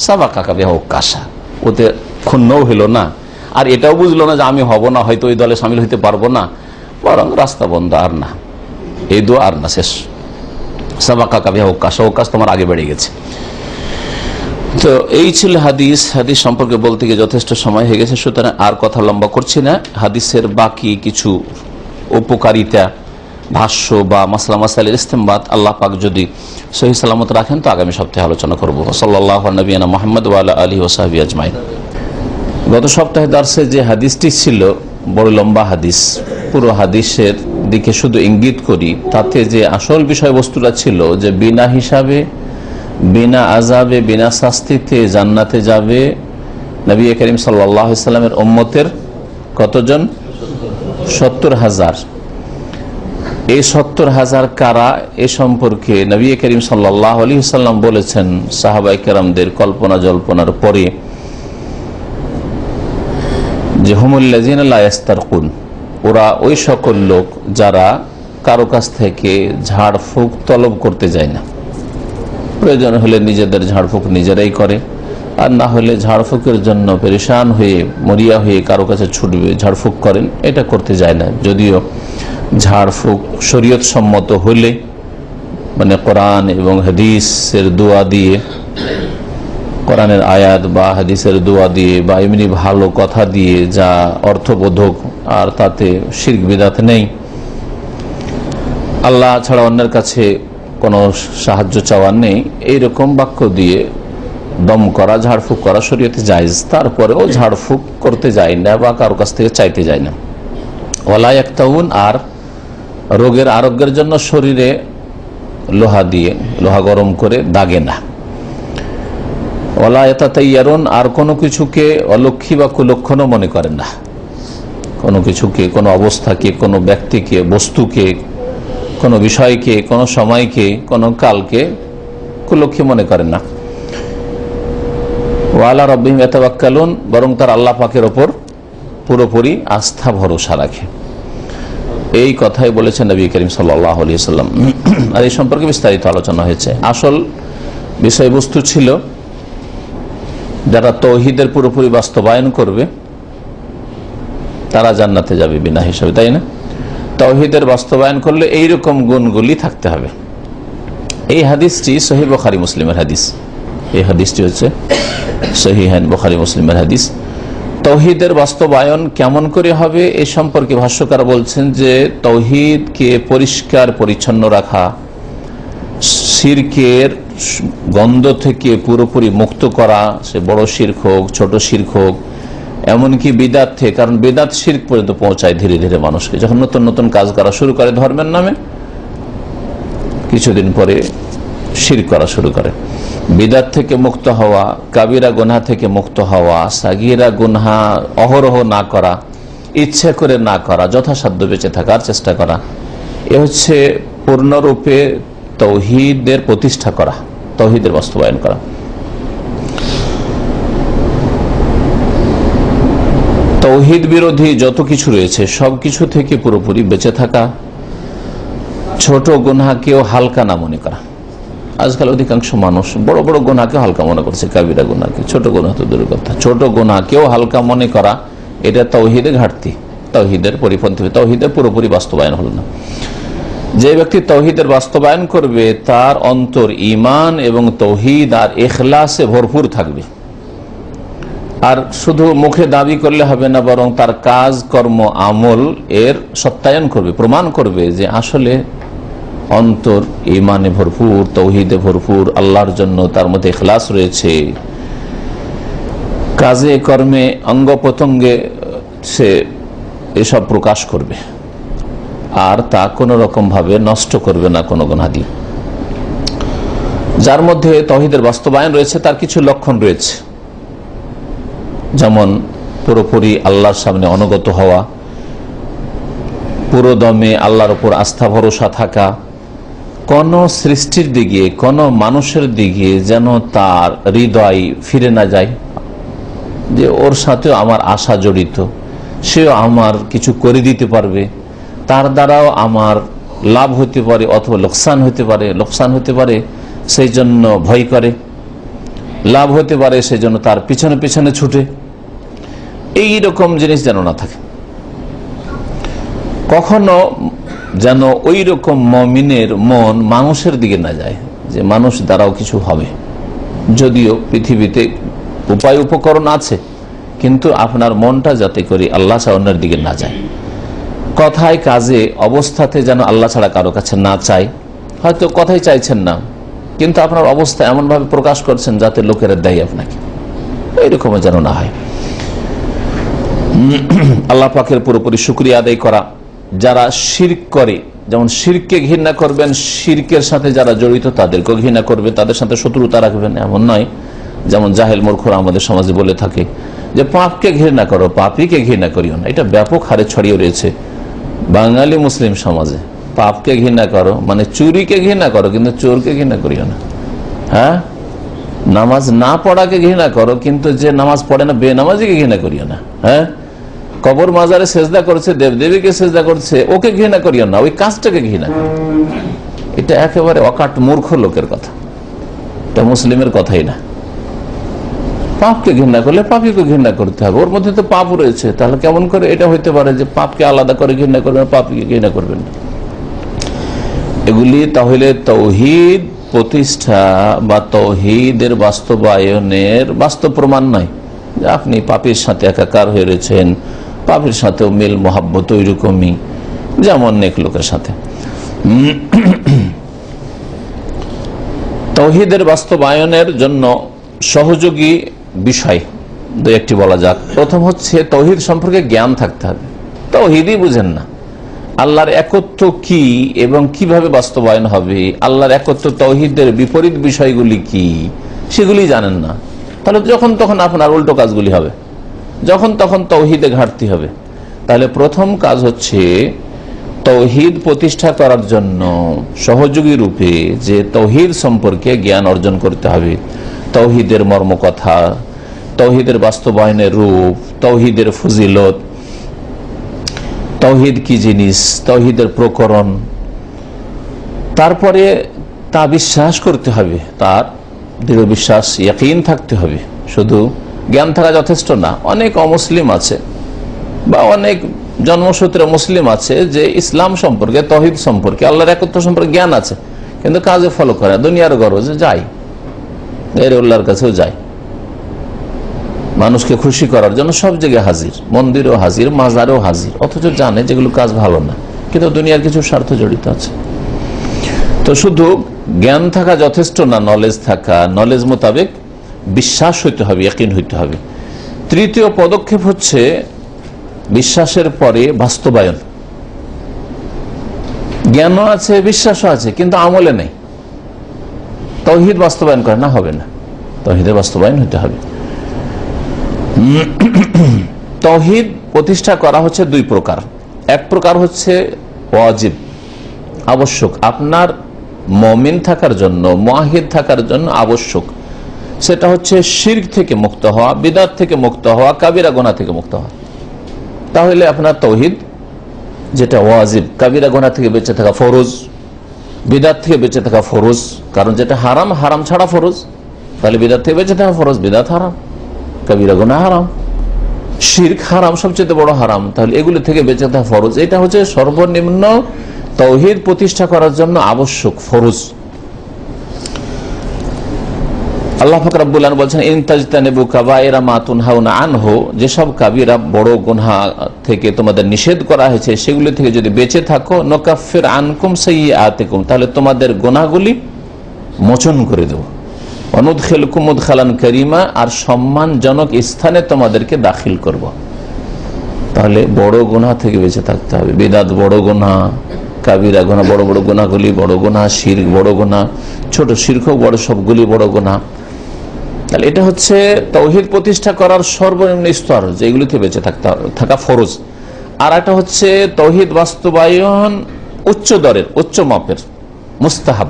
সাবা কাকা বেহা ওকাশা, ওতে ক্ষুণ্ণও হইল না, আর এটাও বুঝলো না যে আমি হব না, হয়তো ওই দলে সামিল হইতে পারবো না, বরং রাস্তা বন্ধ, আর না, এই দোয়া আর না, শেষ। সাবা কাকা বেহা ওকাশা, ওকাশ তোমার আগে বেড়ে গেছে। তো এই ছিল হাদিস। হাদিস সম্পর্কে বলতে গিয়ে যথেষ্ট সময় হয়ে গেছে, সুতরাং আর কথা লম্বা করছি না। হাদিসের বাকি কিছু উপকারিতা, ভাষ্য বা মাসলা মাসাইলের ইস্তেমবাত আল্লাহ পাক যদি সহিহ সালামত রাখেন তো আগামী সপ্তাহে আলোচনা করবো। সাল্লাল্লাহু আলা নবিয়িনা মুহাম্মদ ওয়া আলা আলিহি ওয়া সাহবিহি আজমাইন। গত সপ্তাহে দার্সে যে হাদিসটি ছিল বড় লম্বা হাদিস, পুরো হাদিসের দিকে শুধু ইঙ্গিত করি, তাতে যে আসল বিষয়বস্তুটা ছিল যে বিনা হিসাবে বিনা আযাবে বিনা শাস্তিতে জান্নাতে যাবে নবী করিম সাল্লাল্লাহু আলাইহি ওয়াসাল্লামের উম্মতের কতজন? 70,000। এই 70,000 কারা, এ সম্পর্কে নবী করিম সাল্লাল্লাহু আলাইহি ওয়াসাল্লাম বলেছেন সাহাবায়ে কেরামদের কল্পনা জল্পনার পরে যে হুমুল্লাযিনা লা ইস্তারকুন, ওরা ওই সকল লোক যারা কারো কাছ থেকে ঝাড়ফুঁক তলব করতে যায় না, প্রয়োজন হলে নিজেদের ঝাড়ফুঁক নিজেরাই করে, আর না হলে ঝাড়ফুঁকের জন্য পেরেশান হয়ে মরিয়া হয়ে কারো কাছে ছুটবে, ঝাড়ফুঁক করেন, এটা করতে যায় না। যদিও ঝাড়ফুঁক শরীয়ত সম্মত হলে, মানে কোরআন এবং হাদিসের দোয়া দিয়ে, কোরআনের আয়াত বা হাদিসের দোয়া দিয়ে বা এমনি ভালো কথা দিয়ে যা অর্থবোধক, আর তাতে শিরক বিদআত নেই, আল্লাহ ছাড়া অন্যের কাছে কোনো সাহায্য চাওয়ার নেই, এইরকম বাক্য দিয়ে দম করা, ঝাড়ফুঁক করা শরীয়তে জায়েজ। তারপরেও ঝাড়ফুঁক করতে যায় না বা কারো কাছ থেকে চাইতে যায় না। ওয়ালা ইয়াক্তাউন, আর রোগের আরোগ্যের জন্য শরীরে লোহা দিয়ে, লোহা গরম করে দাগে না। ওয়ালা ইয়াতাতাইয়ারুন, আর কোনো কিছুকে অলক্ষী বা কুলক্ষণও মনে করেন না, কোনো কিছুকে, কোনো অবস্থাকে, কোনো ব্যক্তিকে, বস্তুকে, কোনো বিষয়কে, কোনো সময়কে, কোনো কালকে কুলক্ষী মনে করেন না। ওয়ালা রাব্বিহিম ইয়াতাওয়াক্কালুন, বরং তার আল্লাহ পাকের ওপর পুরোপুরি আস্থা ভরসা রাখে। এই কথাই বলেছেন নবী করিম সাল্লাল্লাহু আলাইহি ওয়াসাল্লাম। আর এই সম্পর্কে বিস্তারিত আলোচনা হয়েছে। আসল বিষয়বস্তু ছিল যারা তৌহিদের পুরোপুরি বাস্তবায়ন করবে তারা জান্নাতে যাবে বিনা হিসাবে, তাই না? তাওহীদের বাস্তবায়ন করলে এইরকম গুণগুলি থাকতে হবে। এই হাদিসটি সহিহ বুখারী মুসলিমের হাদিস। এই হাদিসটি হচ্ছে সহিহান বুখারী মুসলিমের হাদিস। তাওহীদের বাস্তবায়ন কেমন করে হবে এ সম্পর্কে ভাষ্যকার বলছেন যে তাওহীদকে পরিষ্কার পরিচ্ছন্ন রাখা, শিরকের গন্ধ থেকে পুরোপুরি মুক্ত করা, সে বড় শিরক হোক ছোট শিরক হোক, এমনকি বিদাত থেকে, কারণ বিদাত শিরক পর্যন্ত পৌঁছায় ধীরে ধীরে মানুষকে। যখন নতুন নতুন কাজ করা শুরু করে ধর্মের নামে, কিছুদিন পরে শিরক করা শুরু করে। বিদাত থেকে মুক্ত হওয়া, কাবিরা গুনাহ থেকে মুক্ত হওয়া, সাগীরা গুনাহ অহরহ না করা, ইচ্ছে করে না করা, যথাসাধ্য বেঁচে থাকার চেষ্টা করা, এ হচ্ছে পূর্ণরূপে তাওহীদের প্রতিষ্ঠা করা, তাওহীদের বাস্তবায়ন করা। তাওহীদ বিরোধী যত কিছু রয়েছে সবকিছু থেকে পুরোপুরি বেঁচে থাকা, ছোট গুনাহকেও হালকা না মনে করা। আজকাল অধিকাংশ মানুষ বড় বড় গুনাহকে হালকা মনে করছে, কাবিরা গুনাহকে, ছোট গুনাহ তো দূরের কথা, ছোট গুনাহকেও হালকা মনে করা, এটা তাওহীদের ঘাটতি, তাওহীদের পরিপন্থী, তাওহীদের পুরোপুরি বাস্তবায়ন হলো না। যে ব্যক্তি তাওহীদের বাস্তবায়ন করবে তার অন্তর ঈমান এবং তাওহীদ আর ইখলাসে ভরপুর থাকবে। আর শুধু মুখে দাবি করলে হবে না, বরং তার কাজ কর্ম আমল এর সত্যায়ন করবে, প্রমাণ করবে যে আসলে অন্তর ঈমানে ভরপুর, তাওহীদে ভরপুর, আল্লাহর জন্য তার মধ্যে ইখলাস রয়েছে। কাজে কর্মে অঙ্গ প্রত্যঙ্গে সে এসব প্রকাশ করবে, আর তা কোনো রকম ভাবে নষ্ট করবে না কোনো গুনাহ দিয়ে। যার মধ্যে তাওহীদের বাস্তবায়ন রয়েছে তার কিছু লক্ষণ রয়েছে, যেমন পুরোপুরি আল্লাহর সামনে অনুগত হওয়া, পুরো দমে আল্লাহর উপর আস্থা ভরসা থাকা, কোন সৃষ্টির দিকে, কোন মানুষের দিকে যেন তার হৃদয় ফিরে না যায়, যে ওর সাথেও আমার আশা জড়িত, সেও আমার কিছু করে দিতে পারবে, তার দ্বারাও আমার লাভ হতে পারে অথবা লোকসান হতে পারে, সেই জন্য ভয় করে, লাভ হতে পারে সেই জন্য তার পিছনে পিছনে ছুটে। এই রকম জিনিস যেন না থাকে। কখনো যেন ওই রকম মুমিনের মন মানুষের দিকে না যায়, যে মানুষ দ্বারাও কিছু হবে, যদিও পৃথিবীতে উপায় উপকরণ আছে, কিন্তু আপনার মনটা যাতে করে আল্লাহ ছাড়া অন্যের দিকে না যায়। কথায় কাজে অবস্থাতে যেন আল্লাহ ছাড়া কারো কাছে না চায়। হয়তো কথাই চাইছেন না, কিন্তু আপনার অবস্থা এমন ভাবে প্রকাশ করছেন যাতে লোকেরা দেয় আপনাকে, এইরকম যেন না হয়। আল্লাহ পাকের পুরোপুরি শুকরিয়া আদায় করা। যারা শিরক করে, যেমন শিরককে ঘৃণা করবেন, শিরকের সাথে যারা জড়িত তাদেরকেও ঘৃণা করবে, তাদের সাথে শত্রুতা রাখবেন, এমন নয়। যেমন জাহেল মূর্খরা আমাদের সমাজে বলে থাকে যে পাপকে ঘৃণা করো, পাপীকে ঘৃণা করিও না। এটা ব্যাপক হারে ছড়িয়ে রয়েছে বাঙালি মুসলিম সমাজে। পাপকে ঘৃণা করো মানে চুরিকে ঘৃণা করো, কিন্তু চোরকে ঘৃণা করিও না। হ্যাঁ, নামাজ না পড়াকে ঘৃণা করো, কিন্তু যে নামাজ পড়ে না বেনামাজিকে ঘৃণা করিও না। হ্যাঁ, কবর মাজারে সেজদা করছে, দেবদেবীকে সেজদা করছে, ওকে ঘৃণা করিও না, ওই কাজটাকে ঘৃণা করো। এটা একেবারে অকাট মূর্খ লোকের কথা, এটা মুসলিমের কথাই না। পাপকে ঘৃণা করলে পাপীকে ঘৃণা করতে হবে, ওর মধ্যে তো পাপ রয়েছে। তাহলে কেমন করে এটা হইতে পারে যে পাপকে আলাদা করে ঘৃণা করবেন, পাপীকে ঘৃণা করবেন না? এগুলি তাহলে তাওহীদ প্রতিষ্ঠা বা তাওহীদের বাস্তবায়নের বাস্তব প্রমাণ নয় যে আপনি পাপীর সাথে একাকার হয়ে রয়েছেন, পাপীর সাথেও মিল মহাব্বত ওই রকমই যেমন নেক লোকের সাথে। তাওহীদের বাস্তবায়নের জন্য সহযোগী বিষয় দু একটি বলা যাক। প্রথম হচ্ছে তাওহীদ সম্পর্কে জ্ঞান থাকতে হবে। তাওহীদই বুঝেন না, আল্লাহর একত্ব কি এবং কিভাবে বাস্তবায়ন হবে, আল্লাহর একত্ব তাওহীদের বিপরীত বিষয়গুলি কি সেগুলি জানেন না, তাহলে যখন তখন আপনার উল্টো কাজগুলি হবে, যখন তখন তাওহীদে ঘাটতি হবে। তাহলে প্রথম কাজ হচ্ছে তাওহীদ প্রতিষ্ঠা করার জন্য সহযোগী রূপে যে তাওহীদ সম্পর্কে জ্ঞান অর্জন করতে হবে, তাওহীদের মর্মকথা, তাওহীদের বাস্তবায়নের রূপ, তাওহীদের ফজিলত, তাওহীদ কি জিনিস, তাওহীদের প্রকরণ, তারপরে তা বিশ্বাস করতে হবে, তার দৃঢ় বিশ্বাস ইয়াকিন থাকতে হবে। শুধু জ্ঞান থাকা যথেষ্ট না। অনেক অমুসলিম আছে বা অনেক জন্মসূত্রে মুসলিম আছে যে ইসলাম সম্পর্কে, তাওহীদ সম্পর্কে, আল্লাহর একত্ব সম্পর্কে জ্ঞান আছে, কিন্তু কাজে ফলো করে, দুনিয়ার গরজে যায়, গায়রুল্লাহর কাছেও যায়, মানুষকে খুশি করার জন্য সব জায়গায় হাজির, মন্দিরেও হাজির, মাজারেও হাজির, অথচ জানে যেগুলো কাজ ভালো না, কিন্তু দুনিয়ার কিছু স্বার্থ জড়িত আছে। তো শুধু জ্ঞান থাকা যথেষ্ট না, নলেজ থাকা, নলেজ মোতাবেক বিশ্বাস হইতে হবে, ইয়াকিন হইতে হবে। তৃতীয় পদক্ষেপ হচ্ছে বিশ্বাসের পরে বাস্তবায়ন। জ্ঞানও আছে, বিশ্বাসও আছে, কিন্তু আমলে নেই, তাওহীদ বাস্তবায়ন করে না, হবে না। তাওহীদের বাস্তবায়ন হতে হবে। তাওহীদ প্রতিষ্ঠা করা হচ্ছে দুই প্রকার। এক প্রকার হচ্ছে ওয়াজিব, আবশ্যক, আপনার মুমিন থাকার জন্য, মুআহিদ থাকার জন্য আবশ্যক। সেটা হচ্ছে শিরক থেকে মুক্ত হওয়া, বিদআত থেকে মুক্ত হওয়া, কাবিরা গুনাহ থেকে মুক্ত হওয়া। তাহলে আপনার তাওহীদ যেটা ওয়াজিব, কাবিরা গুনাহ থেকে বেঁচে থাকা ফরজ, বিদআত থেকে বেঁচে থাকা ফরজ, কারণ যেটা হারাম, হারাম ছাড়া ফরজ, তাহলে বিদআত থেকে বেঁচে থাকা ফরজ, বিদআত হারাম, কাবিরা গুনাহ হারাম, শিরক হারাম, সবচেয়ে বড় হারাম, তাহলে এগুলো থেকে বেঁচে থাকা ফরজ। এটা হচ্ছে সর্বনিম্ন তাওহীদ প্রতিষ্ঠা করার জন্য আবশ্যক, ফরজ। আল্লাহ পাক রব্বুল আলামিন বলছেন, ইন তাজতানিবু কাবায়িরা মা তুনহাউনা আনহু, যেসব কাবিরা বড় গুনাহ থেকে তোমাদের নিষেধ করা হয়েছে সেগুলো থেকে যদি বেঁচে থাকো, নুকাফির আনকুম সাইয়্যাতিকুম, তাহলে তোমাদের গুনাহগুলি মোচন করে দেব, অনুদখিলকুম মুদখালান কারীমা, আর সম্মানজনক স্থানে তোমাদেরকে দাখিল করব। তাহলে বড় গুনাহ থেকে বেঁচে থাকতে হবে। বিদআত বড় গুনাহ, কাবিরা গুনাহ, বড় বড় গুনাহগুলি বড় গুনাহ, শিরক বড় গুনাহ, ছোট শিরক বড়, সবগুলি বড় গুনাহ। তাহলে এটা হচ্ছে তাওহীদ প্রতিষ্ঠা করার সর্বনিম্ন স্তর, যেগুলিতে বেঁচে থাকা ফরজ। আর একটা হচ্ছে তাওহীদ বাস্তবায়ন উচ্চ দরের, উচ্চ মাপের, মুস্তাহাব।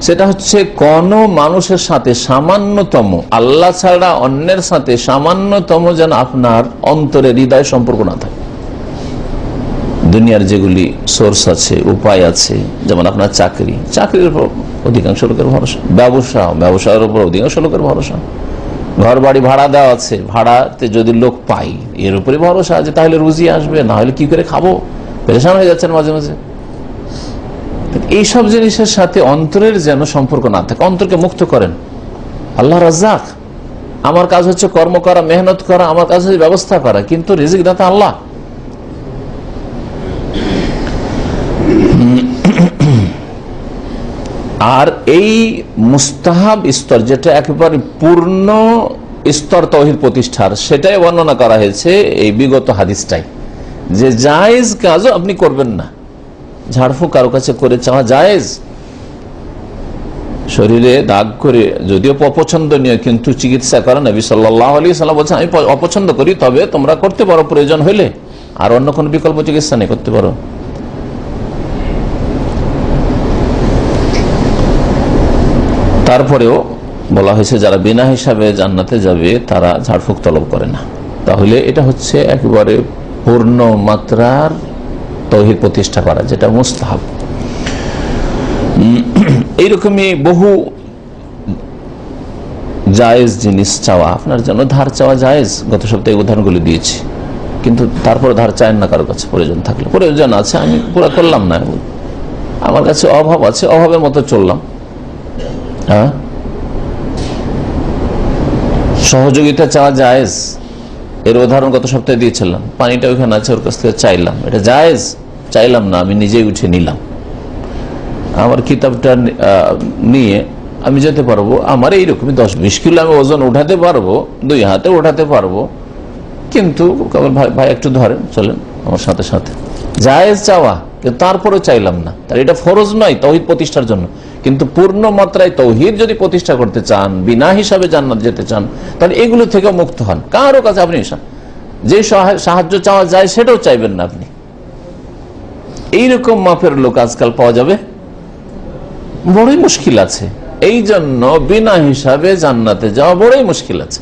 সেটা হচ্ছে কোন মানুষের সাথে সামান্যতম, আল্লাহ ছাড়া অন্যের সাথে সামান্যতম যেন আপনার অন্তরে, হৃদয় সম্পর্ক না থাকে। দুনিয়ার যেগুলি সোর্স আছে, উপায় আছে, যেমন আপনার চাকরি, চাকরির উপর অধিকাংশ লোকের ভরসা, ব্যবসার উপর অধিকাংশ লোকের ভরসা, ঘর বাড়ি ভাড়া দেওয়া আছে, ভাড়াতে যদি লোক পাই এর উপরে ভরসা আছে, তাহলে রুজি আসবে, না হলে কি করে খাবো, পেরেশান হয়ে যাচ্ছেন মাঝে মাঝে। এইসব জিনিসের সাথে অন্তরের যেন সম্পর্ক না থাকে। অন্তরকে মুক্ত করেন। আল্লাহ রাজ্জাক, আমার কাজ হচ্ছে কর্ম করা, মেহনত করা, আমার কাজ হচ্ছে ব্যবস্থা করা, কিন্তু রিজিক দাতা আল্লাহ। আর এই মুস্তাহাব স্তর, যেটা একেবারে পূর্ণ স্তর তাওহীদ প্রতিষ্ঠার, সেটাই বর্ণনা করা হয়েছে এই বিগত হাদিসটাই, যে জায়েজ কাজও আপনি করবেন না। ঝাড়ফুঁক কারো কাছে করে চাওয়া জায়েজ, শরীরে দাগ করে, যদিও অপছন্দনীয়, কিন্তু চিকিৎসা করা, নবী সাল্লাল্লাহু আলাইহি ওয়াসাল্লাম বলছেন আমি অপছন্দ করি, তবে তোমরা করতে পারো প্রয়োজন হইলে, আর অন্য কোনো বিকল্প চিকিৎসা নেই, করতে পারো। তারপরেও বলা হয়েছে যারা বিনা হিসাবে জান্নাতে যাবে তারা ঝাড়ফুঁক তলব করে না। তাহলে এটা হচ্ছে একেবারে পূর্ণ মাত্রার তাওহীদ প্রতিষ্ঠা করা, যেটা মুস্তাহাব। এইরকমই বহু জায়েজ জিনিস চাওয়া, আপনার জন্য ধার চাওয়া জায়েজ, গত সপ্তাহে উদাহরণগুলি দিয়েছি, কিন্তু তারপরে ধার চায় না কারো কাছে। প্রয়োজন থাকলে, প্রয়োজন আছে, আমি পুরো করলাম না, আমার কাছে অভাব আছে, অভাবের মতো চললাম। হ্যাঁ, সহযোগিতা চাওয়া জায়েজ, এর উদাহরণ গত সপ্তাহে দিয়েছিলাম। পানিটা ওইখানে আছে, ওর কাছ থেকে চাইলাম, এটা জায়েজ। চাইলাম না, আমি নিজেই উঠে নিলাম। আমার কিতাবটা নিয়ে আমি যেতে পারবো, আমার এইরকমই 10-20 কিলো আমি ওজন উঠাতে পারবো, 2 হাতে উঠাতে পারবো, কিন্তু ভাই একটু ধরেন, চলেন আমার সাথে সাথে। জায়েজ চাওয়া, কিন্তু তারপরে চাইলাম না। তার এটা ফরজ নয় তাওহীদ প্রতিষ্ঠার জন্য, কিন্তু পূর্ণ মাত্রায় তাওহীদ যদি প্রতিষ্ঠা করতে চান, বিনা হিসাবে জান্নাত যেতে চান, তাহলে এগুলো থেকে মুক্ত হন। কারো কাছে আপনি যে সাহায্য চাওয়া যায় সেটাও চাইবেন না আপনি। এইরকম মাপের লোক আজকাল পাওয়া যাবে বড়ই মুশকিল আছে। এই জন্য বিনা হিসাবে জান্নাতে যাওয়া বড়ই মুশকিল আছে।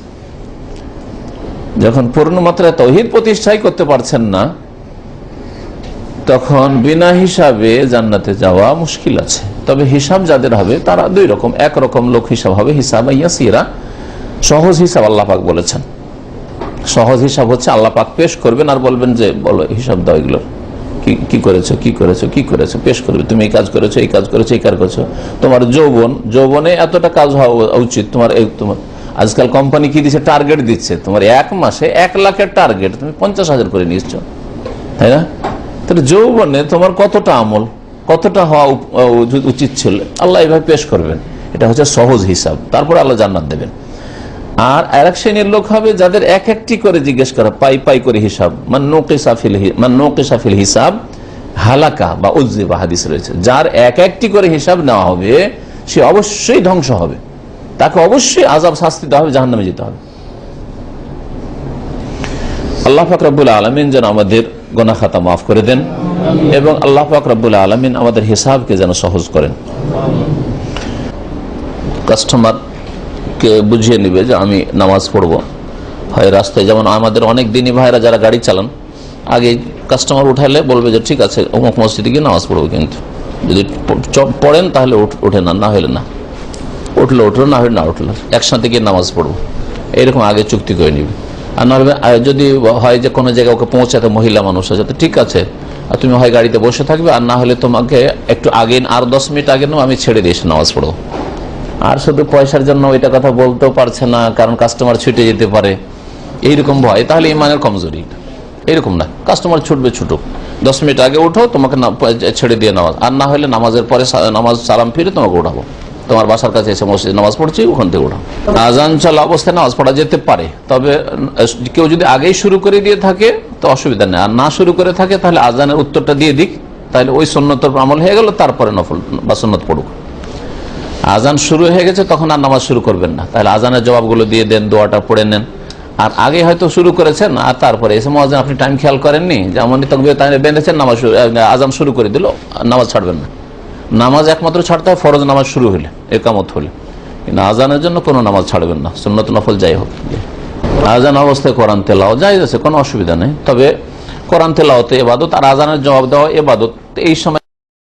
যখন পূর্ণ মাত্রায় তাওহীদ প্রতিষ্ঠাই করতে পারছেন না, তখন বিনা হিসাবে জান্নাতে যাওয়া মুশকিল আছে। তবে হিসাব যাদের হবে তারা দুই রকম, একরকম লোক হিসাব হবে হিসাব ইয়াসিরা, সহজ হিসাব। আল্লাহ পাক বলেছেন সহজ হিসাব হচ্ছে আল্লাহ পাক পেশ করবেন আর বলবেন যে বলো হিসাব দাও, এগুলো কি করেছো কি করেছো কি করেছো, পেশ করবে। তুমি এই কাজ করেছো, এই কাজ করেছো, এই কাজ করেছো। তোমার যৌবনে এতটা কাজ হওয়া উচিত। তোমার আজকাল কোম্পানি কি দিচ্ছে, টার্গেট দিচ্ছে, তোমার এক মাসে 1 লাখের টার্গেট, তুমি 50,000 করে নিচ্ছ, তাই না? তাহলে যৌবনে তোমার কতটা আমল, কতটা হওয়া উচিত ছিল, আল্লাহ এইভাবে পেশ করবেন। এটা হচ্ছে সহজ হিসাব। তারপর আল্লাহ জান্নাত দেবেন। আর আরেক শ্রেণীর লোক হবে যাদের এক একটি করে জিজ্ঞেস করা, পাই পাই করে হিসাব। মান নকিসা ফিল হিসাব হালাকা বা উযযিবা, হাদিস রয়েছে। যার এক একটি করে হিসাব নেওয়া হবে সে অবশ্যই ধ্বংস হবে, তাকে অবশ্যই আযাব শাস্তি দেওয়া হবে, জাহান্নামে যেতে হবে। আল্লাহ পাক রব্বুল আলামিন যেন আমাদের গুনাহ খাতা মাফ করে দেন এবং আল্লাহ পাক রব্বুল আলামিন আমাদের হিসাবকে যেন সহজ করেন। কাস্টমার কে বুঝিয়ে নিবে যে আমি নামাজ পড়বো, হয় রাস্তায়, যেমন আমাদের অনেক দিনই ভাইরা যারা গাড়ি চালান, আগে কাস্টমার উঠাইলে বলবে যে ঠিক আছে অমুক মসজিদে গিয়ে নামাজ পড়বো, কিন্তু যদি পড়েন তাহলে ওঠে না, না হলে না, উঠলো উঠলো, না হলে না উঠলো, একসাথে গিয়ে নামাজ পড়বো, এরকম আগে চুক্তি করে নিবে। আর নাহলে যদি হয় যে কোনো জায়গায় ওকে পৌঁছাতে মহিলা মানুষ আছে, তো ঠিক আছে, আর তুমি হয় গাড়িতে বসে থাকবে, আর না হলে তোমাকে একটু আগে আর 10 মিনিট আগে আমি ছেড়ে দিয়ে এসে নামাজ পড়বো। আর শুধু পয়সার জন্য ওইটা কথা বলতেও পারছে না, কারণ কাস্টমার ছুটে যেতে পারে, এইরকম ভয়, তাহলে ইমানের কমজোরি। এরকম না, কাস্টমার ছুটবে, ছুটুক, 10 মিনিট আগে উঠো, তোমাকে ছেড়ে দিয়ে নামাজ, আর না হলে নামাজের পরে নামাজ সালাম ফিরে তোমাকে উঠাবো, তোমার বাসার কাছে এসে মসজিদে নামাজ পড়ছি, ওখান থেকে উঠাবো। আজান চলা অবস্থায় নামাজ পড়া যেতে পারে, তবে কেউ যদি আগেই শুরু করে দিয়ে থাকে তো অসুবিধা নেই, আর না শুরু করে থাকে তাহলে আজানের উত্তরটা দিয়ে দিক, তাহলে ওই সুন্নতের আমল হয়ে গেল, তারপরে নফল বা সুন্নত পড়ুক। আজান শুরু হয়ে গেছে তখন আর নামাজ শুরু করবেন না, তাহলে আজানের জবাবগুলো দিয়ে দেন, দোয়াটা পড়ে নেন। আর আগে হয়তো শুরু করেছেন আর তারপরে এসে মুয়াজ্জিন আপনি টাইম খেয়াল করেননি, যেমনই তাকবীর বেঁধেছেন, নামাজ আজান শুরু করে দিল, নামাজ ছাড়বেন না। নামাজ একমাত্র ছাড়তে হয় ফরজ নামাজ শুরু হলে, একামত হলে, কিন্তু আজানের জন্য কোনো নামাজ ছাড়বেন না, সুন্নত নফল যাই হোক। আজান অবস্থায় কোরআন তেলাওয়াত জায়েজ আছে, কোনো অসুবিধা নেই, তবে কোরআন তেলাওয়াতে ইবাদত আর আজানের জবাব দেওয়া ইবাদত। এই সময়